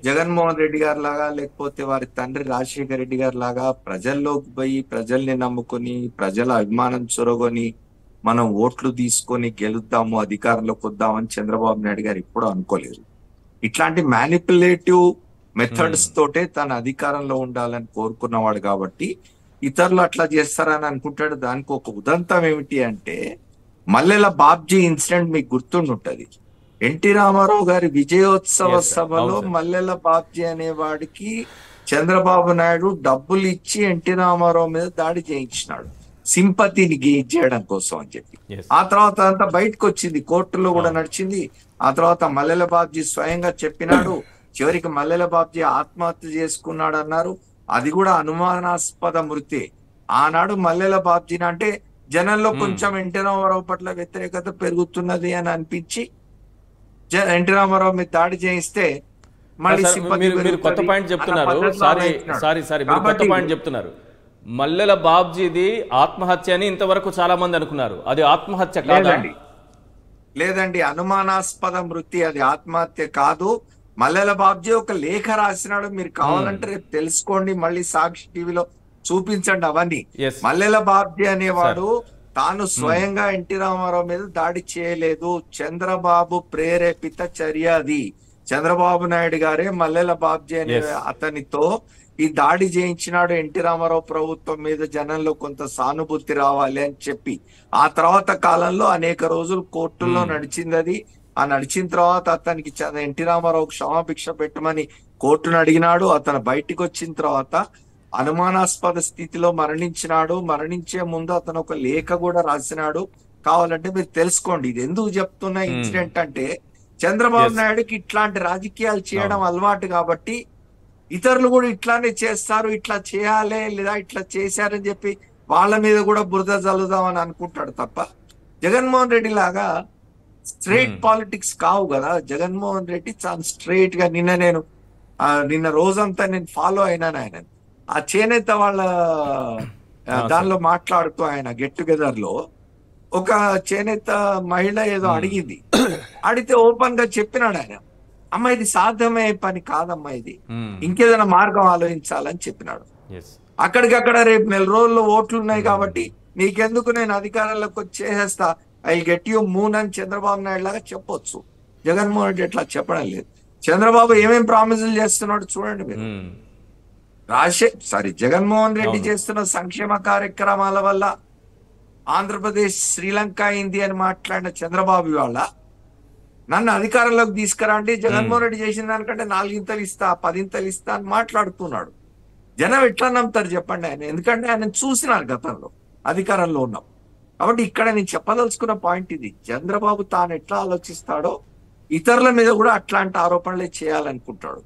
C: జగన్మోహన్ రెడ్డి గారి లాగా లేకపోతే వారి తండ్రి రాజశేఖర రెడ్డి గారి లాగా ప్రజల్లోకి పోయి ప్రజల్ని నమ్ముకొని ప్రజల అభిమానం చొరగొని మనం ఓట్లు తీసుకొని గెలుద్దాము అధికారంలోకి వద్దామని చంద్రబాబు నాయుడు గారు ఎప్పుడూ అనుకోలేదు. ఇట్లాంటి మ్యానిపులేటివ్ మెథడ్స్ తోటే తన అధికారంలో ఉండాలని కోరుకున్నవాడు కాబట్టి ఇతరులు అట్లా చేస్తారని అనుకుంటాడు. దానికి ఒక ఉదంతం ఏమిటి అంటే మల్లెల బాబ్జీ ఇన్సిడెంట్ మీకు గుర్తుండుంటది. ఎన్టీ రామారావు గారి విజయోత్సవ సభలో మల్లెల బాబ్జీ అనేవాడికి చంద్రబాబు నాయుడు డబ్బులు ఇచ్చి ఎన్టీ రామారావు మీద దాడి చేయించినాడు, సింపతిని గెయిన్ చేయడం కోసం అని చెప్పి. ఆ తర్వాత అంతా బయటకు వచ్చింది, కోర్టులో కూడా నడిచింది. ఆ తర్వాత మల్లెల బాబ్జీ స్వయంగా చెప్పినాడు. చివరికి మల్లెల బాబ్జీ ఆత్మహత్య చేసుకున్నాడు అన్నారు. అది కూడా అనుమానాస్పద మృతి. ఆనాడు మల్లెల బాబ్జీని అంటే జనంలో కొంచెం ఎన్టీ రామారావు పట్ల వ్యతిరేకత పెరుగుతున్నది అని అనిపించి ఎన్టీ రామారావు మీద దాడి చేయిస్తే మళ్ళీ
A: మీరు కొత్త పాయింట్ చెప్తున్నారు. మీరు కొత్త పాయింట్ చెప్తున్నారు. మల్లెల బాబ్జీది ఆత్మహత్య అని ఇంతవరకు చాలా మంది అనుకున్నారు. అది ఆత్మహత్య కాదండి.
C: లేదండి, అనుమానాస్పద మృతి, అది ఆత్మహత్య కాదు. మల్లెల బాబ్జీ ఒక లేఖ రాసినాడు, మీరు కావాలంటే రేపు తెలుసుకోండి, మళ్ళీ సాక్షి టీవీలో చూపించండి అవన్నీ. మల్లెల బాబ్జీ అనేవాడు తాను స్వయంగా ఎన్టీ రామారావు మీద దాడి చేయలేదు, చంద్రబాబు ప్రేరేపిత చర్య అది. చంద్రబాబు నాయుడు గారే మల్లెల బాబ్జీ అనే అతనితో ఈ దాడి చేయించినాడు ఎన్టీ రామారావు ప్రభుత్వం మీద, జనంలో కొంత సానుభూతి రావాలి అని చెప్పి. ఆ తర్వాత కాలంలో అనేక రోజులు కోర్టుల్లో నడిచింది అది. ఆ నడిచిన తర్వాత అతనికి ఎన్టీ రామారావు క్షమాభిక్ష పెట్టమని కోర్టును అడిగినాడు. అతను బయటికి వచ్చిన తర్వాత అనుమానాస్పద స్థితిలో మరణించినాడు. మరణించే ముందు అతను ఒక లేఖ కూడా రాసినాడు. కావాలంటే మీరు తెలుసుకోండి. ఇది ఎందుకు చెప్తున్న ఇన్సిడెంట్ అంటే చంద్రబాబు నాయుడుకి ఇట్లాంటి రాజకీయాలు చేయడం అలవాటు కాబట్టి ఇతరులు కూడా ఇట్లానే చేస్తారు, ఇట్లా చేయాలి లేదా ఇట్లా చేశారని చెప్పి వాళ్ళ మీద కూడా బురద చల్లుదామని అనుకుంటాడు తప్ప జగన్మోహన్ రెడ్డి లాగా స్ట్రైట్ పాలిటిక్స్ కావు కదా. జగన్మోహన్ రెడ్డి చాలా స్ట్రైట్ గా నిన్న రోజంతా నేను ఫాలో అయినాను ఆయన. ఆ చేనేత వాళ్ళ దానిలో మాట్లాడుతూ ఆయన గెట్ టుగెదర్ లో ఒక చేనేత మహిళ ఏదో అడిగింది. అడిగితే ఓపెన్ గా చెప్పినాడు ఆయన, అమ్మ ఇది సాధ్యమయ్యే పని కాదమ్మా, ఇది ఇంకేదైనా మార్గం ఆలోచించాలని చెప్పినాడు. అక్కడికక్కడ రేపు 4 రోజుల్లో ఓట్లు ఉన్నాయి కాబట్టి నీకెందుకు, నేను అధికారంలోకి వచ్చి చేసేస్తా, ఐ గెట్ యూ మూన్ అని చంద్రబాబు నాయుడు లాగా చెప్పొచ్చు. జగన్మోహన్ రెడ్డి అట్లా చెప్పడం లేదు. చంద్రబాబు ఏమేం ప్రామిసులు చేస్తున్నాడు చూడండి మీరు. జగన్మోహన్ రెడ్డి చేస్తున్న సంక్షేమ కార్యక్రమాల వల్ల ఆంధ్రప్రదేశ్ శ్రీలంక అయింది అని మాట్లాడిన చంద్రబాబు వాళ్ళ నన్ను అధికారంలోకి తీసుకురండి, జగన్మోహన్ రెడ్డి చేసిన దానికంటే 4 ఇంతలు ఇస్తా 10 ఇంతలు ఇస్తా అని మాట్లాడుతున్నాడు. జనం ఎట్లా నమ్ముతారు చెప్పండి ఆయన? ఎందుకంటే ఆయన చూసినారు గతంలో అధికారంలో ఉన్నాం. కాబట్టి ఇక్కడ నేను చెప్పదలుచుకున్న పాయింట్ ఇది, చంద్రబాబు తాను ఎట్లా ఆలోచిస్తాడో ఇతరుల మీద కూడా అట్లాంటి ఆరోపణలే చేయాలనుకుంటాడు.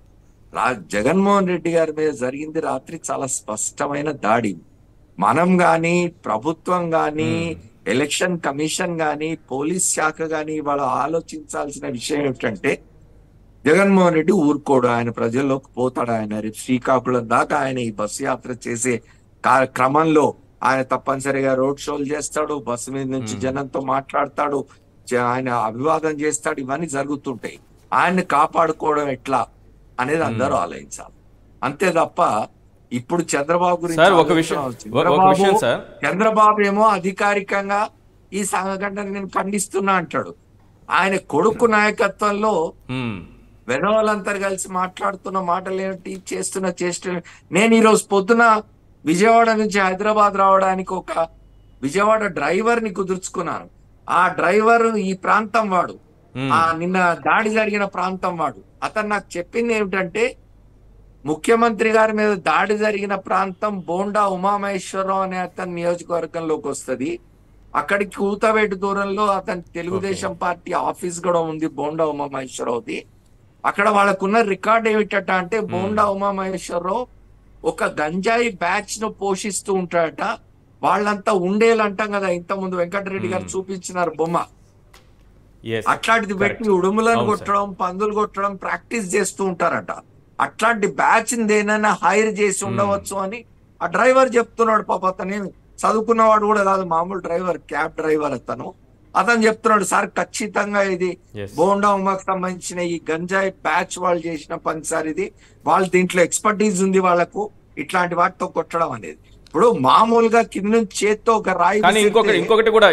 C: జగన్మోహన్ రెడ్డి గారి మీద జరిగింది రాత్రి చాలా స్పష్టమైన దాడి. మనం గాని, ప్రభుత్వం గాని, ఎలక్షన్ కమిషన్ గాని, పోలీస్ శాఖ గాని వాళ్ళు ఆలోచించాల్సిన విషయం ఏమిటంటే, జగన్మోహన్ రెడ్డి ఊరుకోడు, ఆయన ప్రజల్లోకి పోతాడు. ఆయన రేపు శ్రీకాకుళం దాకా ఆయన ఈ బస్సు యాత్ర చేసే క్రమంలో ఆయన తప్పనిసరిగా రోడ్ షోలు చేస్తాడు, బస్సు మీద నుంచి జనంతో మాట్లాడతాడు, ఆయన అభివాదం చేస్తాడు. ఇవన్నీ జరుగుతుంటాయి. ఆయన్ని కాపాడుకోవడం ఎట్లా అనేది అందరూ ఆలోచించాలి. అంతే తప్ప ఇప్పుడు చంద్రబాబు గురించి చంద్రబాబు ఏమో అధికారికంగా ఈ సంఘటన నేను ఖండిస్తున్నా అంటాడు. ఆయన కొడుకు నాయకత్వంలో వెధవలంతా కలిసి మాట్లాడుతున్న మాటలు ఏమిటి, చేస్తున్న చేష్టలు. నేను ఈరోజు పొద్దున విజయవాడ నుంచి హైదరాబాద్ రావడానికి ఒక విజయవాడ డ్రైవర్ ని కుదుర్చుకున్నాను. ఆ డ్రైవర్ ఈ ప్రాంతం వాడు, నిన్న దాడి జరిగిన ప్రాంతం వాడు. అతను నాకు చెప్పింది ఏమిటంటే, ముఖ్యమంత్రి గారి మీద దాడి జరిగిన ప్రాంతం బోండా ఉమామహేశ్వరరావు అనే అతని నియోజకవర్గంలోకి వస్తుంది. అక్కడికి కూతవేటు దూరంలో అతని తెలుగుదేశం పార్టీ ఆఫీస్ కూడా ఉంది బోండా ఉమామహేశ్వరరావుది. అక్కడ వాళ్ళకున్న రికార్డ్ ఏమిటట అంటే, బోండా ఉమామహేశ్వరరావు ఒక గంజాయి బ్యాచ్ ను పోషిస్తూ ఉంటాడట. వాళ్ళంతా ఉండేలు అంటాం కదా, ఇంతకుముందు వెంకటరెడ్డి గారు చూపించినారు బొమ్మ. అట్లాంటిది పెట్టి ఉడుములను కొట్టడం, పందులు కొట్టడం ప్రాక్టీస్ చేస్తూ ఉంటారట. అట్లాంటి బ్యాచ్ దేనైనా హైర్ చేసి ఉండవచ్చు అని ఆ డ్రైవర్ చెప్తున్నాడు. పాప అతను చదువుకున్నవాడు కూడా కాదు, మామూలు డ్రైవర్, క్యాబ్ డ్రైవర్ అతను చెప్తున్నాడు, సార్ ఖచ్చితంగా ఇది బోండా ఉమాకు సంబంధించిన ఈ గంజాయి బ్యాచ్ వాళ్ళు చేసిన పని సార్, ఇది వాళ్ళు దీంట్లో ఎక్స్పర్టీజ్ ఉంది వాళ్ళకు, ఇట్లాంటి వాటితో కొట్టడం అనేది. ఇప్పుడు మామూలుగా కింద నుంచి చేత్తో ఒక రాయి.
A: ఇంకొకటి కూడా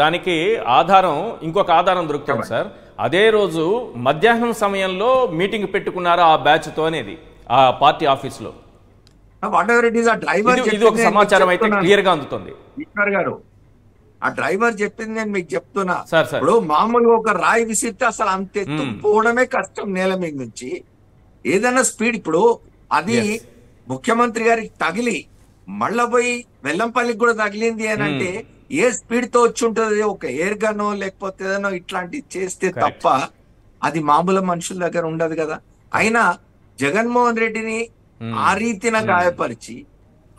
A: దానికి ఆధారం, ఇంకొక ఆధారం దొరుకుతుంది సార్. అదే రోజు మధ్యాహ్నం సమయంలో మీటింగ్ పెట్టుకున్నారు ఆ బ్యాచ్ తో అనేది ఆ పార్టీ ఆఫీస్ లో.
C: వాట్ ఎవర్ ఇట్ ఈస్, ఆ డ్రైవర్
A: ఇది ఒక సమాచారం అయితే క్లియర్ గా అందుతుంది. ఈశ్వర్
C: గారు, ఆ డ్రైవర్ చెప్పింది నేను మీకు చెప్తున్నా. ఇప్పుడు మామూలుగా ఒక రాయి విసిరితే అసలు అంత ఎత్తు పోవడమే కష్టం నేల మీద నుంచి. ఏదైనా స్పీడ్, ఇప్పుడు అది ముఖ్యమంత్రి గారికి తగిలి మళ్ళా పోయి వెల్లంపల్లికి కూడా తగిలింది అని అంటే ఏ స్పీడ్ తో వచ్చి ఉంటది, ఒక ఎయిర్ గన్ లేకపోతే ఏదైనా ఇట్లాంటివి చేస్తే తప్ప అది మామూలు మనుషుల దగ్గర ఉండదు కదా. అయినా జగన్మోహన్ రెడ్డిని ఆ రీతిన గాయపరిచి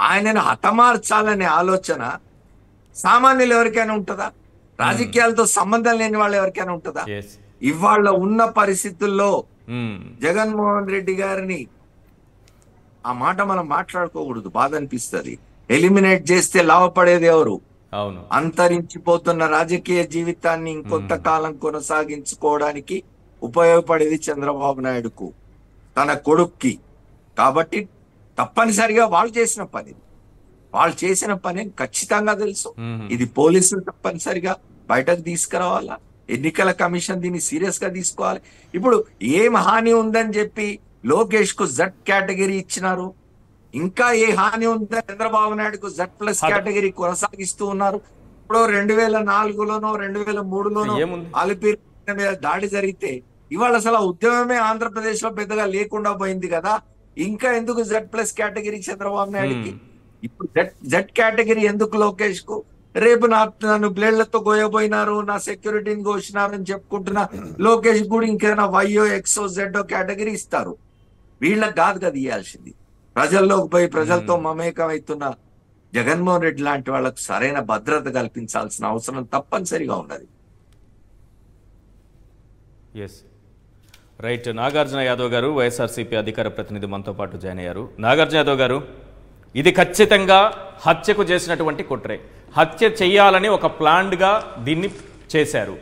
C: ఆయనను హతమార్చాలనే ఆలోచన సామాన్యులు ఎవరికైనా ఉంటుందా? రాజకీయాలతో సంబంధం లేని వాళ్ళు ఎవరికైనా ఉంటుందా? ఇవాళ ఉన్న పరిస్థితుల్లో జగన్మోహన్ రెడ్డి గారిని ఆ మాట మనం మాట్లాడుకోకూడదు, బాధ అనిపిస్తుంది. ఎలిమినేట్ చేస్తే లాభపడేది ఎవరు?
A: అవును,
C: అంతరించిపోతున్న రాజకీయ జీవితాన్ని ఇంకొంతకాలం కొనసాగించుకోవడానికి ఉపయోగపడేది చంద్రబాబు నాయుడుకు, తన కొడుక్కి. కాబట్టి తప్పనిసరిగా వాళ్ళు చేసిన పని ఖచ్చితంగా తెలుసు. ఇది పోలీసులు తప్పనిసరిగా బయటకు తీసుకురావాలా, ఎన్నికల కమిషన్ దీన్ని సీరియస్ గా తీసుకోవాలి. ఇప్పుడు ఏం హాని ఉందని చెప్పి లోకేష్ కు జెడ్ కేటగిరీ ఇచ్చినారు, ఇంకా ఏ హాని ఉందని చంద్రబాబు నాయుడుకు Z+ కేటగిరీ కొనసాగిస్తూ ఉన్నారు. ఇప్పుడు 2004లోనో 2003లోనో అలిపిరి మీద దాడి జరిగితే ఇవాళ అసలు ఉద్యమమే ఆంధ్రప్రదేశ్ లో పెద్దగా లేకుండా పోయింది కదా. ఇంకా ఎందుకు Z+ కేటగిరీ చంద్రబాబు నాయుడుకి? ఇప్పుడు జెడ్ కేటగిరీ ఎందుకు లోకేష్ కు? రేపు నన్ను బ్లేడ్లతో గోయబోయినారు, నా సెక్యూరిటీని కోసినారు అని చెప్పుకుంటున్నా లోకేష్ కూడా ఇంకేదైనా వైయో ఎక్సో జెడ్ఓ కేటగిరీ ఇస్తారు. వీళ్ళకి కాదు కదా ఇవ్వాల్సింది. ప్రజల్లోకి పోయి ప్రజలతో మమేకం అవుతున్న జగన్మోహన్ రెడ్డి లాంటి వాళ్ళకు సరైన భద్రత కల్పించాల్సిన అవసరం తప్పనిసరిగా ఉన్నది.
A: రైట్. నాగార్జున యాదవ్ గారు, వైఎస్ఆర్సీపీ అధికార ప్రతినిధి మనతో పాటు జాయిన్ అయ్యారు. నాగార్జున యాదవ్ గారు, ఇది ఖచ్చితంగా హత్యకు చేసినటువంటి కుట్రే. హత్య చేయాలని ఒక ప్లాన్డ్గా దీన్ని చేశారు.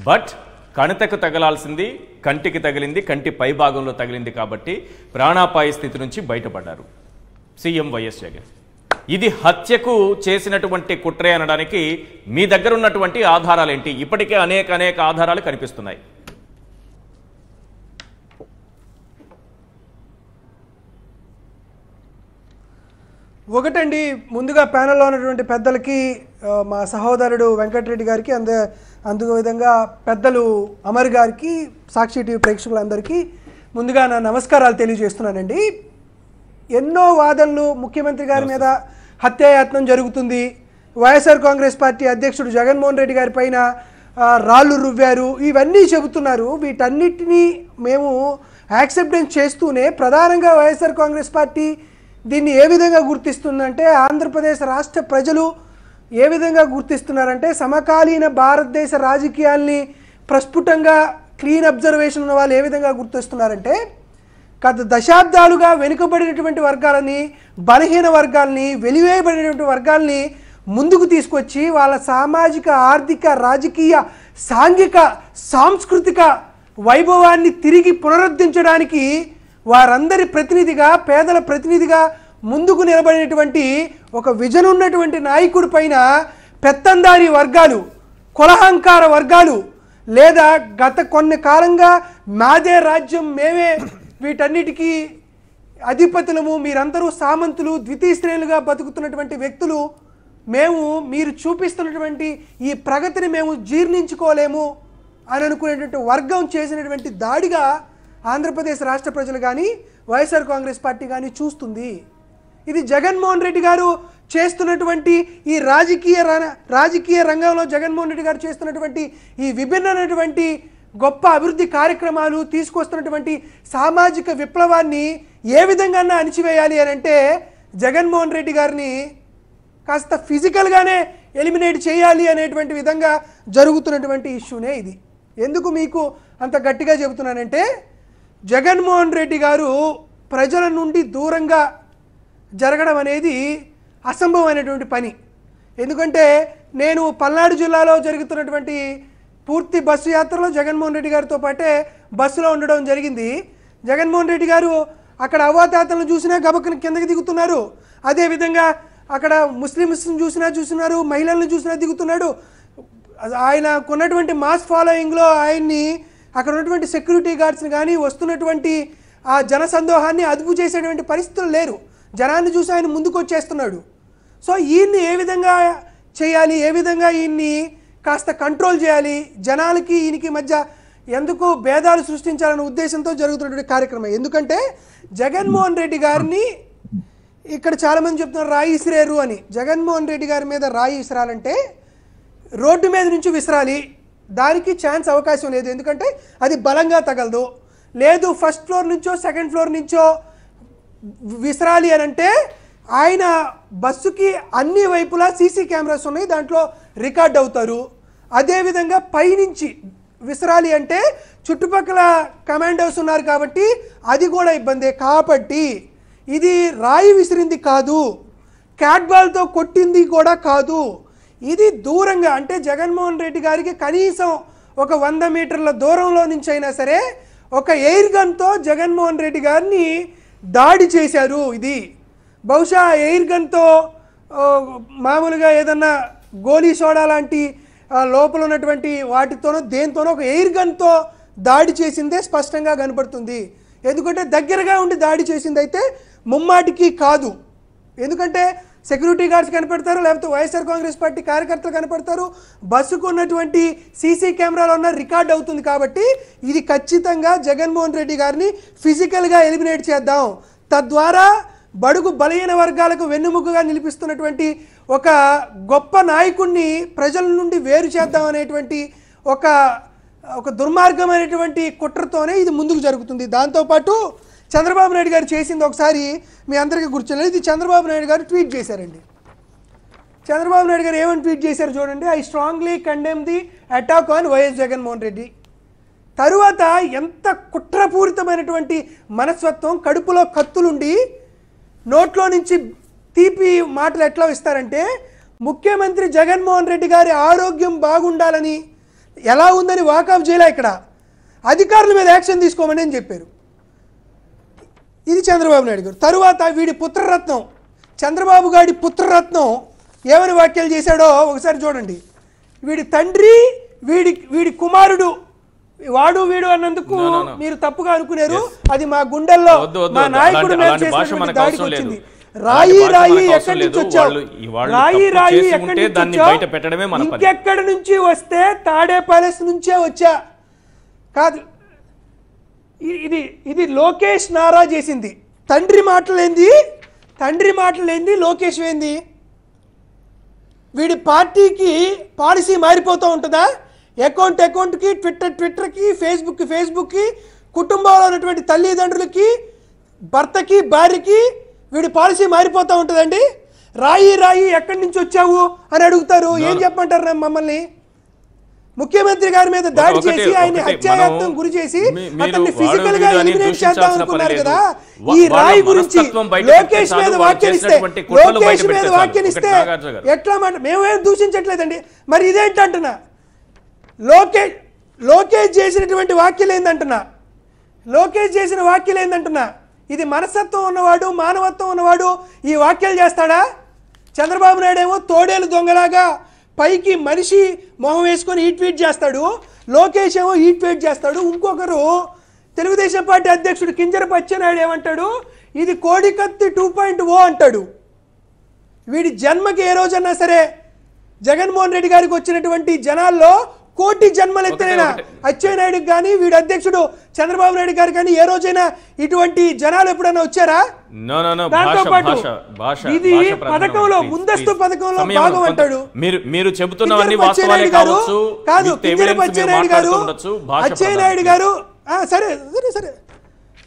A: బట్ కణితకు తగలాల్సింది కంటికి తగిలింది, కంటి పై భాగంలో తగిలింది. కాబట్టి ప్రాణాపాయ స్థితి నుంచి బయటపడ్డారు సీఎం వైఎస్ జగన్. ఇది హత్యకు చేసినటువంటి కుట్రే అనడానికి మీ దగ్గర ఉన్నటువంటి ఆధారాలు ఏంటి? ఇప్పటికే అనేక ఆధారాలు కనిపిస్తున్నాయి.
G: ఒకటండి, ముందుగా ప్యానెల్లో ఉన్నటువంటి పెద్దలకి, మా సహోదరుడు వెంకటరెడ్డి గారికి, అందుకు విధంగా పెద్దలు అమర్ గారికి, సాక్షి టీవీ ప్రేక్షకులందరికీ ముందుగా నా నమస్కారాలు తెలియజేస్తున్నానండి. ఎన్నో వాదనలు, ముఖ్యమంత్రి గారి మీద హత్యాయత్నం జరుగుతుంది, వైఎస్ఆర్ కాంగ్రెస్ పార్టీ అధ్యక్షుడు జగన్మోహన్ రెడ్డి గారి పైన రాళ్ళు రువ్వారు, ఇవన్నీ చెబుతున్నారు. వీటన్నిటినీ మేము యాక్సెప్టెన్స్ చేస్తూనే ప్రధానంగా వైఎస్ఆర్ కాంగ్రెస్ పార్టీ దీన్ని ఏ విధంగా గుర్తిస్తుందంటే, ఆంధ్రప్రదేశ్ రాష్ట్ర ప్రజలు ఏ విధంగా గుర్తిస్తున్నారంటే, సమకాలీన భారతదేశ రాజకీయాల్ని ప్రస్ఫుటంగా క్లీన్ అబ్జర్వేషన్ ఉన్న వాళ్ళు ఏ విధంగా గుర్తిస్తున్నారంటే, గత దశాబ్దాలుగా వెనుకబడినటువంటి వర్గాలని, బలహీన వర్గాల్ని, వెలివేయబడినటువంటి వర్గాల్ని ముందుకు తీసుకొచ్చి వాళ్ళ సామాజిక, ఆర్థిక, రాజకీయ, సాంఘిక, సాంస్కృతిక వైభవాన్ని తిరిగి పునరుద్ధరించడానికి వారందరి ప్రతినిధిగా, పేదల ప్రతినిధిగా ముందుకు నిలబడినటువంటి ఒక విజన్ ఉన్నటువంటి నాయకుడి పైన పెత్తందారీ వర్గాలు, కులహంకార వర్గాలు, లేదా గత కొన్ని కాలంగా మాదే రాజ్యం, మేమే వీటన్నిటికీ అధిపతులము, మీరందరూ సామంతులు, ద్వితీయ శ్రేణులుగా బతుకుతున్నటువంటి వ్యక్తులు, మేము మీరు చూపిస్తున్నటువంటి ఈ ప్రగతిని మేము జీర్ణించుకోలేము అని అనుకునేటువంటి వర్గం చేసినటువంటి దాడిగా ఆంధ్రప్రదేశ్ రాష్ట్ర ప్రజలు కానీ వైఎస్ఆర్ కాంగ్రెస్ పార్టీ కానీ చూస్తుంది. ఇది జగన్మోహన్ రెడ్డి గారు చేస్తున్నటువంటి ఈ రాజకీయ రంగంలో జగన్మోహన్ రెడ్డి గారు చేస్తున్నటువంటి ఈ విభిన్నమైనటువంటి గొప్ప అభివృద్ధి కార్యక్రమాలు, తీసుకొస్తున్నటువంటి సామాజిక విప్లవాన్ని ఏ విధంగా అణిచివేయాలి అని అంటే, జగన్మోహన్ రెడ్డి గారిని కాస్త ఫిజికల్గానే ఎలిమినేట్ చేయాలి అనేటువంటి విధంగా జరుగుతున్నటువంటి ఇష్యూనే ఇది. ఎందుకు మీకు అంత గట్టిగా చెబుతున్నానంటే, జగన్మోహన్ రెడ్డి గారు ప్రజల నుండి దూరంగా జరగడం అనేది అసంభవమైనటువంటి పని. ఎందుకంటే నేను పల్నాడు జిల్లాలో జరుగుతున్నటువంటి పూర్తి బస్సు యాత్రలో జగన్మోహన్ రెడ్డి గారితో పాటే బస్సులో ఉండడం జరిగింది. జగన్మోహన్ రెడ్డి గారు అక్కడ అవ్వాతాతలను చూసినా గబక్కన కిందకి దిగుతున్నారు, అదేవిధంగా అక్కడ ముస్లిమ్స్ని చూసినారు, మహిళలను చూసినా దిగుతున్నాడు. ఆయన కొన్నటువంటి మాస్ ఫాలోయింగ్లో ఆయన్ని అక్కడ ఉన్నటువంటి సెక్యూరిటీ గార్డ్స్ని కానీ, వస్తున్నటువంటి ఆ జనసందోహాన్ని అదుపు చేసేటువంటి పరిస్థితులు లేరు. జనాన్ని చూసి ఆయన ముందుకు వచ్చేస్తున్నాడు. సో ఈయన్ని ఏ విధంగా చేయాలి, ఏ విధంగా ఈయన్ని కాస్త కంట్రోల్ చేయాలి, జనాలకి ఈయనకి మధ్య ఎందుకు భేదాలు సృష్టించాలనే ఉద్దేశంతో జరుగుతున్నటువంటి కార్యక్రమం. ఎందుకంటే జగన్మోహన్ రెడ్డి గారిని ఇక్కడ చాలామంది చెప్తున్నారు రాయి విసిరేరు అని. జగన్మోహన్ రెడ్డి గారి మీద రాయి విసిరాలంటే రోడ్డు మీద నుంచి విసిరాలి, దానికి ఛాన్స్ అవకాశం లేదు. ఎందుకంటే అది బలంగా తగలదు. లేదు ఫస్ట్ ఫ్లోర్ నుంచో సెకండ్ ఫ్లోర్ నుంచో విసిరాలి అని అంటే, ఆయన బస్సుకి అన్ని వైపులా సీసీ కెమెరాస్ ఉన్నాయి, దాంట్లో రికార్డ్ అవుతారు. అదేవిధంగా పైనుంచి విసిరాలి అంటే చుట్టుపక్కల కమాండోస్ ఉన్నారు కాబట్టి అది కూడా ఇబ్బందే. కాబట్టి ఇది రాయి విసిరింది కాదు, క్యాట్ బాల్తో కొట్టింది కూడా కాదు. ఇది దూరంగా, అంటే జగన్మోహన్ రెడ్డి గారికి కనీసం ఒక 100 మీటర్ల దూరంలో నుంచి అయినా సరే ఒక ఎయిర్ గన్తో జగన్మోహన్ రెడ్డి గారిని దాడి చేశారు. ఇది బహుశా ఎయిర్ గన్తో మామూలుగా ఏదన్నా గోలీ సోడా లాంటి లోపల ఉన్నటువంటి వాటితోనో దేంతోనో ఒక ఎయిర్ గన్తో దాడి చేసిందే స్పష్టంగా కనపడుతుంది. ఎందుకంటే దగ్గరగా ఉండి దాడి చేసింది అయితే ముమ్మాటికి కాదు. ఎందుకంటే సెక్యూరిటీ గార్డ్స్ కనపడతారు, లేకపోతే వైఎస్ఆర్ కాంగ్రెస్ పార్టీ కార్యకర్తలు కనపడతారు, బస్సుకు ఉన్నటువంటి సీసీ కెమెరాలో ఉన్న రికార్డ్ అవుతుంది. కాబట్టి ఇది ఖచ్చితంగా జగన్మోహన్ రెడ్డి గారిని ఫిజికల్గా ఎలిమినేట్ చేద్దాం, తద్వారా బడుగు బలహీన వర్గాలకు వెన్నుముకగా నిలిపిస్తున్నటువంటి ఒక గొప్ప నాయకుడిని ప్రజల నుండి వేరు చేద్దాం అనేటువంటి ఒక దుర్మార్గమైనటువంటి కుట్రతోనే ఇది ముందుకు జరుగుతుంది. దాంతోపాటు చంద్రబాబు నాయుడు గారు చేసింది ఒకసారి మీ అందరికీ గుర్తులేదు. ఇది చంద్రబాబు నాయుడు గారు ట్వీట్ చేశారండి. చంద్రబాబు నాయుడు గారు ఏమని ట్వీట్ చేశారు చూడండి. I strongly condemn the attack on YS Jaganmohan Reddy. తరువాత ఎంత కుట్రపూరితమైనటువంటి మనస్తత్వం, కడుపులో కత్తులుండి నోట్లో నుంచి తీపి మాటలు ఎట్లా ఇస్తారంటే, ముఖ్యమంత్రి జగన్మోహన్ రెడ్డి గారి ఆరోగ్యం బాగుండాలని ఎలా ఉందని వాకఫ్ చేయలే, ఇక్కడ అధికారుల మీద యాక్షన్ తీసుకోమని అని చెప్పారు. ఇది చంద్రబాబు నాయుడు గారు. తరువాత వీడి పుత్రరత్నం, చంద్రబాబు గారి పుత్రరత్నం ఏమని వ్యాఖ్యలు చేశాడో ఒకసారి చూడండి. వీడి తండ్రి, వీడి కుమారుడు, వాడు వీడు అన్నందుకు మీరు తప్పుగా అనుకునేరు, అది మా గుండెల్లో మా నాయకుడు మీద చేసినటువంటి దాడికి వచ్చింది. రాయి
A: భాష
G: రాయి
A: మనకు అవసరం
G: ఎక్కడి
A: లేదు.
G: నుంచి వచ్చావు?
A: వాళ్ళు
G: రాయి
A: తప్పు
G: రాయి
A: చేసి
G: ఎక్కడి
A: ఉంటే
G: నుంచి
A: దాన్ని
G: వచ్చావు?
A: బయట పెట్టడమే మన పని.
G: ఇంకెక్కడి నుంచి వస్తే తాడే ప్యాలెస్ నుంచే వచ్చా కాదు. ఇది లోకేష్ నారా చేసింది. తండ్రి మాటలేంది లోకేష్ ఏంది? వీడి పార్టీకి పాలసీ మారిపోతూ ఉంటుందా? అకౌంట్కి ట్విట్టర్కి ఫేస్బుక్కి కుటుంబంలో ఉన్నటువంటి తల్లిదండ్రులకి భర్తకి భార్యకి వీడి పాలసీ మారిపోతూ ఉంటుందండి. రాయి ఎక్కడి నుంచి వచ్చావు అని అడుగుతారు. ఏం చెప్పమంటారు మమ్మల్ని? ముఖ్యమంత్రి గారి మీద దాడి చేసి ఆయన హత్యాయత్నం గురి చేసి అతన్ని ఫిజికల్ గా ఎలిమినేట్ చేద్దాం అనుకున్నారు కదా. ఈ రాయి గురించి లోకేష్ మీద వ్యాఖ్యలిస్తే ఎట్లా మాట? మేమేం దూషించట్లేదండి. మరి ఇదేంటంటున్నా? లోకేష్ చేసినటువంటి వ్యాఖ్యలు ఏందంటున్నా? ఇది మనస్తత్వం ఉన్నవాడు, మానవత్వం ఉన్నవాడు ఈ వ్యాఖ్యలు చేస్తాడా? చంద్రబాబు నాయుడు ఏమో తోడేలు దొంగలాగా పైకి మనిషి మొహం వేసుకొని ఈ ట్వీట్ చేస్తాడు, లోకేష్ ఏమో ఈ ట్వీట్ చేస్తాడు. ఇంకొకరు తెలుగుదేశం పార్టీ అధ్యక్షుడు కింజరపు అచ్చెన్నాయుడు ఏమంటాడు? ఇది కోడికత్తి 2.0 అంటాడు. వీడి జన్మకి ఏ రోజన్నా సరే జగన్మోహన్ రెడ్డి గారికి వచ్చినటువంటి జనాల్లో కోటి జన్మలు ఎత్తిన అచ్చెన్నాయుడికి కానీ వీడి అధ్యక్షుడు చంద్రబాబు నాయుడు గారు కానీ ఏ రోజైనా ఇటువంటి జనాలు ఎప్పుడైనా వచ్చారా? దాంతో పాటు ఇది పథకంలో ముందస్తు పథకంలో భాగం అంటాడు.
A: మీరు చెబుతున్నవన్నీ వాస్తవాలే కావచ్చు.
G: కాదు, కింజరపు అచ్చెన్నాయుడు గారు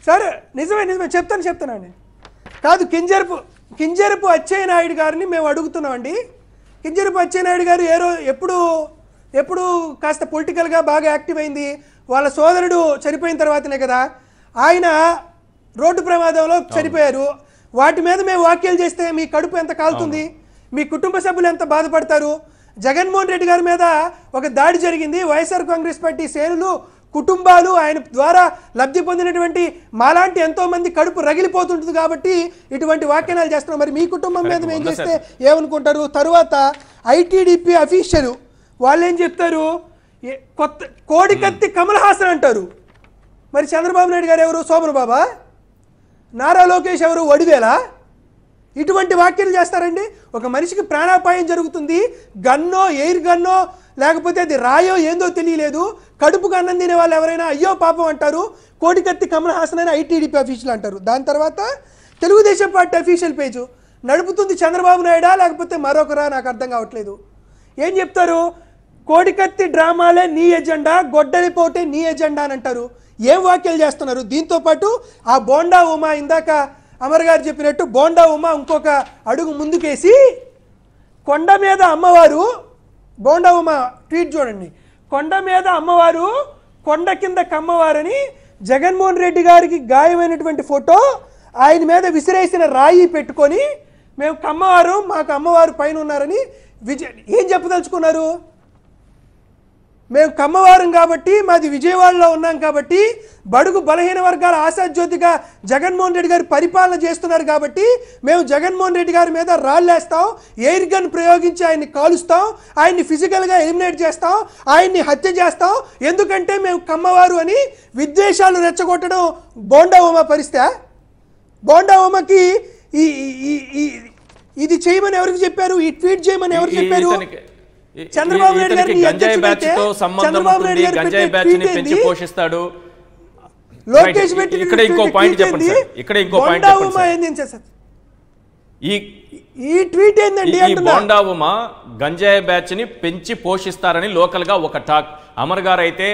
G: సరే నిజమే చెప్తానండి. కాదు, కింజరపు అచ్చెన్నాయుడు గారిని మేము అడుగుతున్నామండి. కింజరపు అచ్చెన్నాయుడు గారు ఎప్పుడు కాస్త పొలిటికల్గా బాగా యాక్టివ్ అయింది వాళ్ళ సోదరుడు చనిపోయిన తర్వాతనే కదా. ఆయన రోడ్డు ప్రమాదంలో చనిపోయారు. వాటి మీద మేము వ్యాఖ్యలు చేస్తే మీ కడుపు ఎంత కాలుతుంది? మీ కుటుంబ సభ్యులు ఎంత బాధపడతారు? జగన్మోహన్ రెడ్డి గారి మీద ఒక దాడి జరిగింది. వైఎస్ఆర్ కాంగ్రెస్ పార్టీ శ్రేణులు, కుటుంబాలు, ఆయన ద్వారా లబ్ధి పొందినటువంటి మాలాంటి ఎంతో మంది కడుపు రగిలిపోతుంటుంది కాబట్టి ఇటువంటి వ్యాఖ్యానాలు చేస్తున్నాం. మరి మీ కుటుంబం మీద మేము చేస్తే ఏమనుకుంటారు? తరువాత ఐటీడీపీ అఫీషియల్ వాళ్ళు ఏం చెప్తారు? కొత్త కోడికత్తి కమల్ హాసన్ అంటారు. మరి చంద్రబాబు నాయుడు గారు ఎవరు? శోభన్ బాబా? నారా లోకేష్ ఎవరు? వడివేలా? ఇటువంటి వ్యాఖ్యలు చేస్తారండి. ఒక మనిషికి ప్రాణాపాయం జరుగుతుంది, గన్నో ఎయిర్ గన్నో లేకపోతే అది రాయో ఏందో తెలియలేదు, కడుపుకు అన్నం తినే వాళ్ళు ఎవరైనా అయ్యో పాపం అంటారు. కోడికత్తి కమల్ హాసన్ అని ఐటీడీపీ అఫీషియల్ అంటారు. దాని తర్వాత తెలుగుదేశం పార్టీ అఫీషియల్ పేజు నడుపుతుంది చంద్రబాబు నాయుడా లేకపోతే మరొకరా? నాకు అర్థం కావట్లేదు. ఏం చెప్తారు? కోడికత్తి డ్రామాలే నీ ఎజెండా, గొడ్డలిపోటే నీ ఎజెండా అని అంటారు. ఏం వ్యాఖ్యలు చేస్తున్నారు? దీంతో పాటు ఆ బోండా ఉమా, ఇందాక అమర్ గారు చెప్పినట్టు బోండా ఉమా ఇంకొక అడుగు ముందుకేసి కొండ మీద అమ్మవారు, బోండా ఉమా ట్వీట్ చూడండి, కొండ మీద అమ్మవారు కొండ కింద కమ్మవారని జగన్మోహన్ రెడ్డి గారికి గాయమైనటువంటి ఫోటో ఆయన మీద విసిరేసిన రాయి పెట్టుకొని మేము కమ్మవారు, మాకు అమ్మవారు పైన ఉన్నారని ఏం చెప్పదలుచుకున్నారు? మేము కమ్మవారం కాబట్టి, మాది విజయవాడలో ఉన్నాం కాబట్టి, బడుగు బలహీన వర్గాల ఆశాజ్యోతిగా జగన్మోహన్ రెడ్డి గారు పరిపాలన చేస్తున్నారు కాబట్టి మేము జగన్మోహన్ రెడ్డి గారి మీద రాళ్ళేస్తాం, ఎయిర్ గన్ ప్రయోగించి ఆయన్ని కాలుస్తాం, ఆయన్ని ఫిజికల్గా ఎలిమినేట్ చేస్తాం, ఆయన్ని హత్య చేస్తాం, ఎందుకంటే మేము కమ్మవారు అని విద్వేషాలు రెచ్చగొట్టడం బోండా ఉమా పరిస్థితి. బోండా ఉమాకి ఇది చేయమని ఎవరికి చెప్పారు? ఈ ట్వీట్ చేయమని ఎవరు చెప్పారు? చంద్రబాబు నాయుడు గారికి
A: గంజాయి బ్యాచ్ తో సంబంధం ఉంటుంది, గంజాయి బ్యాచ్ ని పెంచి పోషిస్తాడు.
G: లోకేష్
A: ఇక్కడ ఇంకో పాయింట్ చెప్పండి సార్, ఇక్కడ ఇంకో పాయింట్ చెప్పండి సార్.
G: ఈ ట్వీట్ ఏందండి?
A: ఈ బోండా ఉమా గంజాయి బ్యాచ్ ని పెంచి పోషిస్తారని లోకల్ గా ఒక టాక్. అమర్ గారు అయితే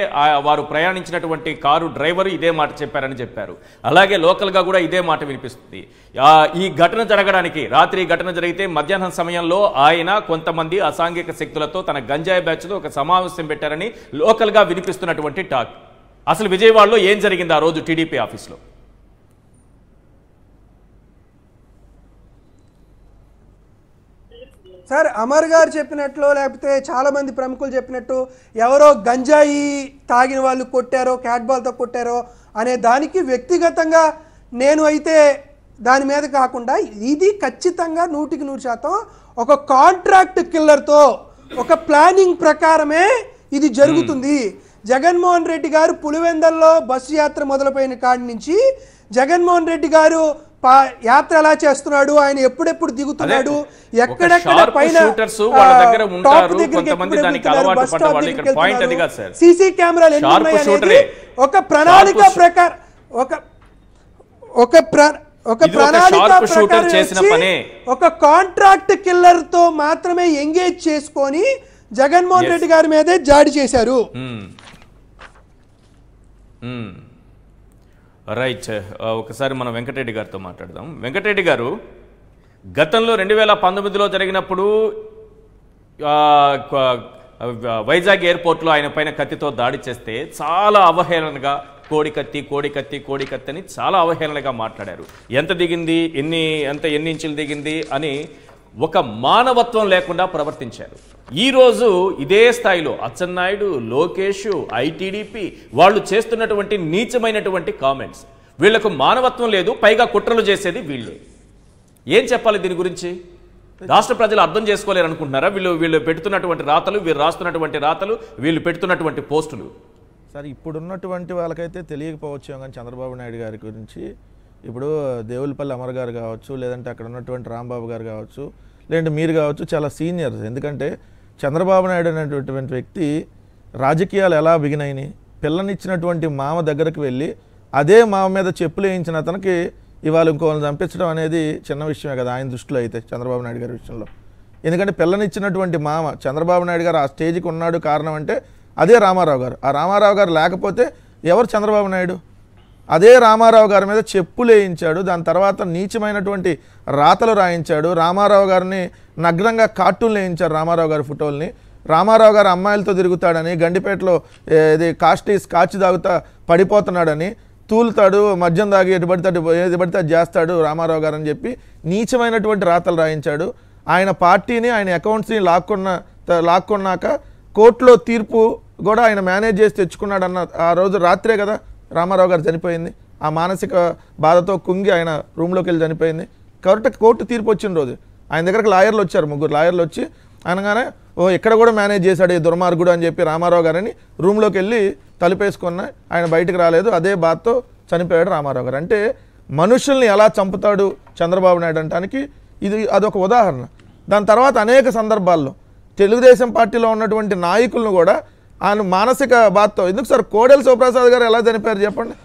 A: వారు ప్రయాణించినటువంటి కారు డ్రైవర్ ఇదే మాట చెప్పారని చెప్పారు. అలాగే లోకల్ గా కూడా ఇదే మాట వినిపిస్తుంది. ఈ ఘటన జరగడానికి, రాత్రి ఘటన జరిగితే మధ్యాహ్నం సమయంలో ఆయన కొంతమంది అసాంఘిక శక్తులతో తన గంజాయి బ్యాచ్ తో ఒక సమావేశం పెట్టారని లోకల్ గా వినిపిస్తున్నటువంటి టాక్. అసలు విజయవాడలో ఏం జరిగింది ఆ రోజు టీడీపీ ఆఫీస్లో?
G: సార్, అమర్ గారు చెప్పినట్లు లేకపోతే చాలామంది ప్రముఖులు చెప్పినట్టు ఎవరో గంజాయి తాగిన వాళ్ళు కొట్టారో, క్యాట్బాల్తో కొట్టారో అనే దానికి వ్యక్తిగతంగా నేను అయితే దాని మీద కాకుండా ఇది ఖచ్చితంగా 100% ఒక కాంట్రాక్ట్ కిల్లర్తో ఒక ప్లానింగ్ ప్రకారమే ఇది జరుగుతుంది. జగన్మోహన్ రెడ్డి గారు పులివెందల్లో బస్సు యాత్ర మొదలుపోయిన కాడి నుంచి జగన్మోహన్ రెడ్డి గారు యాత్ర ఎలా చేస్తున్నాడు, ఆయన ఎప్పుడెప్పుడు దిగుతున్నాడు, ఎక్కడెక్కడ
A: షార్ప్
G: పైన
A: షూటర్స్ వాళ్ళ దగ్గర ఉంటారు, కొంతమంది దానికి అలవాటు పడ్డ వాళ్ళు. ఇక్కడ పాయింట్ అది కాదు సార్,
G: సీసీ కెమెరాలు ఎన్ని
A: షార్ప్
G: ఉన్నాయి
A: షూటరే.
G: అనేది ఒక ప్రణాళిక ప్రకారం ఒక ప్రణాళిక ప్రకారం
A: చేసిన పనే.
G: ఒక కాంట్రాక్ట్ కిల్లర్ తో మాత్రమే ఎంగేజ్ చేసుకొని జగన్మోహన్ రెడ్డి గారి మీదే జాడి చేశారు.
A: రైట్. ఒకసారి మనం వెంకటరెడ్డి గారితో మాట్లాడదాం. వెంకటరెడ్డి గారు, గతంలో 2019లో జరిగినప్పుడు వైజాగ్ ఎయిర్పోర్ట్లో ఆయన పైన కత్తితో దాడి చేస్తే చాలా అవహేళనగా కోడికత్తి అని చాలా అవహేళనగా మాట్లాడారు. ఎంత దిగింది, ఎన్ని ఇంచులు దిగింది అని ఒక మానవత్వం లేకుండా ప్రవర్తించారు. ఈరోజు ఇదే స్థాయిలో అచ్చెన్నాయుడు, లోకేష్, ఐటీడీపీ వాళ్ళు చేస్తున్నటువంటి నీచమైనటువంటి కామెంట్స్, వీళ్లకు మానవత్వం లేదు, పైగా కుట్రలు చేసేది వీళ్ళే. ఏం చెప్పాలి దీని గురించి? రాష్ట్ర ప్రజలు అర్థం చేసుకోలేరు అనుకుంటున్నారా? వీళ్ళు పెడుతున్నటువంటి రాతలు, వీళ్ళు రాస్తున్నటువంటి రాతలు, వీళ్ళు పెడుతున్నటువంటి పోస్టులు.
E: సరే, ఇప్పుడున్నటువంటి వాళ్ళకైతే తెలియకపోవచ్చు కానీ చంద్రబాబు నాయుడు గారి గురించి ఇప్పుడు దేవులపల్లి అమర్ గారు కావచ్చు, లేదంటే అక్కడ ఉన్నటువంటి రాంబాబు గారు కావచ్చు, లేదంటే మీరు కావచ్చు, చాలా సీనియర్స్. ఎందుకంటే చంద్రబాబు నాయుడు అనేటటువంటి వ్యక్తి రాజకీయాలు ఎలా బిగినాయినాయి, పిల్లనిచ్చినటువంటి మామ దగ్గరకు వెళ్ళి అదే మామ మీద చెప్పులు వేయించిన అతనికి ఇవాళ ఇంకోళ్ళని చంపించడం అనేది చిన్న విషయమే కదా ఆయన దృష్టిలో అయితే, చంద్రబాబు నాయుడు గారి విషయంలో. ఎందుకంటే పిల్లనిచ్చినటువంటి మామ చంద్రబాబు నాయుడు గారు ఆ స్టేజ్కి ఉన్నాడు కారణం అంటే అదే రామారావు గారు. ఆ రామారావు గారు లేకపోతే ఎవరు చంద్రబాబు నాయుడు? అదే రామారావు గారి మీద చెప్పులు వేయించాడు, దాని తర్వాత నీచమైనటువంటి రాతలు రాయించాడు, రామారావు గారిని నగ్నంగా కార్టూన్లు వేయించారు, రామారావు గారి ఫోటోల్ని. రామారావు గారు అమ్మాయిలతో తిరుగుతాడని, గండిపేటలో ఇది స్కాచ్ తాగుతా పడిపోతున్నాడని, తూలుతాడు, మద్యం తాగి ఏది పడితే అది చేస్తాడు రామారావు గారు అని చెప్పి నీచమైనటువంటి రాతలు రాయించాడు. ఆయన పార్టీని, ఆయన అకౌంట్స్ని లాక్కున్నాక కోర్టులో తీర్పు కూడా ఆయన మేనేజ్ చేసి తెచ్చుకున్నాడన్న ఆ రోజు రాత్రే కదా రామారావు గారు చనిపోయింది. ఆ మానసిక బాధతో కుంగి ఆయన రూమ్లోకి వెళ్ళి చనిపోయింది. కాబట్టి కోర్టు తీర్పు వచ్చిన రోజు ఆయన దగ్గరకు లాయర్లు వచ్చారు, 3 లాయర్లు వచ్చి అనగానే ఇక్కడ కూడా మేనేజ్ చేశాడు ఈ దుర్మార్గుడు అని చెప్పి రామారావు గారిని రూమ్లోకి వెళ్ళి తలుపేసుకున్న ఆయన బయటకు రాలేదు. అదే బాధతో చనిపోయాడు రామారావు గారు. అంటే మనుషుల్ని ఎలా చంపుతాడు చంద్రబాబు నాయుడు అంటానికి అదొక ఉదాహరణ. దాని తర్వాత అనేక సందర్భాల్లో తెలుగుదేశం పార్టీలో ఉన్నటువంటి నాయకులను కూడా ఆయన మానసిక బాధతో, ఎందుకు సార్ కోడెల శివప్రసాద్ గారు ఎలా చనిపోయారు చెప్పండి?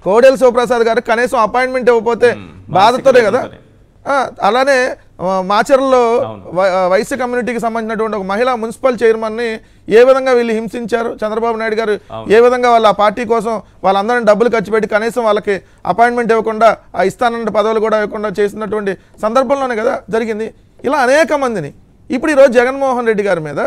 E: కోడెల శివప్రసాద్ గారు కనీసం అపాయింట్మెంట్ ఇవ్వకపోతే బాధతోనే కదా. అలానే మాచర్లలో వైశ్య కమ్యూనిటీకి సంబంధించినటువంటి ఒక మహిళా మున్సిపల్ చైర్మన్ని ఏ విధంగా వీళ్ళు హింసించారు చంద్రబాబు నాయుడు గారు, ఏ విధంగా వాళ్ళ పార్టీ కోసం వాళ్ళందరినీ డబ్బులు ఖర్చు పెట్టి కనీసం వాళ్ళకి అపాయింట్మెంట్ ఇవ్వకుండా, ఆ ఇస్తానన్న పదవులు కూడా ఇవ్వకుండా చేసినటువంటి సందర్భంలోనే కదా జరిగింది. ఇలా అనేక మందిని ఇప్పుడు ఈరోజు జగన్మోహన్ రెడ్డి గారి మీద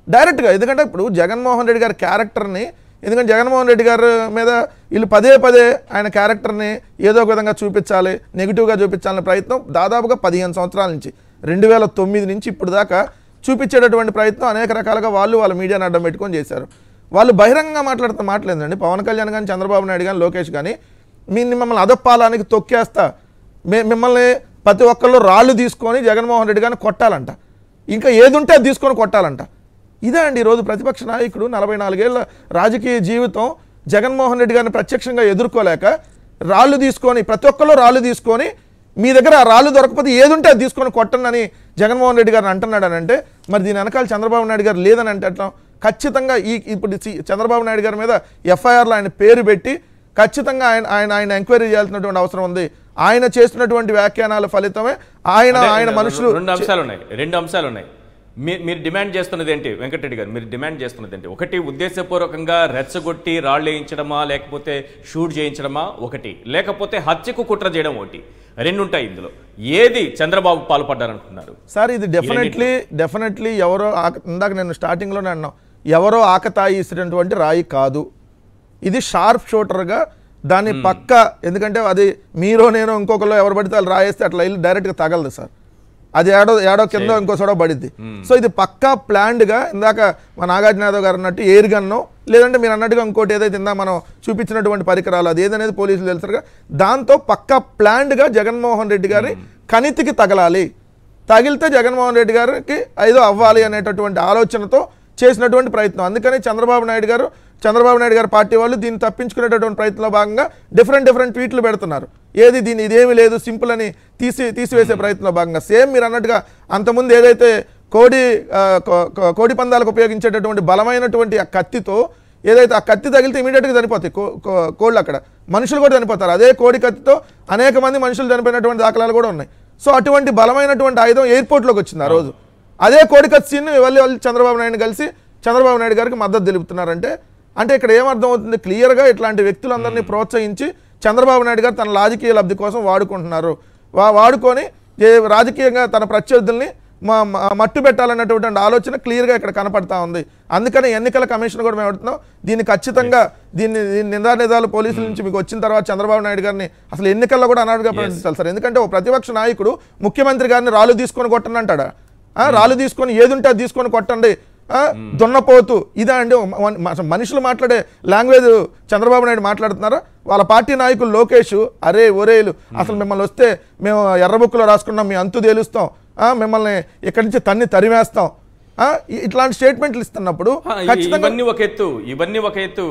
E: డైరెక్ట్గా, ఎందుకంటే ఇప్పుడు జగన్మోహన్ రెడ్డి గారి క్యారెక్టర్ని, ఎందుకంటే జగన్మోహన్ రెడ్డి గారి మీద వీళ్ళు పదే ఆయన క్యారెక్టర్ని ఏదో ఒక విధంగా చూపించాలి, నెగిటివ్గా చూపించాలనే ప్రయత్నం దాదాపుగా 15 సంవత్సరాల నుంచి 2009 నుంచి ఇప్పుడు దాకా చూపించేటటువంటి ప్రయత్నం అనేక రకాలుగా వాళ్ళ మీడియాని అడ్డం పెట్టుకొని చేశారు. వాళ్ళు బహిరంగంగా మాట్లాడలేదండి. పవన్ కళ్యాణ్ కానీ, చంద్రబాబు నాయుడు కానీ, లోకేష్ కానీ మిమ్మల్ని అదప్పాలానికి తొక్కేస్తా, మిమ్మల్ని ప్రతి ఒక్కళ్ళు రాళ్ళు తీసుకొని జగన్మోహన్ రెడ్డి గారిని కొట్టాలంట, ఇంకా ఏది ఉంటే అది తీసుకొని కొట్టాలంట. ఇదే అండి ఈరోజు ప్రతిపక్ష నాయకుడు 44 ఏళ్ల రాజకీయ జీవితం జగన్మోహన్ రెడ్డి గారిని ప్రత్యక్షంగా ఎదుర్కోలేక రాళ్ళు తీసుకొని, ప్రతి ఒక్కళ్ళు రాళ్ళు తీసుకొని మీ దగ్గర ఆ రాళ్ళు దొరకపోతే ఏది ఉంటే అది తీసుకొని కొట్టండి జగన్మోహన్ రెడ్డి గారిని అంటున్నాడని అంటే, మరి దీని వెనకాల చంద్రబాబు నాయుడు గారు లేదని అంటే అట్లా ఖచ్చితంగా ఇప్పుడు చంద్రబాబు నాయుడు గారి మీద ఎఫ్ఐఆర్లో ఆయన పేరు పెట్టి ఖచ్చితంగా ఆయన ఎంక్వైరీ చేయాల్సినటువంటి అవసరం ఉంది. ఆయన చేస్తున్నటువంటి వ్యాఖ్యానాల ఫలితమే ఆయన మనుషులు.
A: రెండు అంశాలు ఉన్నాయి. మీరు డిమాండ్ చేస్తున్నది ఏంటి వెంకటరెడ్డి గారు? మీరు డిమాండ్ చేస్తున్నది ఏంటి? ఒకటి, ఉద్దేశపూర్వకంగా రెచ్చగొట్టి రాళ్ళు వేయించడమా, లేకపోతే షూట్ చేయించడమా ఒకటి, లేకపోతే హత్యకు కుట్ర చేయడం ఒకటి, రెండు ఉంటాయి. ఇందులో ఏది చంద్రబాబు పాల్పడ్డారనుకున్నారు
E: సార్? ఇది డెఫినెట్లీ ఎవరో, ఇందాక నేను స్టార్టింగ్లోనే అన్నాం, ఎవరో ఆకతాయి ఇచ్చినటువంటి రాయి కాదు. ఇది షార్ప్ షూటర్గా దాన్ని పక్క, ఎందుకంటే అది మీరో నేను ఇంకొకరు ఎవరు పడితే వాళ్ళు రాయేస్తే అట్లా వెళ్ళి డైరెక్ట్గా తగలదు సార్, అది ఏడో కింద ఇంకో చోట పడిద్ది. సో ఇది పక్కా ప్లాన్డ్గా, ఇందాక మా నాగార్జున గారు అన్నట్టు ఎయిర్ గన్ను, లేదంటే మీరు అన్నట్టుగా ఇంకోటి ఏదైతే ఇందా మనం చూపించినటువంటి పరికరాలు, అది ఏదనేది పోలీసులు తెలుసారుగా, దాంతో పక్కా ప్లాన్డ్గా జగన్మోహన్ రెడ్డి గారి కణితికి తగలాలి, తగిలితే జగన్మోహన్ రెడ్డి గారికి ఏదో అవ్వాలి అనేటటువంటి ఆలోచనతో చేసినటువంటి ప్రయత్నం. అందుకని చంద్రబాబు నాయుడు గారు పార్టీ వాళ్ళు దీన్ని తప్పించుకునేటటువంటి ప్రయత్నంలో భాగంగా డిఫరెంట్ ట్వీట్లు పెడుతున్నారు. ఏది దీని ఇదేమీ లేదు సింపుల్ అని తీసివేసే ప్రయత్నంలో భాగంగా సేమ్ మీరు అన్నట్టుగా అంతకుముందు ఏదైతే కోడి పందాలకు ఉపయోగించేటటువంటి బలమైనటువంటి ఆ కత్తితో ఏదైతే ఆ కత్తి తగిలితే ఇమీడియట్గా చనిపోతాయి కోళ్ళు, అక్కడ మనుషులు కూడా చనిపోతారు. అదే కోడి కత్తితో అనేక మంది మనుషులు చనిపోయినటువంటి దాఖలాలు కూడా ఉన్నాయి. సో అటువంటి బలమైనటువంటి ఆయుధం ఎయిర్పోర్ట్లోకి వచ్చింది ఆ రోజు. అదే కోడి కత్తి సీన్ వాళ్ళు చంద్రబాబు నాయుడు కలిసి చంద్రబాబు నాయుడు గారికి మద్దతు తెలుపుతున్నారంటే అంటే ఇక్కడ ఏమర్థం అవుతుంది, క్లియర్గా ఇట్లాంటి వ్యక్తులందరినీ ప్రోత్సహించి చంద్రబాబు నాయుడు గారు తన రాజకీయ లబ్ధి కోసం వాడుకుంటున్నారు. వాడుకొని రాజకీయంగా తన ప్రత్యర్థుల్ని మట్టు పెట్టాలన్నటువంటి ఆలోచన క్లియర్గా ఇక్కడ కనపడతా ఉంది. అందుకని ఎన్నికల కమిషన్ కూడా మేము అడుగుతున్నాం, దీన్ని ఖచ్చితంగా దీన్ని నిందానిదాలు పోలీసుల నుంచి మీకు వచ్చిన తర్వాత చంద్రబాబు నాయుడు గారిని అసలు ఎన్నికల్లో కూడా అనాడుగా ప్రకటించాలి సార్. ఎందుకంటే ఓ ప్రతిపక్ష నాయకుడు ముఖ్యమంత్రి గారిని రాళ్ళు తీసుకొని కొట్టండి అంటాడా? రాళ్ళు తీసుకొని ఏదుంటే అది తీసుకొని కొట్టండి, దున్నపోతు ఇదా అండి? మనుషులు మాట్లాడే లాంగ్వేజ్ చంద్రబాబు నాయుడు మాట్లాడుతున్నారా? వాళ్ళ పార్టీ నాయకులు లోకేష్ అరే ఒరేలు అసలు మిమ్మల్ని వస్తే మేము ఎర్రబుక్కులో రాసుకున్నాం, మీ అంతు తేలుస్తాం, మిమ్మల్ని ఇక్కడి నుంచి తరిమేస్తాం, ఇట్లాంటి స్టేట్మెంట్లు ఇస్తున్నప్పుడు
A: ఇవన్నీ ఒక ఎత్తు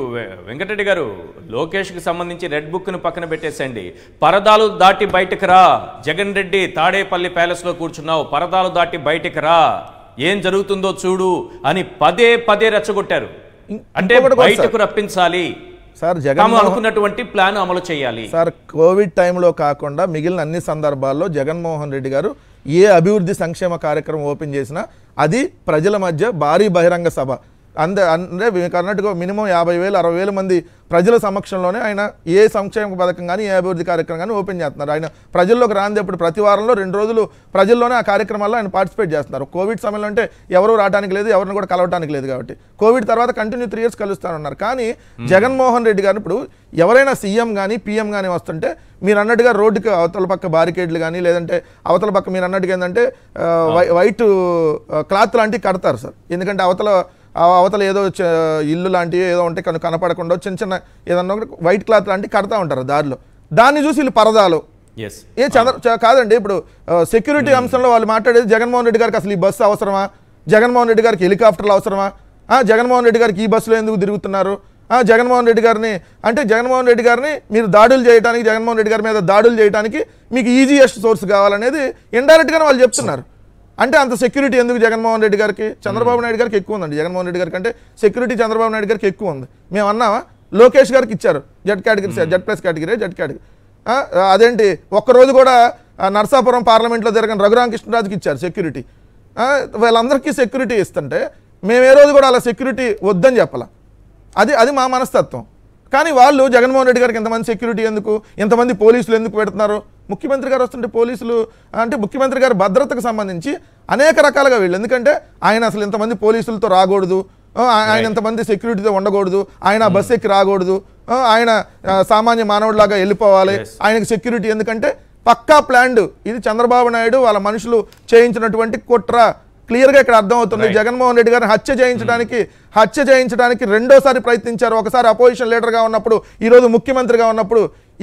A: వెంకటరెడ్డి గారు, లోకేష్ కి సంబంధించి రెడ్ బుక్ ను పక్కన పెట్టేసండి. పరదాలు దాటి బయటకు రా, జగన్ రెడ్డి తాడేపల్లి ప్యాలెస్ లో కూర్చున్నావు, పరదాలు దాటి బయటకు రా, ఏం జరుగుతుందో చూడు అని పదే పదే రెచ్చగొట్టారు. అంటే బయటకు రప్పించాలి
E: సార్, జగన్
A: అనుకున్నటువంటి ప్లాన్ అమలు చేయాలి
E: సార్. కోవిడ్ టైంలో కాకుండా మిగిలిన అన్ని సందర్భాల్లో జగన్మోహన్ రెడ్డి గారు ఏ అభివృద్ధి సంక్షేమ కార్యక్రమం ఓపెన్ చేసినా అది ప్రజల మధ్య భారీ బహిరంగ సభ. అంటే మీకు అన్నట్టుగా మినిమం 50,000 60,000 మంది ప్రజల సమక్షంలోనే ఆయన ఏ సంక్షేమ పథకం కానీ ఏ అభివృద్ధి కార్యక్రమం కానీ ఓపెన్ చేస్తున్నారు. ఆయన ప్రజల్లోకి రానిప్పుడు ప్రతి వారంలో 2 రోజులు ప్రజల్లోనే ఆ కార్యక్రమాల్లో ఆయన పార్టిసిపేట్ చేస్తున్నారు. కోవిడ్ సమయంలో అంటే ఎవరు రావడానికి లేదు, ఎవరిని కూడా కలవడానికి లేదు కాబట్టి కోవిడ్ తర్వాత కంటిన్యూ 3 years కలుస్తానన్నారు. కానీ జగన్మోహన్ రెడ్డి గారు ఇప్పుడు ఎవరైనా సీఎం కానీ పిఎం కానీ వస్తుంటే మీరు అన్నట్టుగా రోడ్డుకి అవతల పక్క బారికేడ్లు కానీ లేదంటే అవతల పక్క మీరు అన్నట్టుగా ఏంటంటే వైట్ క్లాత్ లాంటివి కడతారు సార్. ఎందుకంటే అవతల ఏదో ఇల్లు లాంటివి ఏదో ఉంటే కనపడకుండా చిన్న ఏదన్నా వైట్ క్లాత్ లాంటివి కడతా ఉంటారు దారిలో. దాన్ని చూసి వీళ్ళు పరదాలు కాదండి. ఇప్పుడు సెక్యూరిటీ అంశంలో వాళ్ళు మాట్లాడేది జగన్మోహన్ రెడ్డి గారికి అసలు ఈ బస్సు అవసరమా, జగన్మోహన్ రెడ్డి గారికి హెలికాప్టర్లు అవసరమా, జగన్మోహన్ రెడ్డి గారికి ఈ బస్సులో ఎందుకు తిరుగుతున్నారు, జగన్మోహన్ రెడ్డి గారిని మీరు దాడులు చేయడానికి, జగన్మోహన్ రెడ్డి గారి మీద దాడులు చేయడానికి మీకు ఈజీయెస్ట్ సోర్స్ కావాలనేది ఇండైరెక్ట్గానే వాళ్ళు చెప్తున్నారు. అంటే అంత సెక్యూరిటీ ఎందుకు జగన్మోహన్ రెడ్డి గారికి? చంద్రబాబు నాయుడు గారికి ఎక్కువ ఉందండి. జగన్మోహన్ రెడ్డి గారికి అంటే సెక్యూరిటీ చంద్రబాబు నాయుడు గారికి ఎక్కువ ఉంది. మేము అన్నామా? లోకేష్ గారికి ఇచ్చారు జెడ్ ప్లస్ కేటగిరీ. అదేంటి ఒక్కరోజు కూడా నర్సాపురం పార్లమెంట్లో జరిగిన రఘురామకృష్ణరాజుకి ఇచ్చారు సెక్యూరిటీ. వీళ్ళందరికీ సెక్యూరిటీ ఇస్తుంటే మేము ఏ రోజు కూడా అలా సెక్యూరిటీ వద్దని చెప్పాల. అది మా మనస్తత్వం. కానీ వాళ్ళు జగన్మోహన్ రెడ్డి గారికి ఎంతమంది సెక్యూరిటీ ఎందుకు, ఎంతమంది పోలీసులు ఎందుకు పెడుతున్నారు? ముఖ్యమంత్రి గారు వస్తుంటే పోలీసులు అంటే ముఖ్యమంత్రి గారి భద్రతకు సంబంధించి అనేక రకాలుగా వీళ్ళు, ఎందుకంటే ఆయన అసలు ఇంతమంది పోలీసులతో రాకూడదు, ఆయన ఇంతమంది సెక్యూరిటీతో ఉండకూడదు, ఆయన బస్ ఎక్కి రాకూడదు, ఆయన సామాన్య మానవుడిలాగా వెళ్ళిపోవాలి, ఆయనకు సెక్యూరిటీ ఎందుకంటే పక్కా ప్లాన్డ్. ఇది చంద్రబాబు నాయుడు వాళ్ళ మనుషులు చేయించినటువంటి కుట్ర క్లియర్గా ఇక్కడ అర్థమవుతుంది. జగన్మోహన్ రెడ్డి గారిని హత్య చేయించడానికి రెండోసారి ప్రయత్నించారు. ఒకసారి అపోజిషన్ లీడర్గా ఉన్నప్పుడు, ఈరోజు ముఖ్యమంత్రిగా ఉన్నప్పుడు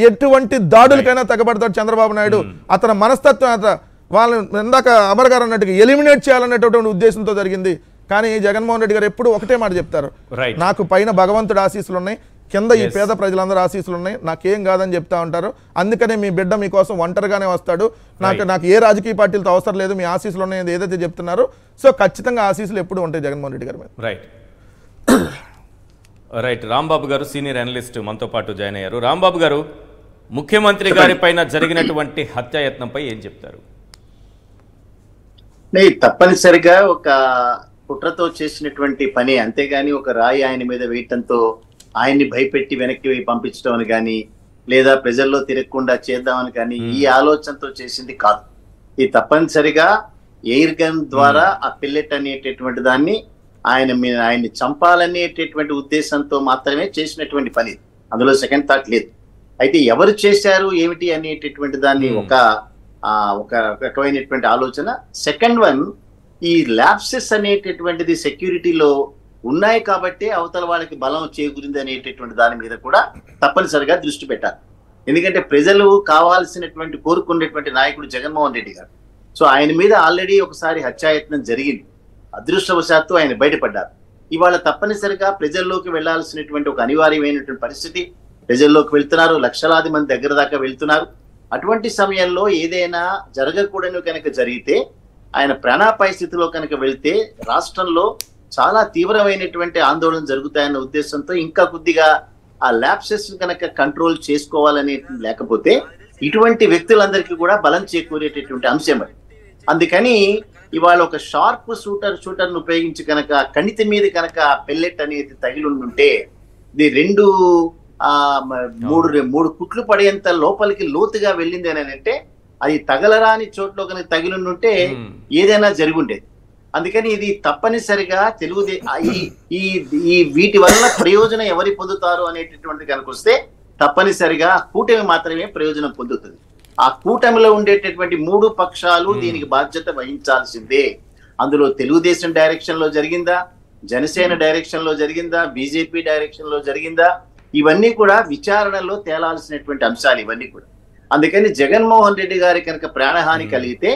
E: ఎటువంటి దాడులకైనా తెగబడతాడు చంద్రబాబు నాయుడు. అతని మనస్తత్వం వాళ్ళని ఇందాక అమర్ గారు అన్నట్టుగా ఎలిమినేట్ చేయాలనేటటువంటి ఉద్దేశంతో జరిగింది. కానీ జగన్మోహన్ రెడ్డి గారు ఎప్పుడు ఒకటే మాట చెప్తారు, నాకు పైన భగవంతుడు ఆశీస్సులు ఉన్నాయి, కింద ఈ పేద ప్రజలందరూ ఆశీస్సులు ఉన్నాయి, నాకేం కాదని చెప్తా ఉంటారు. అందుకనే మీ బిడ్డ మీకోసం ఒంటరిగానే వస్తాడు, నాకు ఏ రాజకీయ పార్టీలతో అవసరం లేదు, మీ ఆశీస్సులు ఉన్నాయి ఏదైతే చెప్తున్నారు. సో ఖచ్చితంగా ఆశీస్సులు ఎప్పుడు ఉంటాయి జగన్మోహన్ రెడ్డి గారి మీద.
A: రైట్ రాంబాబు గారు సీనియర్ అనలిస్ట్ మనతో పాటు జాయిన్ అయ్యారు. రాంబాబు గారు, ముఖ్యమంత్రి గారి పైన జరిగినటువంటి హత్యాయత్నంపై ఏం చెప్తారు?
H: తప్పనిసరిగా ఒక కుట్రతో చేసినటువంటి పని, అంతేగాని ఒక రాయి ఆయన మీద వేయటంతో ఆయన్ని భయపెట్టి వెనక్కి పంపించడం అని కానీ లేదా ప్రజల్లో తిరగకుండా చేద్దామని కానీ ఈ ఆలోచనతో చేసింది కాదు. ఇది తప్పనిసరిగా ఎయిర్ గన్ ద్వారా ఆ పిల్లెట్ అనేటటువంటి దాన్ని ఆయన్ని చంపాలనేటటువంటి ఉద్దేశంతో మాత్రమే చేసినటువంటి పని, అందులో సెకండ్ థాట్ లేదు. అయితే ఎవరు చేశారు ఏమిటి అనేటటువంటి దాన్ని ఒక రకమైనటువంటి ఆలోచన. సెకండ్ వన్, ఈ ల్యాప్సెస్ అనేటటువంటిది సెక్యూరిటీలో ఉన్నాయి కాబట్టి అవతల వాళ్ళకి బలం చేకూరింది అనేటటువంటి దాని మీద కూడా తప్పనిసరిగా దృష్టి పెట్టాలి. ఎందుకంటే ప్రజలు కావాల్సినటువంటి కోరుకునేటువంటి నాయకుడు జగన్మోహన్ రెడ్డి గారు. సో ఆయన మీద ఆల్రెడీ ఒకసారి హత్యాయత్నం జరిగింది, అదృష్టవశాత్తు ఆయన బయటపడ్డారు. ఇవాళ తప్పనిసరిగా ప్రజల్లోకి వెళ్లాల్సినటువంటి ఒక అనివార్యమైనటువంటి పరిస్థితి, ప్రజల్లోకి వెళ్తున్నారు, లక్షలాది మంది దగ్గర దాకా వెళ్తున్నారు. అటువంటి సమయంలో ఏదైనా జరగకూడని కనుక జరిగితే, ఆయన ప్రాణాపాయ స్థితిలో కనుక వెళ్తే రాష్ట్రంలో చాలా తీవ్రమైనటువంటి ఆందోళన జరుగుతాయన్న ఉద్దేశంతో ఇంకా కొద్దిగా ఆ ల్యాప్సెస్ కనుక కంట్రోల్ చేసుకోవాలనే లేకపోతే ఇటువంటి వ్యక్తులందరికీ కూడా బలం చేకూరేటటువంటి అంశం అది. అందుకని ఇవాళ ఒక షార్ప్ షూటర్ను ఉపయోగించి కనుక కణితి మీద కనుక పెల్లెట్ అనేది తగిలి ఉంటే ఇది మూడు కుట్లు పడేంత లోపలికి లోతుగా వెళ్ళింది అని అంటే అది తగలరాని చోట్లో కనుక తగిలి ఉంటే ఏదైనా జరిగి ఉండేది. అందుకని ఇది తప్పనిసరిగా ఈ వీటి వల్ల ప్రయోజనం ఎవరి పొందుతారు అనేటటువంటి కనుక వస్తే తప్పనిసరిగా కూటమి మాత్రమే ప్రయోజనం పొందుతుంది. ఆ కూటమిలో ఉండేటటువంటి 3 పక్షాలు దీనికి బాధ్యత వహించాల్సిందే. అందులో తెలుగుదేశం డైరెక్షన్ లో జరిగిందా, జనసేన డైరెక్షన్ లో జరిగిందా, బీజేపీ డైరెక్షన్ లో జరిగిందా, ఇవన్నీ కూడా విచారణలో తేలాల్సినటువంటి అంశాలు ఇవన్నీ కూడా. అందుకని జగన్మోహన్ రెడ్డి గారి కనుక ప్రాణహాని కలిగితే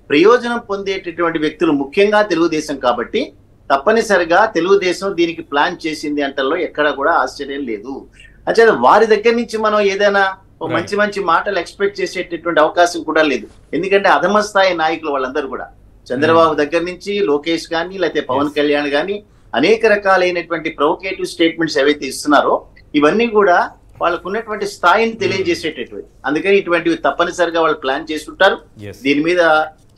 H: ప్రయోజనం పొందేటటువంటి వ్యక్తులు ముఖ్యంగా తెలుగుదేశం కాబట్టి తప్పనిసరిగా తెలుగుదేశం దీనికి ప్లాన్ చేసింది అంటల్లో ఎక్కడ కూడా ఆశ్చర్యం లేదు. అంటే వారి దగ్గర నుంచి మనం ఏదైనా మంచి మంచి మాటలు ఎక్స్పెక్ట్ చేసేటటువంటి అవకాశం కూడా లేదు. ఎందుకంటే అధమ స్థాయి నాయకులు వాళ్ళందరూ కూడా చంద్రబాబు దగ్గర నుంచి లోకేష్ కానీ లేకపోతే పవన్ కళ్యాణ్ కానీ అనేక రకాలైనటువంటి ప్రొవోకేటివ్ స్టేట్మెంట్స్ ఏవైతే ఇస్తున్నారో ఇవన్నీ కూడా వాళ్ళకు ఉన్నటువంటి స్థాయిని తెలియజేసేటటువంటి. అందుకని ఇటువంటివి తప్పనిసరిగా వాళ్ళు ప్లాన్ చేసుకుంటారు. దీని మీద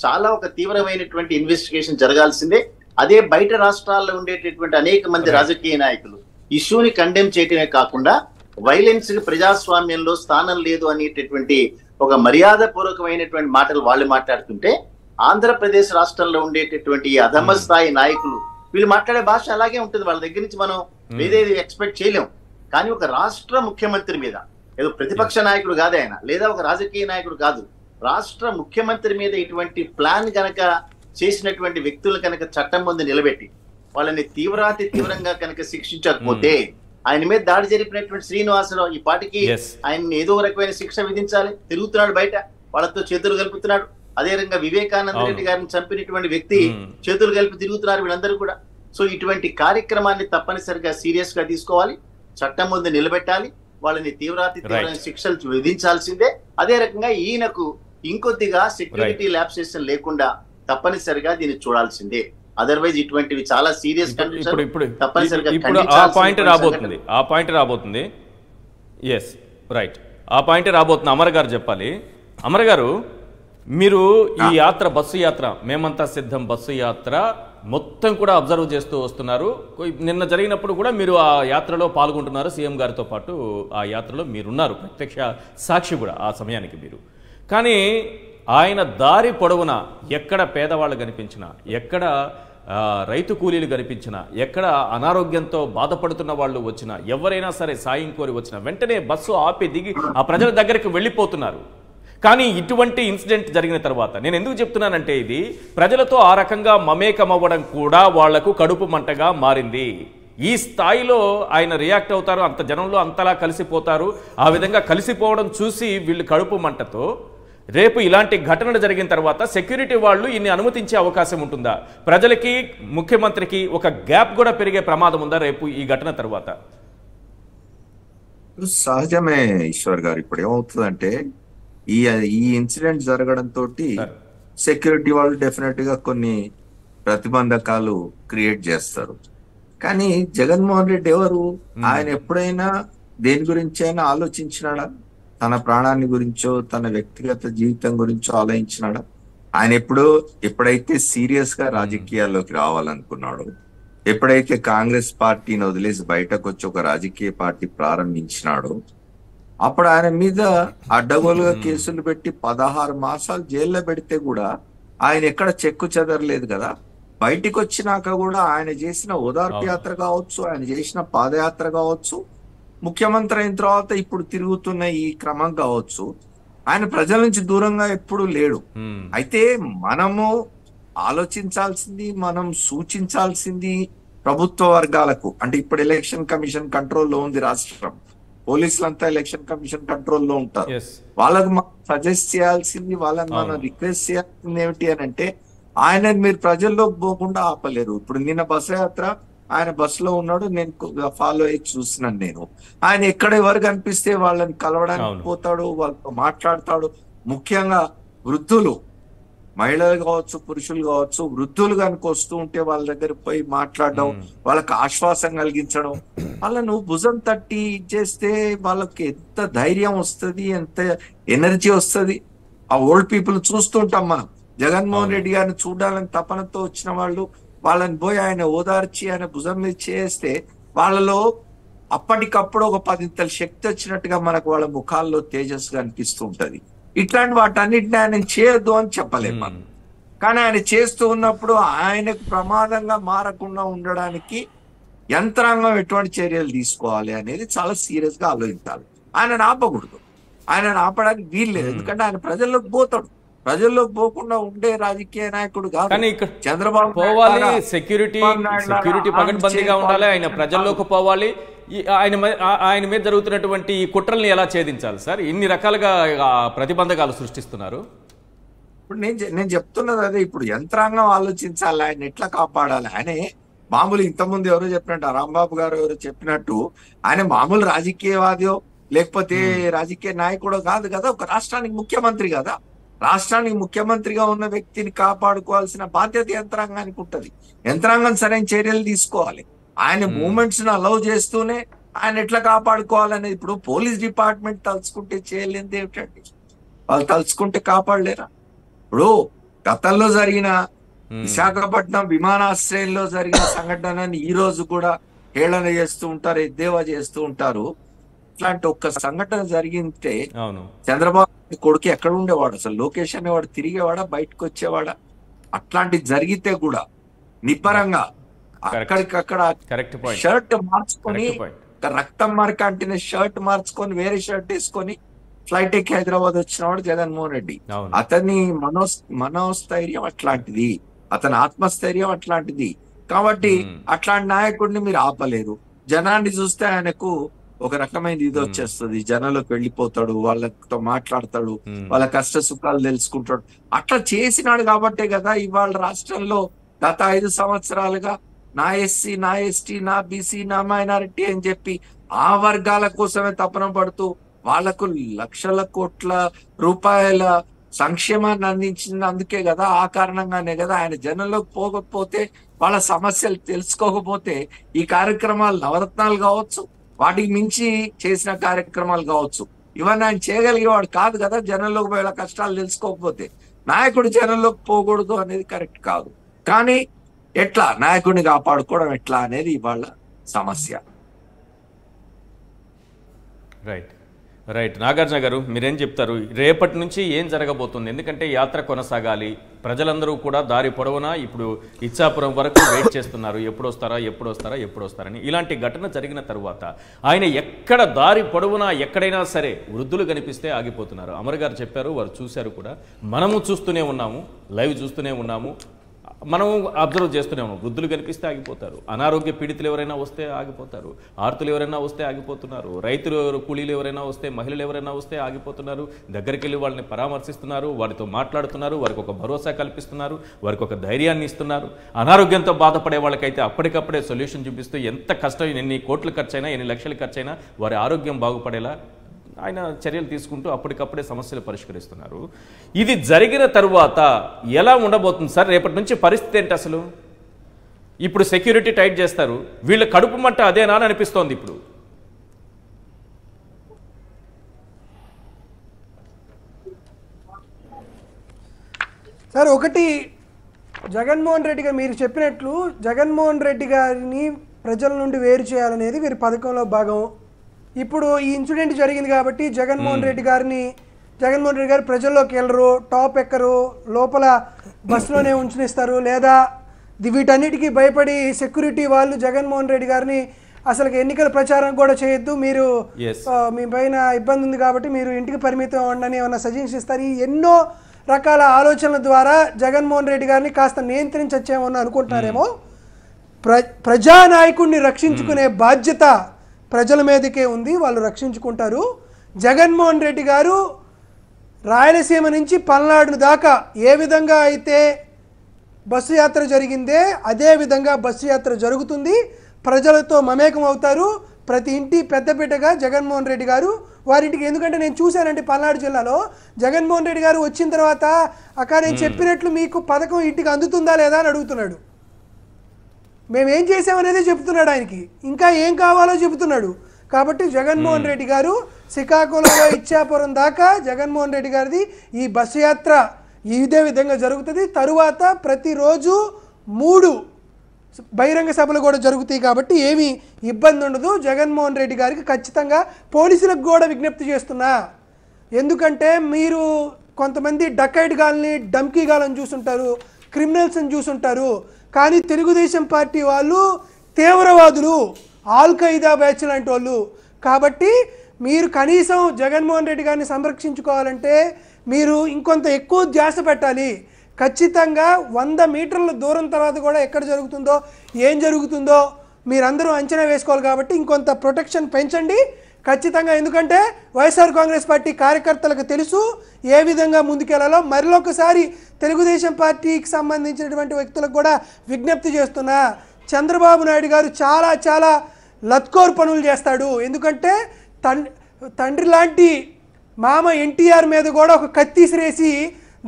H: చాలా ఒక తీవ్రమైనటువంటి ఇన్వెస్టిగేషన్ జరగాల్సిందే. అదే బయట రాష్ట్రాల్లో ఉండేటటువంటి అనేక మంది రాజకీయ నాయకులు ఇష్యూని కండెమ్ చేయటమే కాకుండా వైలెన్స్ కి ప్రజాస్వామ్యంలో స్థానం లేదు అనేటటువంటి ఒక మర్యాద పూర్వకమైనటువంటి మాటలు వాళ్ళు మాట్లాడుతుంటే ఆంధ్రప్రదేశ్ రాష్ట్రంలో ఉండేటటువంటి అధమ స్థాయి నాయకులు వీళ్ళు మాట్లాడే భాష అలాగే ఉంటుంది. వాళ్ళ దగ్గర నుంచి మనం ఏదేది ఎక్స్పెక్ట్ చేయలేం. కానీ ఒక రాష్ట్ర ముఖ్యమంత్రి మీద, ఏదో ప్రతిపక్ష నాయకుడు కాదు ఆయన, లేదా ఒక రాజకీయ నాయకుడు కాదు, రాష్ట్ర ముఖ్యమంత్రి మీద ఇటువంటి ప్లాన్ కనుక చేసినటువంటి వ్యక్తులు కనుక చట్టం ముందు నిలబెట్టి వాళ్ళని తీవ్రంగా కనుక శిక్షించకపోతే ఆయన మీద దాడి జరిపినటువంటి శ్రీనివాసరావు ఈ పాటికి ఆయన ఏదో రకమైన శిక్ష విధించాలి. తిరుగుతున్నాడు బయట, వాళ్ళతో చేతులు కలుపుతున్నాడు. అదే రకంగా వివేకానంద రెడ్డి గారిని చంపినటువంటి వ్యక్తి చేతులు కలిపి తిరుగుతున్నారు వీళ్ళందరూ కూడా. సో ఇటువంటి కార్యక్రమాన్ని తప్పనిసరిగా సీరియస్ గా తీసుకోవాలి, చట్టం ముందు నిలబెట్టాలి, వాళ్ళని తీవ్రమైన శిక్షలు విధించాల్సిందే. అదే రకంగా ఈయనకు ఇంకొద్దిగా సెక్యూరిటీ ల్యాప్సేషన్ లేకుండా తప్పనిసరిగా దీన్ని చూడాల్సిందే. అదర్వైజ్ ఇటువంటివి చాలా సీరియస్
A: ఇప్పుడు ఆ పాయింట్ రాబోతుంది. ఎస్ రైట్, ఆ పాయింట్ రాబోతుంది. అమర్ గారు చెప్పాలి. అమర్ గారు, మీరు ఈ యాత్ర, బస్సు యాత్ర, మేమంతా సిద్ధం బస్సు యాత్ర మొత్తం కూడా అబ్జర్వ్ చేస్తూ వస్తున్నారు. నిన్న జరిగినప్పుడు కూడా మీరు ఆ యాత్రలో పాల్గొంటున్నారు, సీఎం గారితో పాటు ఆ యాత్రలో మీరున్నారు, ప్రత్యక్ష సాక్షి కూడా ఆ సమయానికి మీరు. కానీ ఆయన దారి పొడవునా ఎక్కడ పేదవాళ్ళు కనిపించినా, ఎక్కడ రైతు కూలీలు కనిపించినా, ఎక్కడ అనారోగ్యంతో బాధపడుతున్న వాళ్ళు వచ్చినా, ఎవరైనా సరే సాయం కోరి వచ్చినా వెంటనే బస్సు ఆపి దిగి ఆ ప్రజల దగ్గరికి వెళ్ళిపోతున్నారు. కానీ ఇటువంటి ఇన్సిడెంట్ జరిగిన తర్వాత నేను ఎందుకు చెప్తున్నానంటే ఇది ప్రజలతో ఆ రకంగా మమేకమవ్వడం కూడా వాళ్లకు కడుపు మంటగా మారింది. ఈ స్థాయిలో ఆయన రియాక్ట్ అవుతారు, అంత జనంలో అంతలా కలిసిపోతారు. ఆ విధంగా కలిసిపోవడం చూసి వీళ్ళు కడుపు మంటతో రేపు ఇలాంటి ఘటనలు జరిగిన తర్వాత సెక్యూరిటీ వాళ్ళు ఇన్ని అనుమతించే అవకాశం ఉంటుందా? ప్రజలకి ముఖ్యమంత్రికి ఒక గ్యాప్ కూడా పెరిగే ప్రమాదం ఉందా రేపు ఈ ఘటన తర్వాత?
C: సహజమే ఈశ్వర్ గారు. ఇప్పుడు ఏమవుతుందంటే ఈ ఇన్సిడెంట్ జరగడంతో సెక్యూరిటీ వాళ్ళు డెఫినెట్ గా కొన్ని ప్రతిబంధకాలు క్రియేట్ చేస్తారు. కానీ జగన్మోహన్ రెడ్డి ఎవరు? ఆయన ఎప్పుడైనా దేని గురించి అయినా ఆలోచించినాడా? తన ప్రాణాన్ని గురించో తన వ్యక్తిగత జీవితం గురించో ఆలోచించినాడా? ఆయన ఎప్పుడైతే సీరియస్ గా రాజకీయాల్లోకి రావాలనుకున్నాడో, ఎప్పుడైతే కాంగ్రెస్ పార్టీని వదిలేసి బయటకు వచ్చి ఒక రాజకీయ పార్టీ ప్రారంభించినాడో అప్పుడు ఆయన మీద అడ్డగోలుగా కేసులు పెట్టి 16 మాసాలు జైల్లో పెడితే కూడా ఆయన ఎక్కడ చెక్కు చెదరలేదు కదా. బయటికి వచ్చినాక కూడా ఆయన చేసిన ఓదార్పు యాత్ర కావచ్చు, ఆయన చేసిన పాదయాత్ర కావచ్చు, ముఖ్యమంత్రి అయిన తర్వాత ఇప్పుడు తిరుగుతున్న ఈ క్రమం కావచ్చు, ఆయన ప్రజల నుంచి దూరంగా ఎప్పుడు లేడు. అయితే మనము ఆలోచించాల్సింది, మనం సూచించాల్సింది ప్రభుత్వ వర్గాలకు. అంటే ఇప్పుడు ఎలక్షన్ కమిషన్ కంట్రోల్లో ఉంది రాష్ట్రం, పోలీసులంతా ఎలక్షన్ కమిషన్ కంట్రోల్లో ఉంటారు. వాళ్ళకు సజెస్ట్ చేయాల్సింది, వాళ్ళని మనం రిక్వెస్ట్ చేయాల్సింది ఏమిటి అని అంటే, ఆయన మీరు ప్రజల్లోకి పోకుండా ఆపలేరు. ఇప్పుడు నిన్న బస్సు యాత్ర ఆయన బస్సులో ఉన్నాడు, నేను ఫాలో అయ్యి చూస్తున్నాను. నేను ఆయన ఎక్కడ ఎవరు కనిపిస్తే వాళ్ళని కలవడానికి పోతాడు, వాళ్ళతో మాట్లాడతాడు. ముఖ్యంగా వృద్ధులు, మహిళలు కావచ్చు, పురుషులు కావచ్చు, వృద్ధులు కనుక వస్తూ ఉంటే వాళ్ళ దగ్గర పోయి మాట్లాడడం, వాళ్ళకి ఆశ్వాసం కలిగించడం, వాళ్ళను భుజం తట్టి ఇచ్చేస్తే వాళ్ళకి ఎంత ధైర్యం వస్తుంది, ఎంత ఎనర్జీ వస్తుంది. ఆ ఓల్డ్ పీపుల్ చూస్తుంటాం మనం. జగన్మోహన్ రెడ్డి గారిని చూడాలని తపనతో వచ్చిన వాళ్ళు వాళ్ళని పోయి ఆయన ఓదార్చి ఆయన భుజం మీద చేస్తే వాళ్ళలో అప్పటికప్పుడు ఒక 10 శక్తి వచ్చినట్టుగా మనకు వాళ్ళ ముఖాల్లో తేజస్సు అనిపిస్తూ ఉంటది. ఇట్లాంటి వాటన్నిటిని ఆయన చేయొద్దు అని చెప్పలేము మనం. కానీ ఆయన చేస్తూ ఉన్నప్పుడు ఆయనకు ప్రమాదంగా మారకుండా ఉండడానికి యంత్రాంగం ఎటువంటి చర్యలు తీసుకోవాలి అనేది చాలా సీరియస్ గా ఆలోచించాలి. ఆయనను ఆపకూడదు, ఆయనను ఆపడానికి వీల్లేదు. ఎందుకంటే ఆయన ప్రజల్లోకి పోతాడు, ప్రజల్లోకి పోకుండా ఉండే రాజకీయ నాయకుడు కాదు. చంద్రబాబు
A: పోవాలి, సెక్యూరిటీ పకడ్బందీగా ఉండాలి, ఆయన ప్రజల్లోకి పోవాలి. ఆయన మీద జరుగుతున్నటువంటి ఈ కుట్రల్ని ఎలా ఛేదించాలి సార్? ఇన్ని రకాలుగా ప్రతిబంధకాలు సృష్టిస్తున్నారు.
C: ఇప్పుడు నేను చెప్తున్నది అదే. ఇప్పుడు యంత్రాంగం ఆలోచించాలి, ఆయన ఎట్లా కాపాడాలి. ఆయనే మామూలు ఇంతకుముందు ఎవరో చెప్పినట్టు, రాంబాబు గారు ఎవరో చెప్పినట్టు, ఆయన మామూలు రాజకీయవాదియో లేకపోతే రాజకీయ నాయకుడో కాదు కదా, ఒక రాష్ట్రానికి ముఖ్యమంత్రి కదా. రాష్ట్రానికి ముఖ్యమంత్రిగా ఉన్న వ్యక్తిని కాపాడుకోవాల్సిన బాధ్యత యంత్రాంగానికి ఉంటది. యంత్రాంగం సరైన చర్యలు తీసుకోవాలి. ఆయన మూమెంట్స్ ను అలౌ చేస్తూనే ఆయన ఎట్లా కాపాడుకోవాలనేది. ఇప్పుడు పోలీస్ డిపార్ట్మెంట్ తలుచుకుంటే చేయలేనిది ఏమిటండి? వాళ్ళు తలుచుకుంటే కాపాడలేరా? ఇప్పుడు గతంలో జరిగిన విశాఖపట్నం విమానాశ్రయంలో జరిగిన సంఘటనని ఈ రోజు కూడా హేళన చేస్తూ ఉంటారు, ఎద్దేవా చేస్తూ ఉంటారు. ఇట్లాంటి ఒక్క సంఘటన జరిగితే చంద్రబాబు కొడుకు ఎక్కడ ఉండేవాడు? అసలు లోకేష్ అనేవాడు తిరిగేవాడా, బయటకు వచ్చేవాడా? అట్లాంటివి జరిగితే కూడా నిబ్బరంగా అక్కడికక్కడ షర్ట్ మార్చుకొని, రక్తం మార్క అంటిన షర్ట్ మార్చుకొని వేరే షర్ట్ వేసుకొని ఫ్లైట్ ఎక్కి హైదరాబాద్ వచ్చినవాడు జగన్మోహన్ రెడ్డి. అతని మనోస్థైర్యం అట్లాంటిది, అతని ఆత్మస్థైర్యం అట్లాంటిది. కాబట్టి అట్లాంటి నాయకుడిని మీరు ఆపలేరు. జనాన్ని చూస్తే ఆయనకు ఒక రకమైన ఇది వచ్చేస్తుంది, జనాలకు వెళ్ళిపోతాడు, వాళ్ళతో మాట్లాడతాడు, వాళ్ళ కష్ట సుఖాలు తెలుసుకుంటాడు. అట్లా చేసినాడు కాబట్టే కదా ఇవాళ రాష్ట్రంలో గత 5 సంవత్సరాలుగా నా ఎస్సీ, నా ఎస్టీ, నా బీసీ, నా మైనారిటీ అని చెప్పి ఆ వర్గాల కోసమే తపన పడుతూ వాళ్లకు లక్షల కోట్ల రూపాయల సంక్షేమాన్ని అందించింది. అందుకే కదా, ఆ కారణంగానే కదా ఆయన జనంలోకి పోకపోతే, వాళ్ళ సమస్యలు తెలుసుకోకపోతే ఈ కార్యక్రమాలు నవరత్నాలు కావచ్చు, వాటికి మించి చేసిన కార్యక్రమాలు కావచ్చు, ఇవన్నీ ఆయన చేయగలిగేవాడు కాదు కదా. జనంలోకి పోయేలా కష్టాలు తెలుసుకోకపోతే నాయకుడు జనంలోకి పోకూడదు అనేది కరెక్ట్ కాదు. కానీ ఎట్లా నాయకుడిని కాపాడుకోవడం ఎట్లా అనేది ఇవాళ సమస్య.
A: రైట్ నాగార్జున గారు, మీరేం చెప్తారు? రేపటి నుంచి ఏం జరగబోతుంది? ఎందుకంటే యాత్ర కొనసాగాలి, ప్రజలందరూ కూడా దారి పొడవునా ఇప్పుడు ఇచ్చాపురం వరకు వెయిట్ చేస్తున్నారు, ఎప్పుడు వస్తారని. ఇలాంటి ఘటన జరిగిన తరువాత ఆయన ఎక్కడ దారి పొడవునా ఎక్కడైనా సరే వృద్ధులు కనిపిస్తే ఆగిపోతున్నారు. అమర్ గారు చెప్పారు, వారు చూశారు కూడా, మనము చూస్తూనే ఉన్నాము, లైవ్ చూస్తూనే ఉన్నాము, మనం అబ్జర్వ్ చేస్తూనే ఉన్నాం. వృద్ధులు కనిపిస్తే ఆగిపోతారు, అనారోగ్య పీడితులు ఎవరైనా వస్తే ఆగిపోతారు, ఆర్తులు ఎవరైనా వస్తే ఆగిపోతున్నారు, రైతులు కూలీలు ఎవరైనా వస్తే, మహిళలు ఎవరైనా వస్తే ఆగిపోతున్నారు. దగ్గరికి వెళ్ళి వాళ్ళని పరామర్శిస్తున్నారు, వారితో మాట్లాడుతున్నారు, వారికి ఒక భరోసా కల్పిస్తున్నారు, వారికి ఒక ధైర్యాన్ని ఇస్తున్నారు. అనారోగ్యంతో బాధపడే వాళ్ళకైతే అప్పటికప్పుడే సొల్యూషన్ చూపిస్తూ ఎంత కష్టం, ఎన్ని కోట్లు ఖర్చైనా, ఎన్ని లక్షలు ఖర్చైనా వారి ఆరోగ్యం బాగుపడేలా ఆయన చర్యలు తీసుకుంటూ అప్పటికప్పుడే సమస్యలు పరిష్కరిస్తున్నారు. ఇది జరిగిన తరువాత ఎలా ఉండబోతుంది సార్? రేపటి నుంచి పరిస్థితి ఏంటి అసలు? ఇప్పుడు సెక్యూరిటీ టైట్ చేస్తారు, వీళ్ళ కడుపు మంట అదేనా అని అనిపిస్తోంది ఇప్పుడు.
G: సార్, ఒకటి జగన్మోహన్ రెడ్డి గారు మీరు చెప్పినట్లు జగన్మోహన్ రెడ్డి గారిని ప్రజల నుండి వేరు చేయాలనేది వీరి పథకంలో భాగం. ఇప్పుడు ఈ ఇన్సిడెంట్ జరిగింది కాబట్టి జగన్మోహన్ రెడ్డి గారు ప్రజల్లోకి వెళ్ళరు, టాప్ ఎక్కరు, లోపల బస్సులోనే ఉంచునిస్తారు, లేదా వీటన్నిటికీ భయపడి సెక్యూరిటీ వాళ్ళు జగన్మోహన్ రెడ్డి గారిని అసలు ఎన్నికల ప్రచారం కూడా చేయొద్దు, మీరు మీ పైన ఇబ్బంది ఉంది కాబట్టి మీరు ఇంటికి పరిమితం అవ్వండి ఏమన్నా సజెషన్ ఇస్తారు. ఈ ఎన్నో రకాల ఆలోచనల ద్వారా జగన్మోహన్ రెడ్డి గారిని కాస్త నియంత్రించచ్చేమో అనుకుంటున్నారేమో. ప్రజానాయకుడిని రక్షించుకునే బాధ్యత ప్రజల మీదకే ఉంది, వాళ్ళు రక్షించుకుంటారు. జగన్మోహన్ రెడ్డి గారు రాయలసీమ నుంచి పల్నాడు దాకా ఏ విధంగా అయితే బస్సు యాత్ర జరిగిందే అదే విధంగా బస్సు యాత్ర జరుగుతుంది. ప్రజలతో మమేకం అవుతారు. ప్రతి ఇంటి పెద్దపీటగా జగన్మోహన్ రెడ్డి గారు వారింటికి, ఎందుకంటే నేను చూశానండి పల్నాడు జిల్లాలో జగన్మోహన్ రెడ్డి గారు వచ్చిన తర్వాత అక్క నేను చెప్పినట్లు మీకు పథకం ఇంటికి అందుతుందా లేదా అని అడుగుతున్నాడు. మేమేం చేసామనేదే చెప్తున్నాడు, ఆయనకి ఇంకా ఏం కావాలో చెబుతున్నాడు. కాబట్టి జగన్మోహన్ రెడ్డి గారు శ్రీకాకుళంలో ఇచ్చాపురం దాకా జగన్మోహన్ రెడ్డి గారిది ఈ బస్సు యాత్ర ఇదే విధంగా జరుగుతుంది. తరువాత ప్రతిరోజు 3 బహిరంగ సభలు కూడా జరుగుతాయి. కాబట్టి ఏమీ ఇబ్బంది ఉండదు. జగన్మోహన్ రెడ్డి గారికి ఖచ్చితంగా పోలీసులకు కూడా విజ్ఞప్తి చేస్తున్నా, ఎందుకంటే మీరు కొంతమంది డకైట్ గాల్ని డంకీ గాలని చూసుంటారు, క్రిమినల్స్ని చూసుంటారు. కానీ తెలుగుదేశం పార్టీ వాళ్ళు తీవ్రవాదులు, ఆల్ ఖైదా బ్యాచ్ లాంటి వాళ్ళు. కాబట్టి మీరు కనీసం జగన్మోహన్ రెడ్డి గారిని సంరక్షించుకోవాలంటే మీరు ఇంకొంత ఎక్కువ ధ్యాస పెట్టాలి. ఖచ్చితంగా 100 మీటర్ల దూరం తర్వాత కూడా ఎక్కడ జరుగుతుందో ఏం జరుగుతుందో మీరందరూ అంచనా వేసుకోవాలి. కాబట్టి ఇంకొంత ప్రొటెక్షన్ పెంచండి ఖచ్చితంగా. ఎందుకంటే వైఎస్ఆర్ కాంగ్రెస్ పార్టీ కార్యకర్తలకు తెలుసు ఏ విధంగా ముందుకెళ్లాలో. మరొకసారి తెలుగుదేశం పార్టీకి సంబంధించినటువంటి వ్యక్తులకు కూడా విజ్ఞప్తి చేస్తున్నా, చంద్రబాబు నాయుడు గారు చాలా చాలా లత్కోర్ పనులు చేస్తాడు. ఎందుకంటే తండ్రి లాంటి మామ ఎన్టీఆర్ మీద కూడా ఒక కత్తిసిరేసి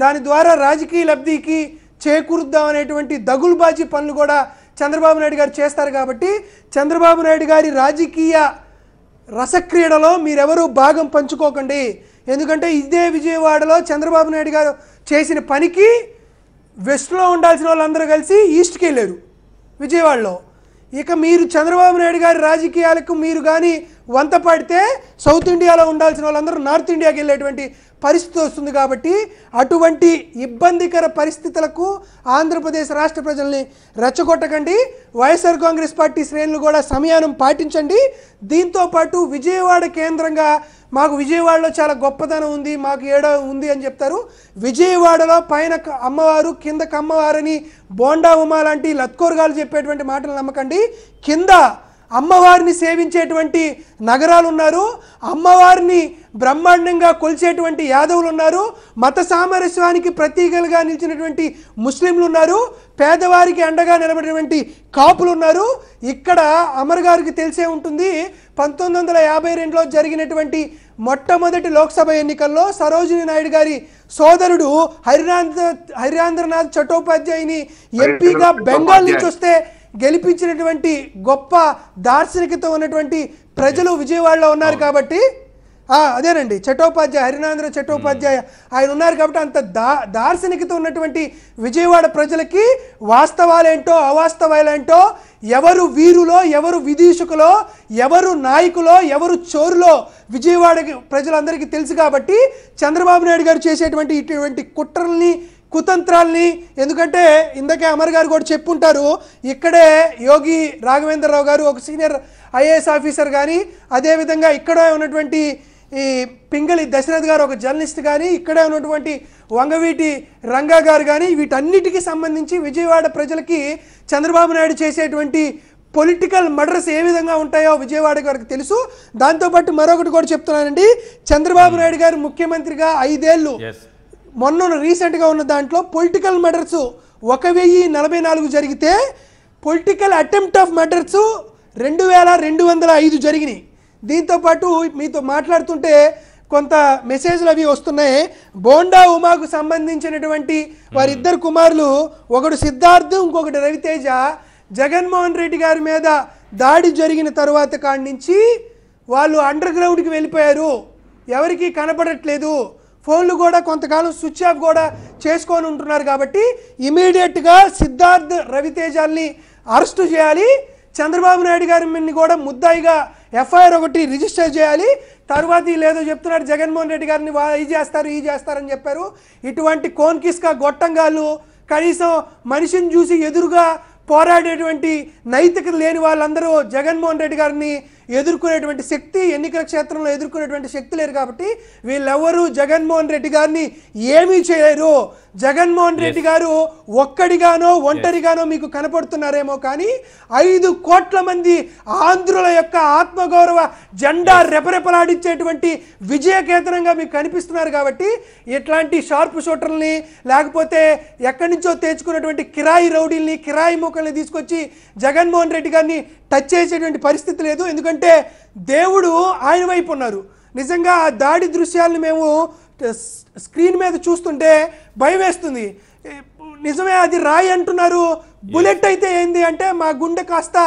G: దాని ద్వారా రాజకీయ లబ్ధికి చేకూరుద్దాం అనేటువంటి దగులుబాజీ పనులు కూడా చంద్రబాబు నాయుడు గారు చేస్తారు. కాబట్టి చంద్రబాబు నాయుడు గారి రాజకీయ రసక్రీడలో మీరెవరూ భాగం పంచుకోకండి. ఎందుకంటే ఇదే విజయవాడలో చంద్రబాబు నాయుడు గారు చేసిన పనికి వెస్ట్లో ఉండాల్సిన వాళ్ళందరూ కలిసి ఈస్ట్కి వెళ్ళారు విజయవాడలో. ఇక మీరు చంద్రబాబు నాయుడు గారి రాజకీయాలకు మీరు కానీ వంత పడితే సౌత్ ఇండియాలో ఉండాల్సిన వాళ్ళందరూ నార్త్ ఇండియాకి వెళ్ళేటువంటి పరిస్థితి వస్తుంది. కాబట్టి అటువంటి ఇబ్బందికర పరిస్థితులకు ఆంధ్రప్రదేశ్ రాష్ట్ర ప్రజల్ని రెచ్చగొట్టకండి. వైఎస్ఆర్ కాంగ్రెస్ పార్టీ శ్రేణులు కూడా సంయమనం పాటించండి. దీంతోపాటు విజయవాడ కేంద్రంగా మాకు విజయవాడలో చాలా గొప్పతనం ఉంది, మాకు ఏడో ఉంది అని చెప్తారు. విజయవాడలో పైన అమ్మవారు కిందకు అమ్మవారని బోండా ఉమా లాంటి లత్కోర్గాలు చెప్పేటువంటి మాటలు నమ్మకండి. కింద అమ్మవారిని సేవించేటువంటి నగరాలు ఉన్నారు, అమ్మవారిని బ్రహ్మాండంగా కొలిచేటువంటి యాదవులు ఉన్నారు, మత సామరస్యానికి ప్రతీకలుగా నిలిచినటువంటి ముస్లింలు ఉన్నారు, పేదవారికి అండగా నిలబడినటువంటి కాపులు ఉన్నారు. ఇక్కడ అమర్ గారికి తెలిసే ఉంటుంది 1952లో జరిగినటువంటి మొట్టమొదటి లోక్సభ ఎన్నికల్లో సరోజిని నాయుడు గారి సోదరుడు హరియాంద్రనాథ్ చట్టోపాధ్యాయుని ఎంపీగా బెంగాల్ నుంచి వస్తే గెలిపించినటువంటి గొప్ప దార్శనికత ఉన్నటువంటి ప్రజలు విజయవాడలో ఉన్నారు. కాబట్టి అదేనండి హరినాంధ్ర చట్టోపాధ్యాయ ఆయన ఉన్నారు. కాబట్టి అంత దార్శనికత ఉన్నటువంటి విజయవాడ ప్రజలకి వాస్తవాలేంటో అవాస్తవాలేంటో, ఎవరు వీరులో ఎవరు విదీషకులో, ఎవరు నాయకులో ఎవరు చోరులో విజయవాడకి ప్రజలందరికీ తెలుసు. కాబట్టి చంద్రబాబు నాయుడు గారు చేసేటువంటి ఇటువంటి కుట్రల్ని కుతంత్రాల్ని, ఎందుకంటే ఇందాకే అమర్ గారు కూడా చెప్పుంటారు, ఇక్కడే యోగి రాఘవేంద్రరావు గారు ఒక సీనియర్ ఐఏఎస్ ఆఫీసర్ కానీ, అదేవిధంగా ఇక్కడే ఉన్నటువంటి ఈ పింగళి దశరథ్ గారు ఒక జర్నలిస్ట్ కానీ, ఇక్కడే ఉన్నటువంటి వంగవీటి రంగా గారు కానీ, వీటన్నిటికీ సంబంధించి విజయవాడ ప్రజలకి చంద్రబాబు నాయుడు చేసేటువంటి పొలిటికల్ మర్డర్స్ ఏ విధంగా ఉంటాయో విజయవాడ గారికి తెలుసు. దాంతోపాటు మరొకటి కూడా చెప్తున్నానండి, చంద్రబాబు నాయుడు గారు ముఖ్యమంత్రిగా 5 ఏళ్ళు మొన్న రీసెంట్గా ఉన్న దాంట్లో పొలిటికల్ మర్డర్స్ 1044 జరిగితే పొలిటికల్ అటెంప్ట్ ఆఫ్ మర్డర్స్ 2205 జరిగినాయి. దీంతోపాటు మీతో మాట్లాడుతుంటే కొంత మెసేజ్లు అవి వస్తున్నాయి. బోండా ఉమాకు సంబంధించినటువంటి వారిద్దరు కుమారులు, ఒకడు సిద్ధార్థ్ ఇంకొకటి రవితేజ, జగన్మోహన్ రెడ్డి గారి మీద దాడి జరిగిన తర్వాత కాడి నుంచి వాళ్ళు అండర్ గ్రౌండ్కి వెళ్ళిపోయారు, ఎవరికి కనపడట్లేదు, ఫోన్లు కూడా కొంతకాలం స్విచ్ ఆఫ్ కూడా చేసుకొని ఉంటున్నారు. కాబట్టి ఇమీడియట్గా సిద్ధార్థ్ రవితేజాల్ని అరెస్టు చేయాలి. చంద్రబాబు నాయుడు గారిని కూడా ముద్దాయిగా ఎఫ్ఐఆర్ ఒకటి రిజిస్టర్ చేయాలి. తర్వాత లేదో చెప్తున్నారు జగన్మోహన్ రెడ్డి గారిని ఈ చేస్తారని చెప్పారు. ఇటువంటి కోన్కిస్కా గొట్టంగాళ్ళు, కనీసం మనిషిని చూసి ఎదురుగా పోరాడేటువంటి నైతికత లేని వాళ్ళందరూ జగన్మోహన్ రెడ్డి గారిని ఎదుర్కొనేటువంటి శక్తి, ఎన్నికల క్షేత్రంలో ఎదుర్కొనేటువంటి శక్తి లేరు కాబట్టి వీళ్ళెవరూ జగన్మోహన్ రెడ్డి గారిని ఏమీ చేయలేరు. జగన్మోహన్ రెడ్డి గారు ఒక్కడిగానో ఒంటరిగానో మీకు కనపడుతున్నారేమో కానీ 5 కోట్ల మంది ఆంధ్రుల యొక్క ఆత్మగౌరవ జెండా రెపరెపలాడించేటువంటి విజయకేతనంగా మీకు కనిపిస్తున్నారు. కాబట్టి ఇట్లాంటి షార్ప్ షూటర్ని లేకపోతే ఎక్కడి నుంచో తెచ్చుకున్నటువంటి కిరాయి రౌడీల్ని, కిరాయి మూకల్ని తీసుకొచ్చి జగన్మోహన్ రెడ్డి గారిని టచ్ చేసేటువంటి పరిస్థితి లేదు. ఎందుకంటే దేవుడు ఆయన వైపు ఉన్నారు. నిజంగా ఆ దాడి దృశ్యాలను మేము స్క్రీన్ మీద చూస్తుంటే భయం వేస్తుంది. నిజమే, అది రాయి అంటున్నారు, బుల్లెట్ అయితే ఏంది అంటే మా గుండె కాస్త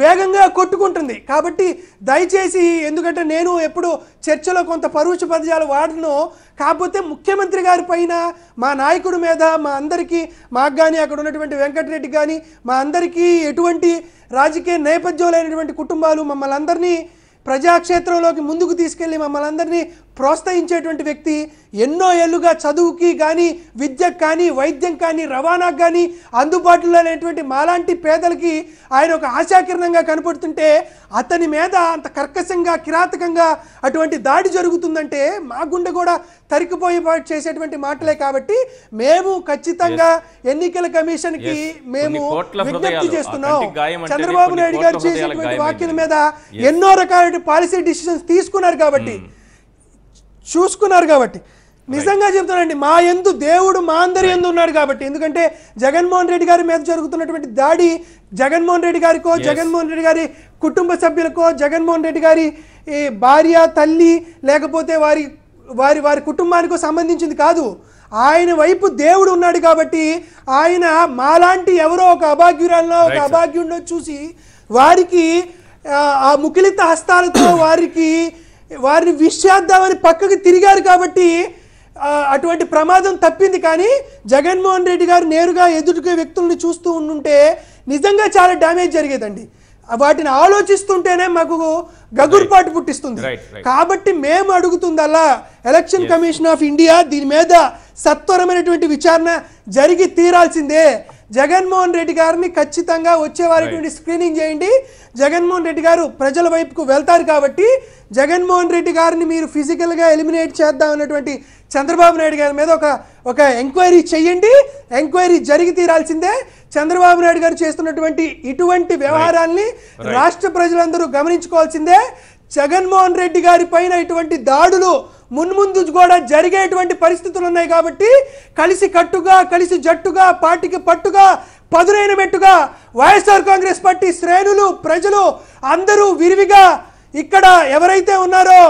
G: వేగంగా కొట్టుకుంటుంది. కాబట్టి దయచేసి, ఎందుకంటే నేను ఎప్పుడు చర్చలో కొంత పరుష పదజాలు వాడను, కాకపోతే ముఖ్యమంత్రి గారి పైన, మా నాయకుడి మీద, మా అందరికీ, మాకు కానీ అక్కడ ఉన్నటువంటి వెంకటరెడ్డి కానీ మా అందరికీ ఎటువంటి రాజకీయ నేపథ్యం లేనటువంటి కుటుంబాలు మమ్మల్ని అందరినీ ప్రజాక్షేత్రంలోకి ముందుకు తీసుకెళ్లి మమ్మల్ని అందరినీ ప్రోత్సహించేటువంటి వ్యక్తి. ఎన్నో ఏళ్ళుగా చదువుకి కానీ, విద్యకు కానీ, వైద్యం కానీ, రవాణాకు కానీ అందుబాటులో లేనటువంటి మాలాంటి పేదలకి ఆయన ఒక ఆశాకిరణంగా కనపడుతుంటే అతని మీద అంత కర్కశంగా, కిరాతకంగా అటువంటి దాడి జరుగుతుందంటే మా గుండె కూడా తరికిపోయి చేసేటువంటి మాటలే. కాబట్టి మేము ఖచ్చితంగా ఎన్నికల కమిషన్కి మేము విజ్ఞప్తి చేస్తున్నాం. చంద్రబాబు నాయుడు గారు చేసేటువంటి వ్యాఖ్యల మీద ఎన్నో రకాల పాలసీ డిసిషన్స్ తీసుకున్నారు కాబట్టి, చూసుకున్నారు కాబట్టి, నిజంగా చెప్తానండి, మా యందు దేవుడు మా అందరి యందు ఉన్నాడు కాబట్టి. ఎందుకంటే జగన్మోహన్ రెడ్డి గారి మీద జరుగుతున్నటువంటి దాడి జగన్మోహన్ రెడ్డి గారికో, జగన్మోహన్ రెడ్డి గారి కుటుంబ సభ్యులకో, జగన్మోహన్ రెడ్డి గారి భార్య, తల్లి, లేకపోతే వారి వారి వారి కుటుంబానికో సంబంధించింది కాదు. ఆయన వైపు దేవుడు ఉన్నాడు కాబట్టి ఆయన మాలాంటి ఎవరో ఒక అభాగ్యురాల్లో, ఒక అభాగ్యుడినో చూసి వారికి ఆ ముకిలిత హస్తాలతో వారిని విష్ చేద్దామని పక్కకి తిరిగారు కాబట్టి అటువంటి ప్రమాదం తప్పింది. కానీ జగన్మోహన్ రెడ్డి గారు నేరుగా ఎదుటికే వ్యక్తుల్ని చూస్తూ ఉంటే నిజంగా చాలా డ్యామేజ్ జరిగేదండి. వాటిని ఆలోచిస్తుంటేనే మాకు గగుర్పాటు పుట్టిస్తుంది. కాబట్టి మేము అడుగుతుందల్లా ఎలక్షన్ కమిషన్ ఆఫ్ ఇండియా దీని మీద సత్వరమైనటువంటి విచారణ జరిగి తీరాల్సిందే. జగన్మోహన్ రెడ్డి గారిని ఖచ్చితంగా వచ్చేవారి స్క్రీనింగ్ చేయండి. జగన్మోహన్ రెడ్డి గారు ప్రజల వైపుకు వెళ్తారు కాబట్టి జగన్మోహన్ రెడ్డి గారిని మీరు ఫిజికల్గా ఎలిమినేట్ చేద్దాం అన్నటువంటి చంద్రబాబు నాయుడు గారి మీద ఒక ఎంక్వైరీ చేయండి. ఎంక్వైరీ జరిగి తీరాల్సిందే. చంద్రబాబు నాయుడు గారు చేస్తున్నటువంటి ఇటువంటి వ్యవహారాల్ని రాష్ట్ర ప్రజలందరూ గమనించుకోవాల్సిందే. జగన్మోహన్ రెడ్డి గారి పైన ఇటువంటి దాడులు మున్ముందు కూడా జరిగేటువంటి పరిస్థితులు ఉన్నాయి కాబట్టి కలిసి కట్టుగా, కలిసి జట్టుగా, పార్టీకి పట్టుగా, పదునైన మెట్టుగా వైఎస్ఆర్ కాంగ్రెస్ పార్టీ శ్రేణులు, ప్రజలు అందరూ విరివిగా ఇక్కడ ఎవరైతే ఉన్నారో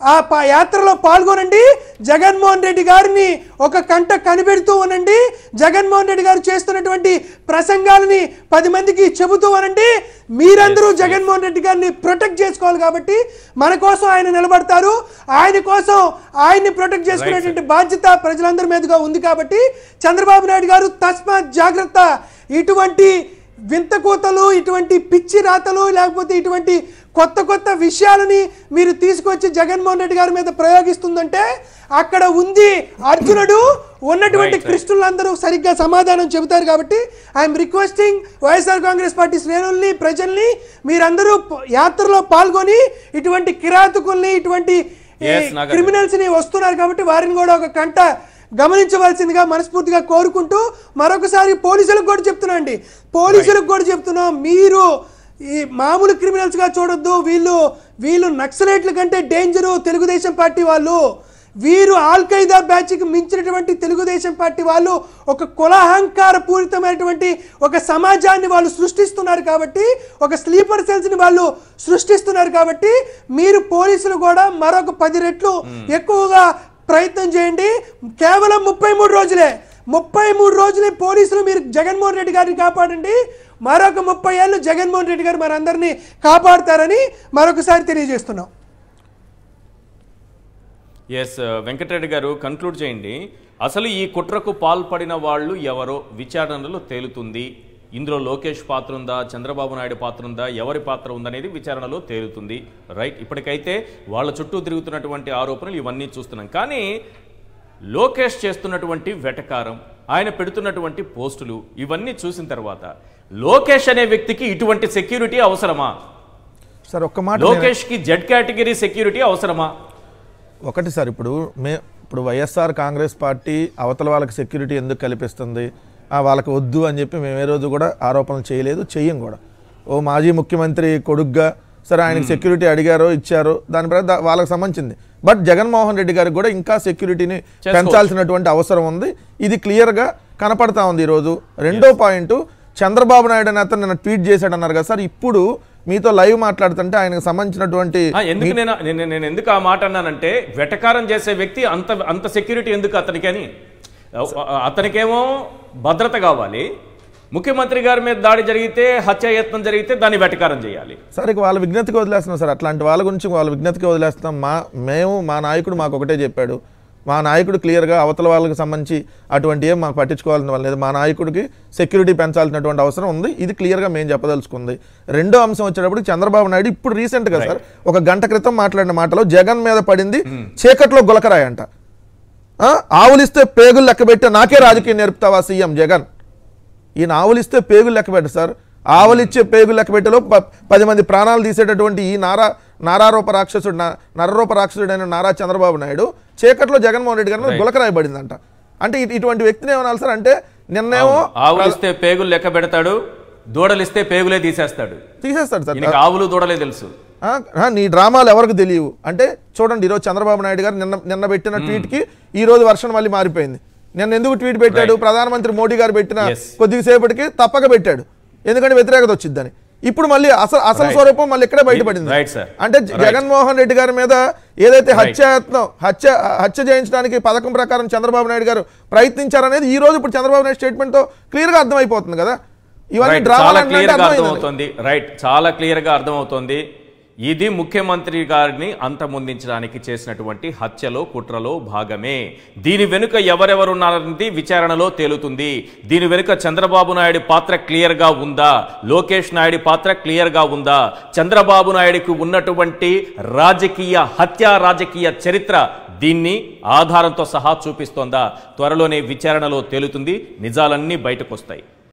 G: ఆ యాత్రలో పాల్గొనండి. జగన్మోహన్ రెడ్డి గారిని ఒక కంట కనిపెడుతూ ఉనండి. జగన్మోహన్ రెడ్డి గారు చేస్తున్నటువంటి ప్రసంగాలని 10 మందికి చెబుతూ ఉనండి. మీరందరూ జగన్మోహన్ రెడ్డి గారిని ప్రొటెక్ట్ చేసుకోవాలి కాబట్టి మన కోసం ఆయన నిలబడతారు. ఆయన కోసం ఆయన్ని ప్రొటెక్ట్ చేసుకునేటువంటి బాధ్యత ప్రజలందరి మీదుగా ఉంది. కాబట్టి చంద్రబాబు నాయుడు గారు తస్మాత్ జాగ్రత్త. ఇటువంటి వింత కూతలు, ఇటువంటి పిచ్చి రాతలు, లేకపోతే ఇటువంటి కొత్త కొత్త విషయాలని మీరు తీసుకొచ్చి జగన్మోహన్ రెడ్డి గారి మీద ప్రయోగిస్తుందంటే అక్కడ ఉంది అర్జునుడు, ఉన్నటువంటి కృష్ణులందరూ సరిగ్గా సమాధానం చెబుతారు. కాబట్టి I'm requesting YSR Congress party శ్రేణుల్ని, ప్రజల్ని, మీరందరూ యాత్రలో పాల్గొని ఇటువంటి కిరాతకుల్ని, ఇటువంటి క్రిమినల్స్ ని వస్తున్నారు కాబట్టి వారిని కూడా ఒక కంట గమనించవలసిందిగా మనస్ఫూర్తిగా కోరుకుంటూ మరొకసారి పోలీసులకు కూడా చెప్తున్నాం, మీరు ఈ మామూలు క్రిమినల్స్ గా చూడొద్దు. వీళ్ళు నక్సలైట్ల కంటే డేంజరు తెలుగుదేశం పార్టీ వాళ్ళు. వీరు ఆల్ ఖైదా బ్యాచ్ కి మించినటువంటి తెలుగుదేశం పార్టీ వాళ్ళు ఒక కులహంకార పూరితమైనటువంటి ఒక సమాజాన్ని వాళ్ళు సృష్టిస్తున్నారు. కాబట్టి ఒక స్లీపర్ సెల్స్ ని వాళ్ళు సృష్టిస్తున్నారు. కాబట్టి మీరు పోలీసులు కూడా మరొక 10 రెట్లు ఎక్కువగా ప్రయత్నం చేయండి. కేవలం 33 రోజులే పోలీసులు మీరు జగన్మోహన్ రెడ్డి గారిని కాపాడండి. మరొక 30 ఏళ్ళు జగన్మోహన్ రెడ్డి గారు మనందరినీ కాపాడతారని మరొకసారి తెలియజేస్తున్నాం.
A: వెంకటరెడ్డి గారు కన్క్లూడ్ చేయండి. అసలు ఈ కుట్రకు పాల్పడిన వాళ్ళు ఎవరో విచారణలో తేలుతుంది. ఇందులో లోకేష్ పాత్ర ఉందా, చంద్రబాబు నాయుడు పాత్ర ఉందా, ఎవరి పాత్ర ఉందనేది విచారణలో తేలుతుంది. రైట్, ఇప్పటికైతే వాళ్ళ చుట్టూ తిరుగుతున్నటువంటి ఆరోపణలు ఇవన్నీ చూస్తున్నాం. కానీ లోకేష్ చేస్తున్నటువంటి వెటకారం, ఆయన పెడుతున్నటువంటి పోస్టులు ఇవన్నీ చూసిన తర్వాత లోకేష్ అనే వ్యక్తికి ఇటువంటి సెక్యూరిటీ అవసరమా?
E: సార్ ఒక్క మాట
A: లోకేష్ కి జెడ్ కేటగిరీ సెక్యూరిటీ అవసరమా?
E: ఒకటి సార్, ఇప్పుడు వైఎస్ఆర్ కాంగ్రెస్ పార్టీ అవతల వాళ్ళకి సెక్యూరిటీ ఎందుకు కల్పిస్తుంది, వాళ్ళకి వద్దు అని చెప్పి మేము ఏ రోజు కూడా ఆరోపణలు చేయలేదు, చెయ్యం కూడా. ఓ మాజీ ముఖ్యమంత్రి కొడుగ్గా సరే ఆయనకి సెక్యూరిటీ అడిగారో ఇచ్చారో దాని ప్రకారం వాళ్ళకి సంబంధించింది. బట్ జగన్మోహన్ రెడ్డి గారికి కూడా ఇంకా సెక్యూరిటీని పెంచాల్సినటువంటి అవసరం ఉంది. ఇది క్లియర్గా కనపడతా ఉంది ఈరోజు. రెండో పాయింట్, చంద్రబాబు నాయుడు అని అతను నిన్న ట్వీట్ చేశాడన్నారు కదా సార్, ఇప్పుడు మీతో లైవ్ మాట్లాడుతుంటే ఆయనకు సంబంధించినటువంటి
A: ఎందుకు నేను ఎందుకు ఆ మాట అన్నానంటే, వెటకారం చేసే వ్యక్తి అంత సెక్యూరిటీ ఎందుకు అతనికి అని. అతనికేమో భద్రత కావాలి, ముఖ్యమంత్రి గారి మీద దాడి జరిగితే, హత్యాయత్నం జరిగితే దాన్ని వెటకారం చేయాలి.
E: సరే వాళ్ళ విజ్ఞతకి వదిలేస్తున్నాం సార్, అట్లాంటి వాళ్ళ గురించి వాళ్ళ విజ్ఞతకి వదిలేస్తాం. మా నాయకుడు మాకు ఒకటే చెప్పాడు, మా నాయకుడు క్లియర్గా అవతల వాళ్ళకి సంబంధించి అటువంటి ఏం మాకు పట్టించుకోవాలని వాళ్ళు లేదు, మా నాయకుడికి సెక్యూరిటీ పెంచాల్సినటువంటి అవసరం ఉంది, ఇది క్లియర్గా మేము చెప్పదలుచుకుంది. రెండో అంశం వచ్చేటప్పుడు చంద్రబాబు నాయుడు ఇప్పుడు రీసెంట్గా సార్ ఒక గంట క్రితం మాట్లాడిన మాటలో జగన్ మీద పడింది చీకట్లో గులకరాయి అంట. ఆవులిస్తే పేగులు లెక్కబెట్టి నాకే రాజకీయం నేర్పుతావా సీఎం జగన్? ఈయన ఆవులిస్తే పేగులు లెక్కబెట్టు సార్, ఆవులిచ్చే పేగులు లెక్కబెట్టలో 10 మంది ప్రాణాలు తీసేటటువంటి ఈ నరరూప రాక్షసుడైన నారా చంద్రబాబు నాయుడు చీకట్లో జగన్మోహన్ రెడ్డి గారి మీద గులకరాయబడిందంట. అంటే ఇటువంటి వ్యక్తిని ఏమనాలి సార్? అంటే నిన్నేమో
A: ఆవులిస్తే పేగులు లెక్క పెడతాడు, దూడలిస్తే పేగులే తీసేస్తాడు సార్. ఆవులు దూడలే తెలుసు.
E: నీ డ్రామాలు ఎవరికి తెలియవు అంటే చూడండి, ఈరోజు చంద్రబాబు నాయుడు గారు నిన్న పెట్టిన ట్వీట్కి ఈ రోజు వర్షన్ మళ్ళీ మారిపోయింది. నిన్న ఎందుకు ట్వీట్ పెట్టాడు? ప్రధానమంత్రి మోడీ గారు పెట్టిన కొద్దిసేపటికి తప్పక పెట్టాడు, ఎందుకంటే వ్యతిరేకత వచ్చిందని. ఇప్పుడు మళ్ళీ అసలు స్వరూపం మళ్ళీ ఇక్కడే బయటపడింది. అంటే జగన్మోహన్ రెడ్డి గారి మీద ఏదైతే హత్య చేయించడానికి పథకం ప్రకారం చంద్రబాబు నాయుడు గారు ప్రయత్నించారనేది ఈ రోజు ఇప్పుడు చంద్రబాబు నాయుడు స్టేట్మెంట్ తో క్లియర్ గా అర్థమైపోతుంది కదా. ఇవన్నీ
A: చాలా క్లియర్ గా అర్థమవుతుంది. ఇది ముఖ్యమంత్రి గారిని అంతమొందించడానికి చేసినటువంటి హత్యలో కుట్రలో భాగమే. దీని వెనుక ఎవరెవరున్నారనేది విచారణలో తేలుతుంది. దీని వెనుక చంద్రబాబు నాయుడు పాత్ర క్లియర్ గా ఉందా, లోకేష్ నాయుడు పాత్ర క్లియర్ గా ఉందా, చంద్రబాబు నాయుడుకి ఉన్నటువంటి హత్యా రాజకీయ చరిత్ర దీన్ని ఆధారంతో సహా చూపిస్తోందా? త్వరలోనే విచారణలో తేలుతుంది, నిజాలన్నీ బయటకు వస్తాయి.